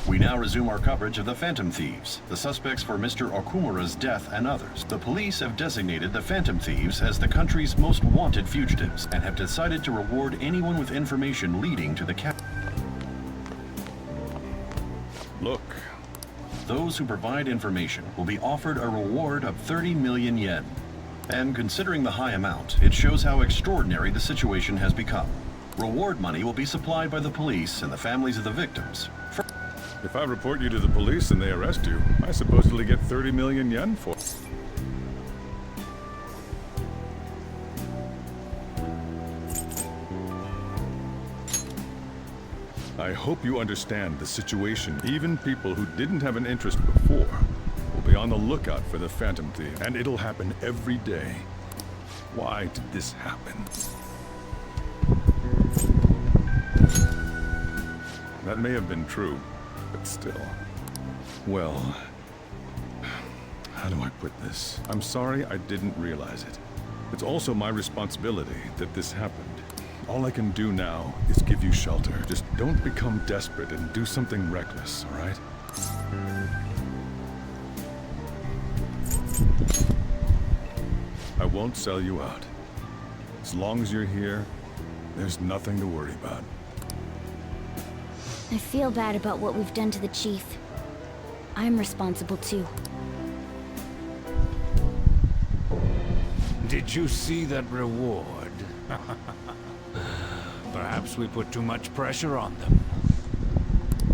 We now resume our coverage of the Phantom Thieves, the suspects for Mr. Okumura's death and others. The police have designated the Phantom Thieves as the country's most wanted fugitives and have decided to reward anyone with information leading to the capture. Look. Those who provide information will be offered a reward of 30 million yen. And considering the high amount, it shows how extraordinary the situation has become. Reward money will be supplied by the police and the families of the victims. If I report you to the police and they arrest you, I supposedly get 30 million yen for it. I hope you understand the situation. Even people who didn't have an interest before will be on the lookout for the Phantom Thief, and it'll happen every day. Why did this happen? That may have been true, but still. Well, how do I put this? I'm sorry I didn't realize it. It's also my responsibility that this happened. All I can do now is give you shelter. Just don't become desperate and do something reckless, all right? I won't sell you out. As long as you're here, there's nothing to worry about. I feel bad about what we've done to the chief. I'm responsible too. Did you see that reward? Perhaps we put too much pressure on them.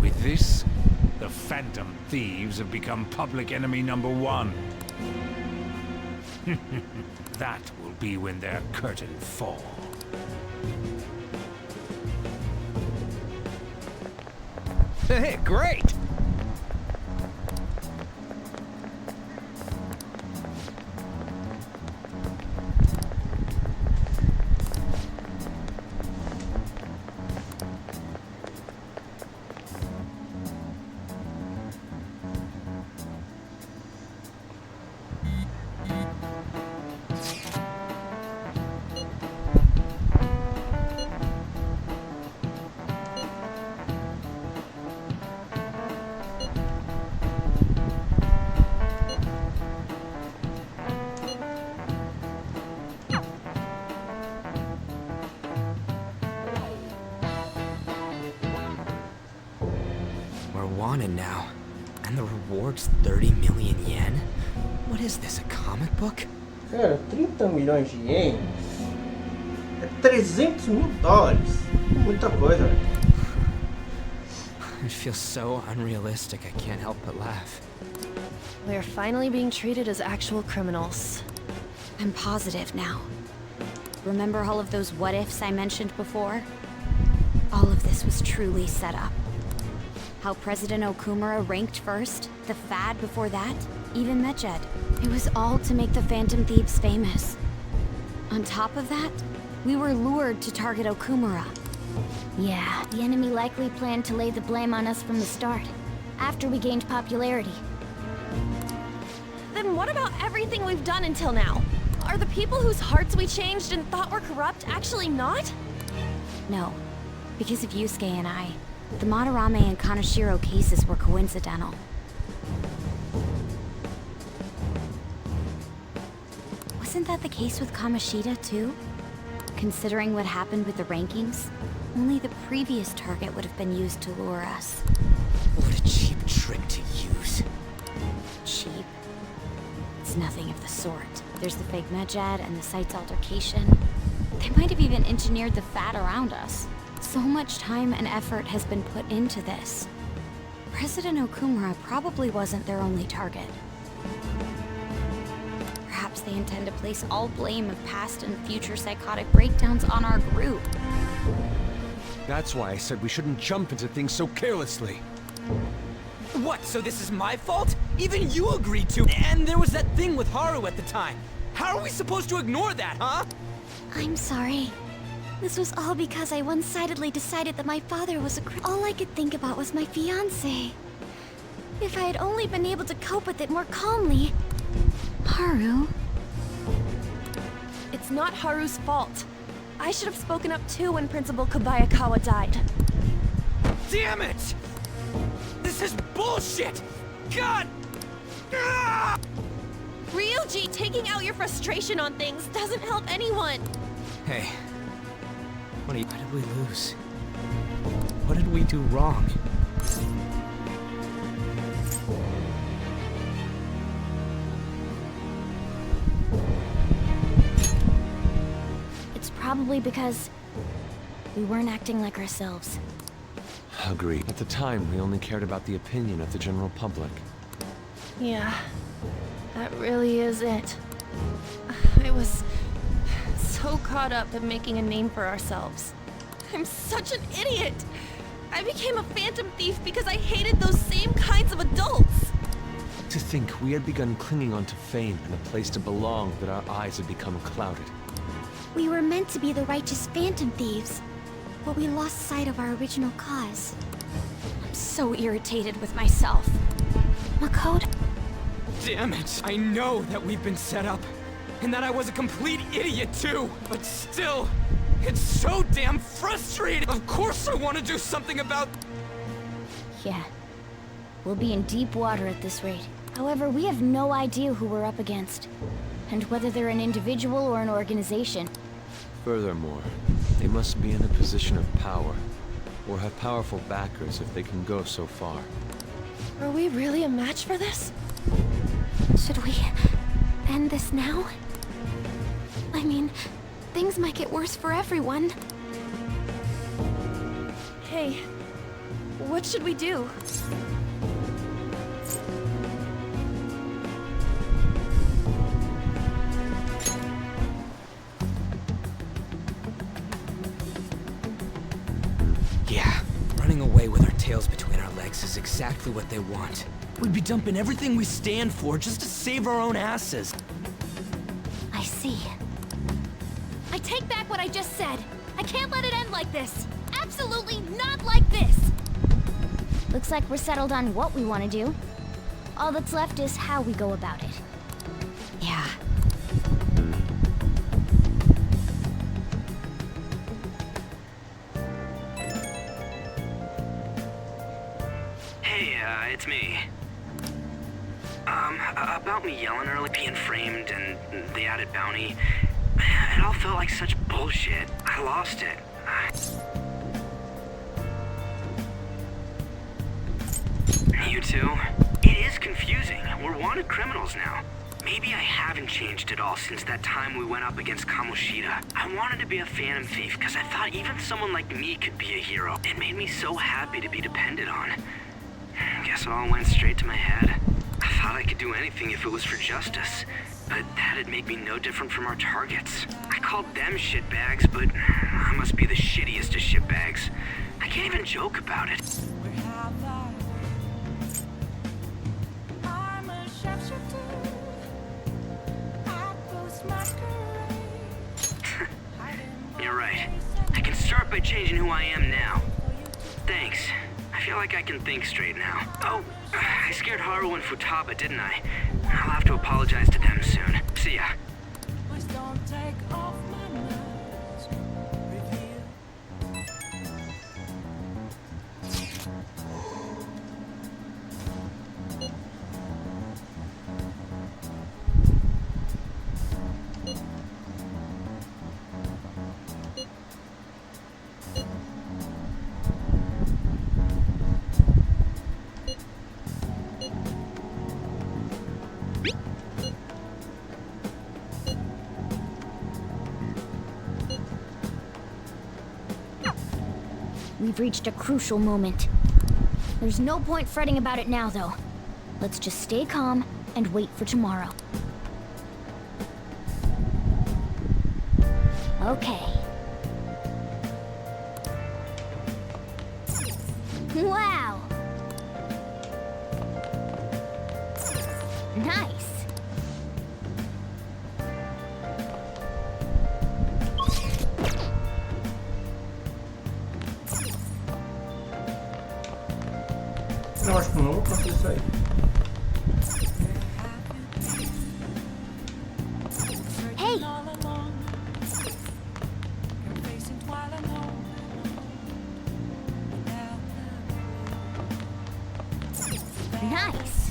With this, the Phantom Thieves have become public enemy #1. That will be when their curtain falls. Hey, great! Wanted now. And the reward's 30 million yen? What is this, a comic book? Cara, 30 milhões de ienes é 300 mil dólares. Muita coisa, velho. It feels so unrealistic, I can't help but laugh. We're finally being treated as actual criminals. I'm positive now. Remember all of those what-ifs I mentioned before? All of this was truly set up. How President Okumura ranked first, the Fad before that, even Medjed. It was all to make the Phantom Thieves famous. On top of that, we were lured to target Okumura. Yeah, the enemy likely planned to lay the blame on us from the start. after we gained popularity. Then what about everything we've done until now? Are the people whose hearts we changed and thought were corrupt actually not? No. Because of Yusuke and I, the Madarame and Kaneshiro cases were coincidental. Wasn't that the case with Kamoshida, too? Considering what happened with the rankings, only the previous target would have been used to lure us. What a cheap trick to use. Cheap? It's nothing of the sort. There's the fake Medjed and the site's altercation. They might have even engineered the fat around us. So much time and effort has been put into this. President Okumura probably wasn't their only target. Perhaps they intend to place all blame of past and future psychotic breakdowns on our group. That's why I said we shouldn't jump into things so carelessly. What, so this is my fault? Even you agreed to, and there was that thing with Haru at the time. How are we supposed to ignore that, huh? I'm sorry. This was all because I one-sidedly decided that my father was a all I could think about was my fiancé. If I had only been able to cope with it more calmly. Haru? It's not Haru's fault. I should have spoken up too when Principal Kobayakawa died. Damn it! This is bullshit! God! Ah! Ryuji, taking out your frustration on things doesn't help anyone. Hey, what did we lose? What did we do wrong? It's probably because we weren't acting like ourselves. Agreed. At the time, we only cared about the opinion of the general public. Yeah, that really is it. I was so caught up in making a name for ourselves. I'm such an idiot! I became a phantom thief because I hated those same kinds of adults! To think we had begun clinging onto fame and a place to belong, that our eyes had become clouded. We were meant to be the righteous phantom thieves, but we lost sight of our original cause. I'm so irritated with myself. Makoto? Damn it! I know that we've been set up, and that I was a complete idiot too, but still, it's so damn frustrating! Of course I want to do something about... Yeah. We'll be in deep water at this rate. However, we have no idea who we're up against, and whether they're an individual or an organization. Furthermore, they must be in a position of power, or have powerful backers if they can go so far. Are we really a match for this? Should we end this now? I mean, things might get worse for everyone. Hey, what should we do? Yeah, running away with our tails between our legs is exactly what they want. We'd be dumping everything we stand for just to save our own asses. I see. I take back what I just said. I can't let it end like this. Absolutely not like this. Looks like we're settled on what we want to do. All that's left is how we go about it. Yeah. Hey, it's me. About me yelling early, being framed, and the added bounty. It all felt like such bullshit. I lost it. You too? It is confusing. We're wanted criminals now. Maybe I haven't changed at all since that time we went up against Kamoshida. I wanted to be a phantom thief because I thought even someone like me could be a hero. It made me so happy to be depended on. Guess it all went straight to my head. I thought I could do anything if it was for justice, but that'd make me no different from our targets. I called them shitbags, but I must be the shittiest of shitbags. I can't even joke about it. You're right. I can start by changing who I am now. Thanks. I feel like I can think straight now. Oh, I scared Haru and Futaba, didn't I? I'll have to apologize to them soon. See ya. Please don't take off my mask. We've reached a crucial moment. There's no point fretting about it now, though. Let's just stay calm and wait for tomorrow. Okay. Wow! Nice! Eu acho que não vou conseguir isso aí. Hey! Nice!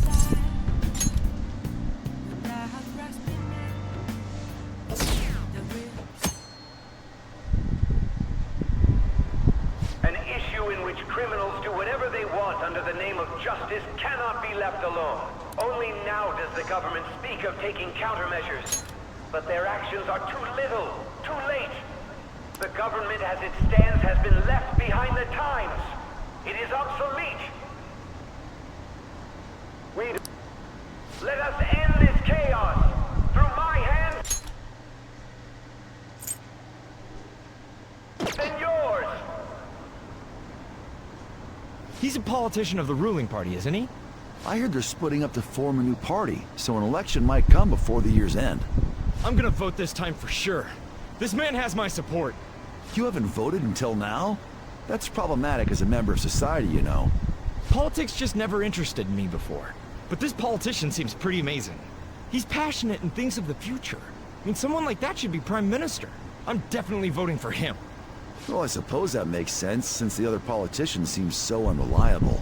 An issue in which criminals do whatever they want under the name of justice cannot be left alone. Only now does the government speak of taking countermeasures. But their actions are too little, too late. The government as it stands has been left behind the times. It is obsolete. Let us end this chaos through my hands and yours. He's a politician of the ruling party, isn't he? I heard they're splitting up to form a new party, so an election might come before the year's end. I'm gonna vote this time for sure. This man has my support. You haven't voted until now? That's problematic as a member of society, you know. Politics just never interested me before. But this politician seems pretty amazing. He's passionate and thinks of the future. I mean, someone like that should be prime minister. I'm definitely voting for him. Well, I suppose that makes sense, since the other politician seems so unreliable.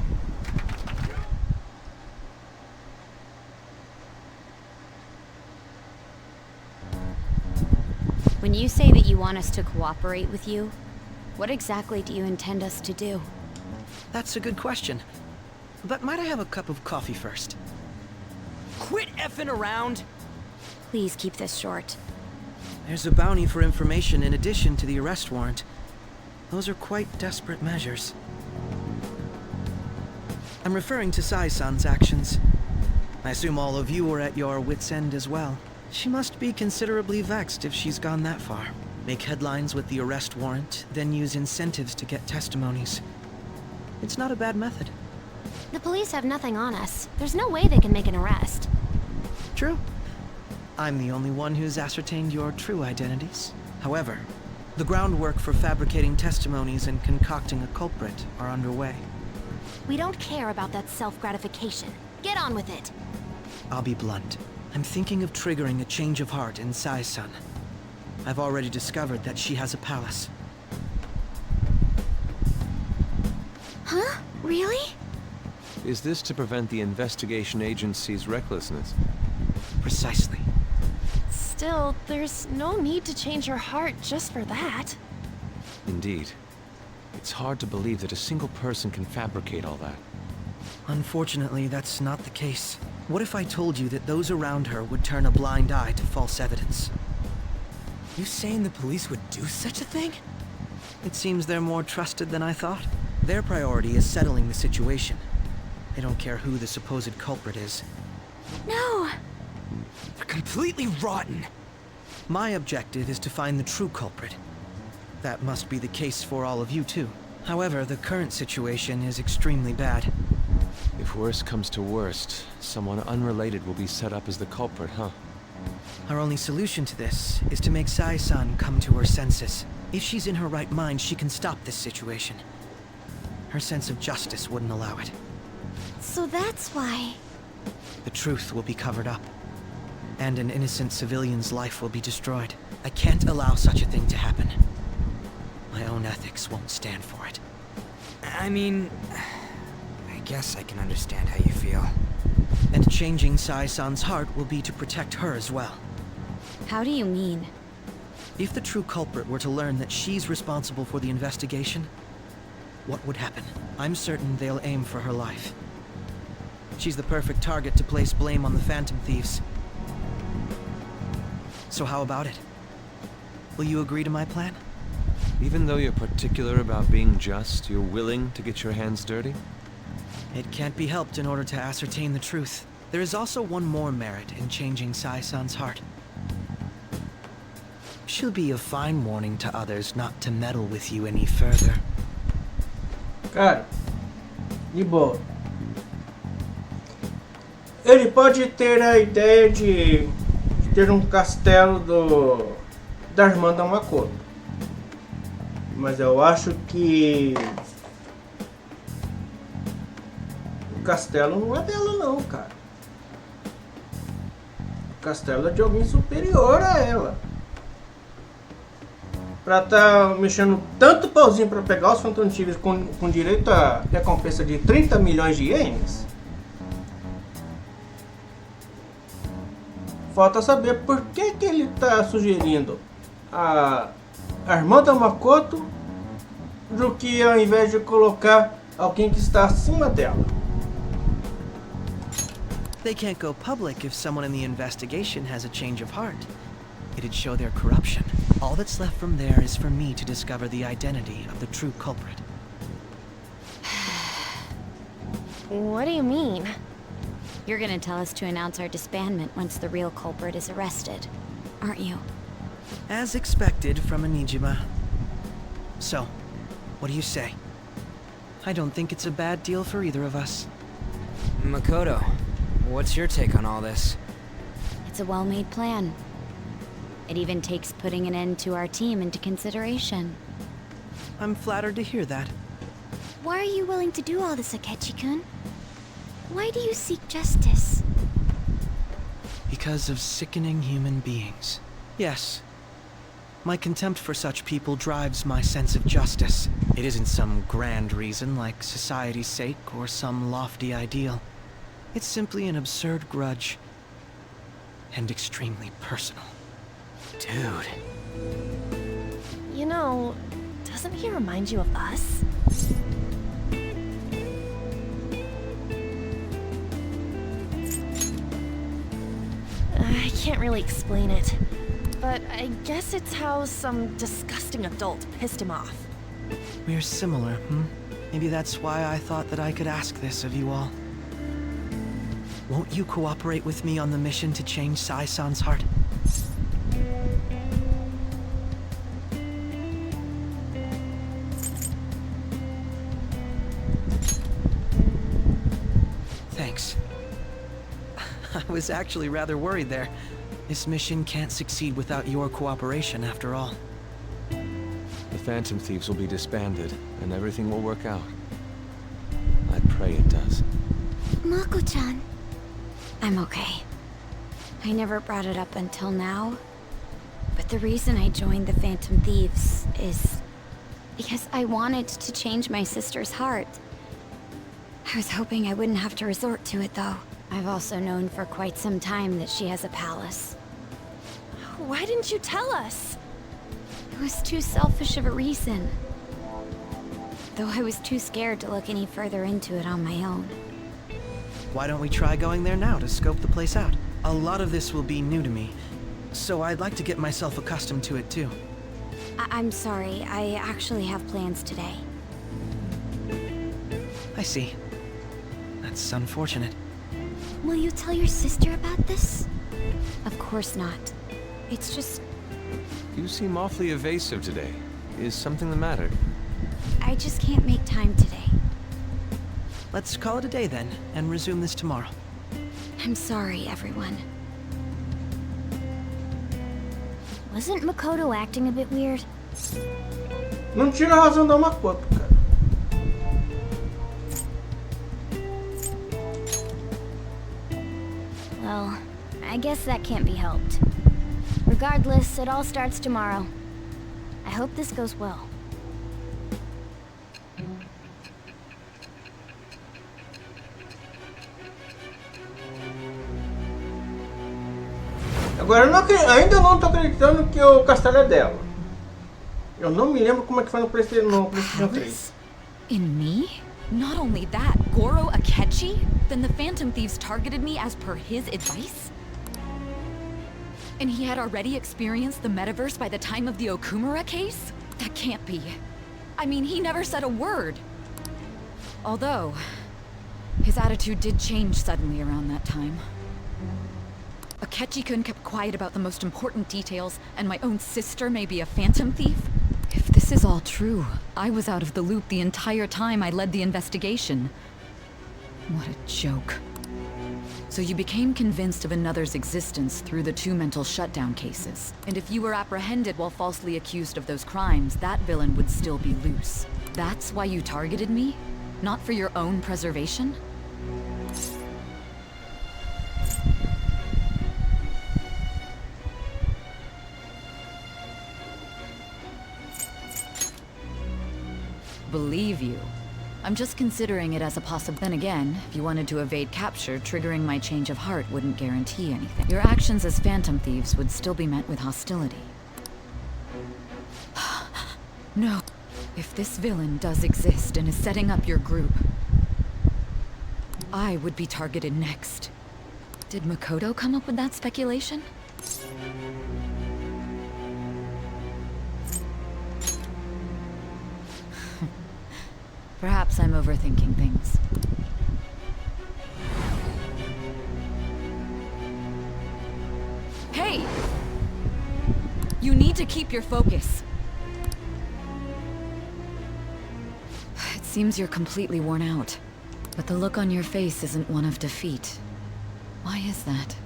When you say that you want us to cooperate with you, what exactly do you intend us to do? That's a good question. But might I have a cup of coffee first? Quit effing around! Please keep this short. There's a bounty for information in addition to the arrest warrant. Those are quite desperate measures. I'm referring to Sae-san's actions. I assume all of you are at your wits' end as well. She must be considerably vexed if she's gone that far. Make headlines with the arrest warrant, then use incentives to get testimonies. It's not a bad method. The police have nothing on us. There's no way they can make an arrest. True. I'm the only one who's ascertained your true identities. However, the groundwork for fabricating testimonies and concocting a culprit are underway. We don't care about that self-gratification. Get on with it. I'll be blunt. I'm thinking of triggering a change of heart in Sae-san. I've already discovered that she has a palace. Huh? Really? Is this to prevent the investigation agency's recklessness? Precisely. Still, there's no need to change her heart just for that. Indeed. It's hard to believe that a single person can fabricate all that. Unfortunately, that's not the case. What if I told you that those around her would turn a blind eye to false evidence? You saying the police would do such a thing? It seems they're more trusted than I thought. Their priority is settling the situation. They don't care who the supposed culprit is. No! They're completely rotten! My objective is to find the true culprit. That must be the case for all of you too. However, the current situation is extremely bad. If worst comes to worst, someone unrelated will be set up as the culprit, huh? Our only solution to this is to make Sae-san come to her senses. If she's in her right mind, she can stop this situation. Her sense of justice wouldn't allow it. So that's why. The truth will be covered up, and an innocent civilian's life will be destroyed. I can't allow such a thing to happen. My own ethics won't stand for it. I mean, I guess I can understand how you feel. And changing Sae-san's heart will be to protect her as well. How do you mean? If the true culprit were to learn that she's responsible for the investigation, what would happen? I'm certain they'll aim for her life. She's the perfect target to place blame on the Phantom Thieves. So how about it? Will you agree to my plan? Even though you're particular about being just, you're willing to get your hands dirty? It can't be helped in order to ascertain the truth. There is also one more merit in changing Sae-san's heart. She'll be a fine warning to others not to meddle with you any further. Cara, de boa. Ele pode ter a ideia de ter um castelo da irmã da Makoto. Mas eu acho que o castelo não é dela não, cara. O castelo é de alguém superior a ela. Pra tá mexendo tanto pauzinho pra pegar os Phantom Thieves com direito a recompensa de 30 milhões de ienes. Falta saber por que ele tá sugerindo a irmã da Makoto do que ao invés de colocar alguém que está acima dela. They can't go public if someone in the investigation has a change of heart. It'd show their corruption. All that's left from there is for me to discover the identity of the true culprit. What do you mean? You're gonna tell us to announce our disbandment once the real culprit is arrested, aren't you? As expected from a Nijima. So, what do you say? I don't think it's a bad deal for either of us. Makoto, what's your take on all this? It's a well-made plan. It even takes putting an end to our team into consideration. I'm flattered to hear that. Why are you willing to do all this, Akechi-kun? Why do you seek justice? Because of sickening human beings. Yes. My contempt for such people drives my sense of justice. It isn't some grand reason like society's sake or some lofty ideal. It's simply an absurd grudge. And extremely personal. Dude. You know, doesn't he remind you of us? I can't really explain it, but I guess it's how some disgusting adult pissed him off. We're similar, Maybe that's why I thought that I could ask this of you all. Won't you cooperate with me on the mission to change Sae-san's heart? Thanks. I was actually rather worried there. This mission can't succeed without your cooperation, after all. The Phantom Thieves will be disbanded, and everything will work out. I pray it does. Mako-chan. I'm okay. I never brought it up until now, but the reason I joined the Phantom Thieves is because I wanted to change my sister's heart. I was hoping I wouldn't have to resort to it, though. I've also known for quite some time that she has a palace. Why didn't you tell us? It was too selfish of a reason. Though I was too scared to look any further into it on my own. Why don't we try going there now to scope the place out? A lot of this will be new to me, so I'd like to get myself accustomed to it too. I'm sorry, I actually have plans today. I see. That's unfortunate. Will you tell your sister about this? Of course not. It's just... You seem awfully evasive today. Is something the matter? I just can't make time today. Let's call it a day then, and resume this tomorrow. I'm sorry, everyone. Wasn't Makoto acting a bit weird? Não tira a razão da Makoto, cara. Well, I guess that can't be helped. Regardless, it all starts tomorrow. I hope this goes well. Agora, ainda não tô acreditando que o castelo é dela. Eu não me lembro como é que foi no PlayStation 3. In me? Not only that, Goro Akechi? Then the Phantom Thieves targeted me as per his advice? And he had already experienced the metaverse by the time of the Okumura case? That can't be. I mean, he never said a word. Although, his attitude did change suddenly around that time. Akechi-kun kept quiet about the most important details, and my own sister may be a Phantom Thief? If this is all true, I was out of the loop the entire time I led the investigation. What a joke. So you became convinced of another's existence through the 2 mental shutdown cases. And if you were apprehended while falsely accused of those crimes, that villain would still be loose. That's why you targeted me? Not for your own preservation? Believe you. I'm just considering it as a possible. Then again, if you wanted to evade capture, triggering my change of heart wouldn't guarantee anything. Your actions as Phantom Thieves would still be met with hostility. No. If this villain does exist and is setting up your group, I would be targeted next. Did Makoto come up with that speculation? Perhaps I'm overthinking things. Hey! You need to keep your focus. It seems you're completely worn out. But the look on your face isn't one of defeat. Why is that?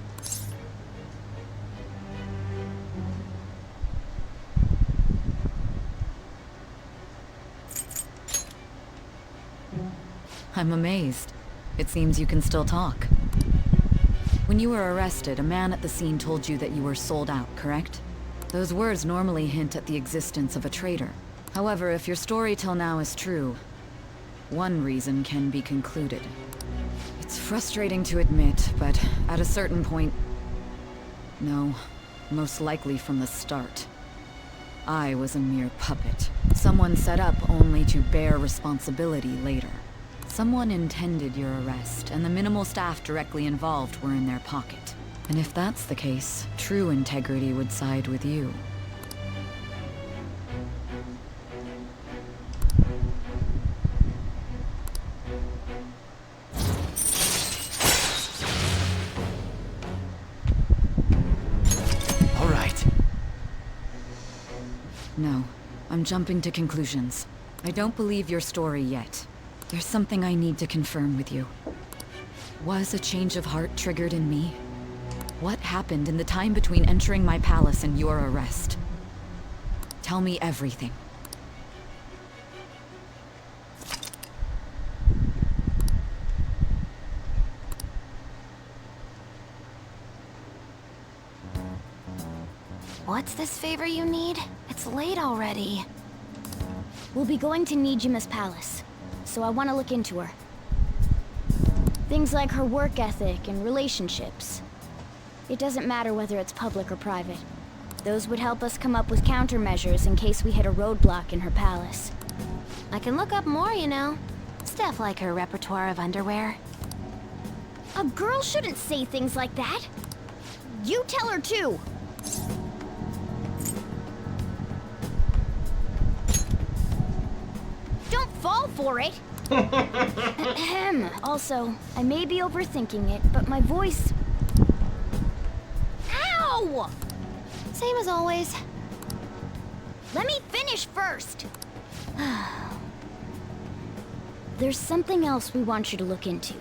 I'm amazed. It seems you can still talk. When you were arrested, a man at the scene told you that you were sold out, correct? Those words normally hint at the existence of a traitor. However, if your story till now is true, one reason can be concluded. It's frustrating to admit, but at a certain point... No, most likely from the start. I was a mere puppet. Someone set up only to bear responsibility later. Someone intended your arrest, and the minimal staff directly involved were in their pocket. And if that's the case, true integrity would side with you. All right. No, I'm jumping to conclusions. I don't believe your story yet. There's something I need to confirm with you. Was a change of heart triggered in me? What happened in the time between entering my palace and your arrest? Tell me everything. What's this favor you need? It's late already. We'll be going to Nijima's palace, so I want to look into her. Things like her work ethic and relationships. It doesn't matter whether it's public or private. Those would help us come up with countermeasures in case we hit a roadblock in her palace. I can look up more, you know. Stuff like her repertoire of underwear. A girl shouldn't say things like that. You tell her too. Don't fall for it. Also, I may be overthinking it, but my voice... Ow! Same as always. Let me finish first. There's something else we want you to look into.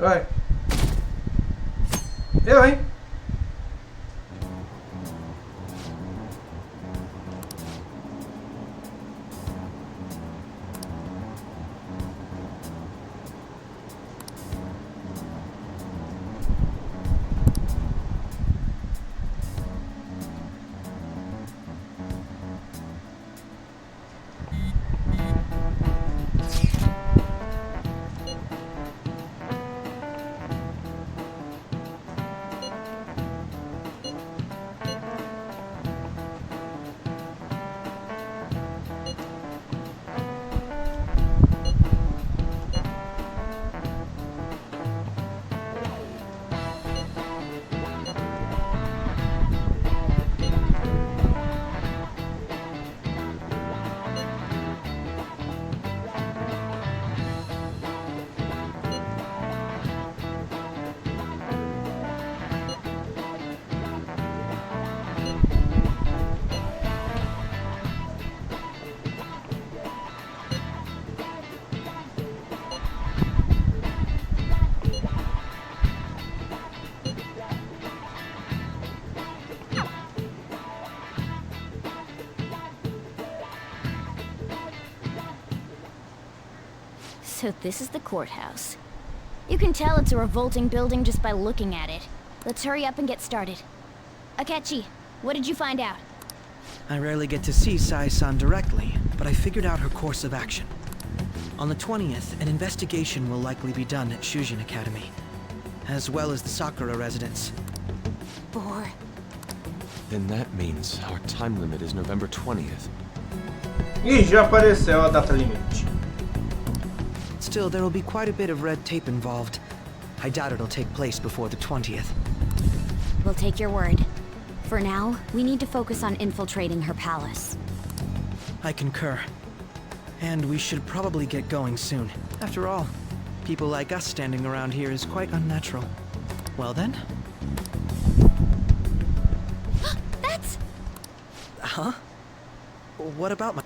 Oi. Eu, hein? So this is the courthouse. You can tell it's a revolting building just by looking at it. Let's hurry up and get started. Akechi, what did you find out? I rarely get to see Sae-san directly, but I figured out her course of action. On the 20th, an investigation will likely be done at Shujin Academy, as well as the Sakura residence. Then that means our time limit is November 20th. E já apareceu a data limite. Still, there will be quite a bit of red tape involved. I doubt it'll take place before the 20th. We'll take your word. For now, we need to focus on infiltrating her palace. I concur. And we should probably get going soon. After all, people like us standing around here is quite unnatural. Well then? That's... Huh? What about my...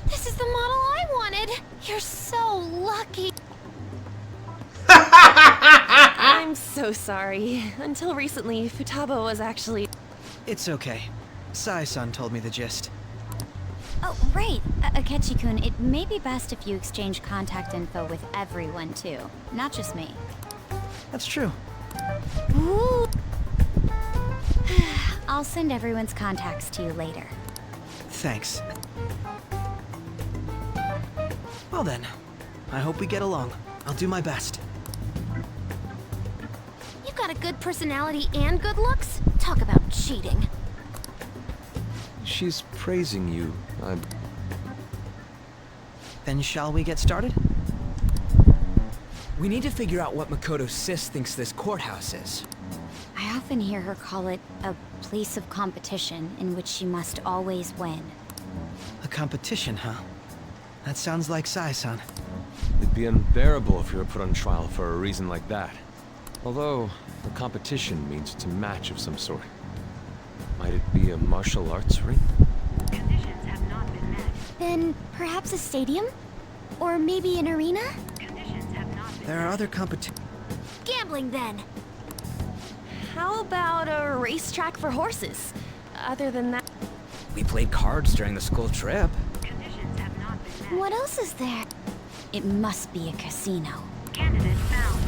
This is the model I wanted. You're so lucky. I'm so sorry. Until recently, Futaba was actually... It's okay. Sae-san told me the gist. Oh, right. Akechi-kun, it may be best if you exchange contact info with everyone, too. Not just me. That's true. Ooh. I'll send everyone's contacts to you later. Thanks. Well then, I hope we get along. I'll do my best. You got a good personality and good looks? Talk about cheating. She's praising you. Then shall we get started? We need to figure out what Makoto's sis thinks this courthouse is. I often hear her call it a place of competition in which she must always win. A competition, huh? That sounds like Sae-san. It'd be unbearable if you were put on trial for a reason like that. Although, a competition means it's a match of some sort. Might it be a martial arts ring? Conditions have not been met. Then perhaps a stadium? Or maybe an arena? Conditions have not been There are other competitions. Gambling then. How about a racetrack for horses? Other than that... We played cards during the school trip. Conditions have not been met. What else is there? It must be a casino. Candidate found.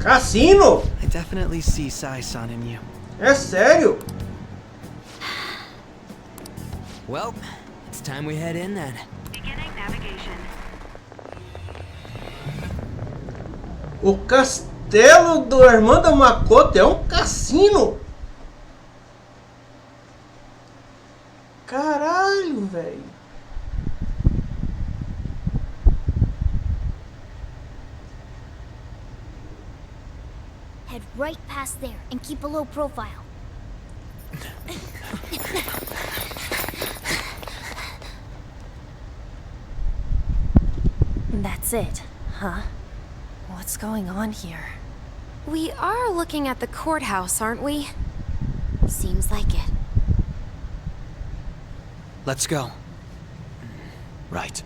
Cassino? I definitely see Sae-san in you. É sério? Well, it's time we head in then. Beginning navigation. O castelo do irmão da Makoto é um cassino? Caralho, velho. Head right past there and keep a low profile. That's it, huh? What's going on here? We are looking at the courthouse, aren't we? Seems like it. Let's go. Right.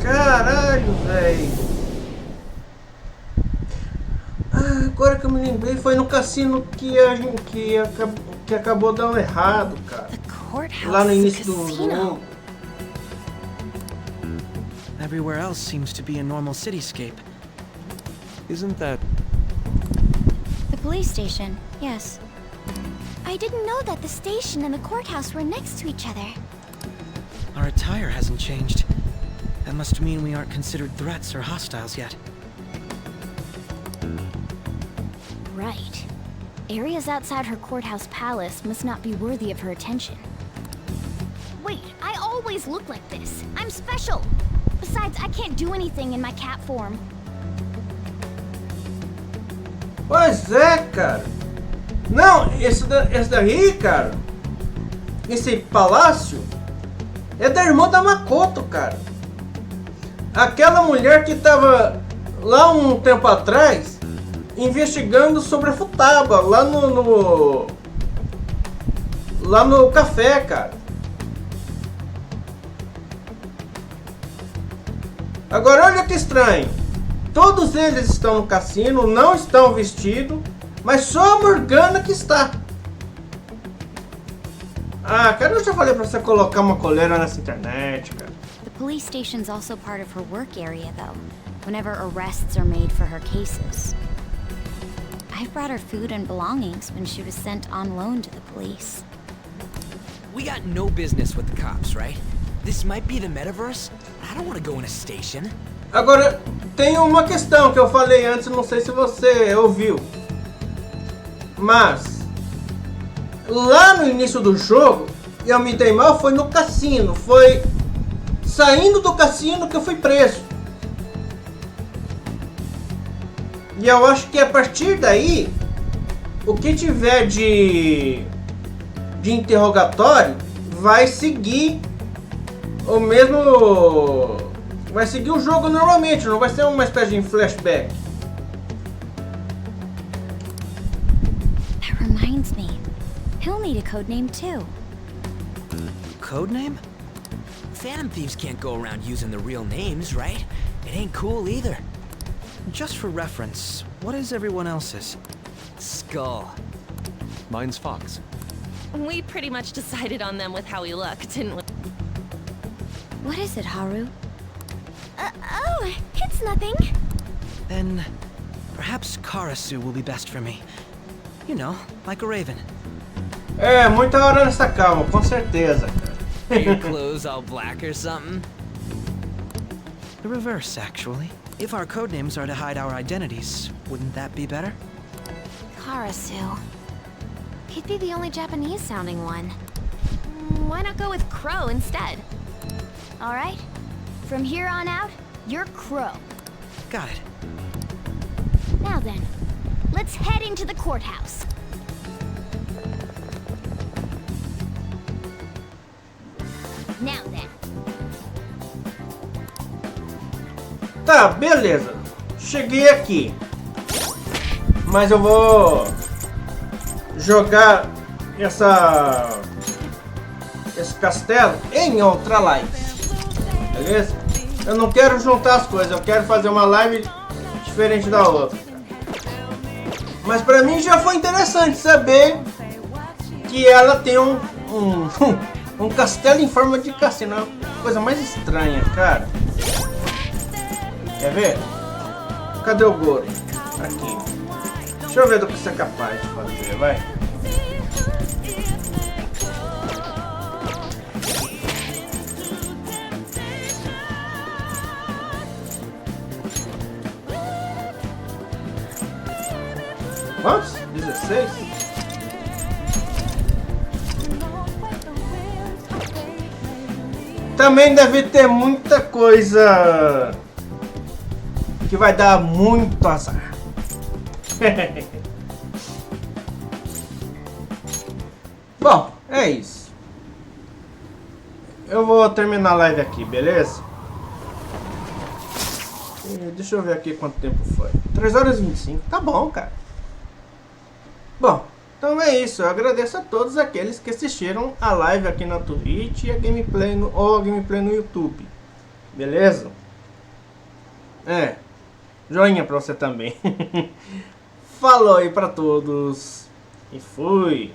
Caralho, velho. Ah, agora que eu me lembrei, foi no cassino que acabou dando errado, cara. Lá no início do jogo. Everywhere else seems to be a normal cityscape. Isn't that... The police station, yes. I didn't know that the station and the courthouse were next to each other. Our attire hasn't changed. That must mean we aren't considered threats or hostiles yet. Right. Areas outside her courthouse palace must not be worthy of her attention. Wait, I always look like this. I'm special. Besides, I can't do anything in my cat form. Pois é, cara. Não, esse daí, cara. Esse palácio é da irmã da Makoto, cara. Aquela mulher que tava lá um tempo atrás investigando sobre a Futaba lá no café, cara. Agora olha que estranho. Todos eles estão no cassino, não estão vestidos, mas só a Morgana que está. Ah, cara, eu já falei pra você colocar uma coleira nessa internet, cara. The police station's also part of her work area, though, whenever arrests are made for her cases. I brought her food and belongings when she was sent on loan to the police. We got no business with the cops, right? This might be the metaverse. I don't want to go in a station. Agora, tem uma questão que eu falei antes, não sei se você ouviu. Mas, lá no início do jogo, eu me dei mal, foi no cassino. Foi saindo do cassino que eu fui preso. E eu acho que a partir daí, o que tiver de interrogatório vai seguir o mesmo... Vai seguir o jogo normalmente, não vai ser uma espécie de flashback. That reminds me. He'll need a codename too. Codename? Phantom Thieves can't go around using the real names, right? It ain't cool either. Just for reference, what is everyone else's? Skull. Mine's Fox. We pretty much decided on them with how we look, didn't we? What is it, Haru? Oh, it's nothing. Then, perhaps Karasu will be best for me. You know, like a raven. É, muita hora nessa calma, com certeza. Are your clothes all black or something? The reverse, actually. If our codenames are to hide our identities, wouldn't that be better? Karasu. He'd be the only Japanese-sounding one. Why not go with Crow instead? All right. From here on out, you're Crow. Got it. Now then, let's head into the courthouse. Now then. Tá, beleza. Cheguei aqui. Mas eu vou jogar esse castelo em outra live. Beleza? Eu não quero juntar as coisas, eu quero fazer uma live diferente da outra. Mas pra mim já foi interessante saber que ela tem um castelo em forma de cassino. É uma coisa mais estranha, cara. Quer ver? Cadê o Goro? Aqui. Deixa eu ver do que você é capaz de fazer, vai. Quantos? 16? Também deve ter muita coisa que vai dar muito azar. Bom, é isso. Eu vou terminar a live aqui, beleza? Deixa eu ver aqui quanto tempo foi. 3 horas e 25. Tá bom, cara. Bom, então é isso. Eu agradeço a todos aqueles que assistiram a live aqui na Twitch e a gameplay no YouTube. Beleza? Joinha pra você também. Falou aí pra todos. E fui.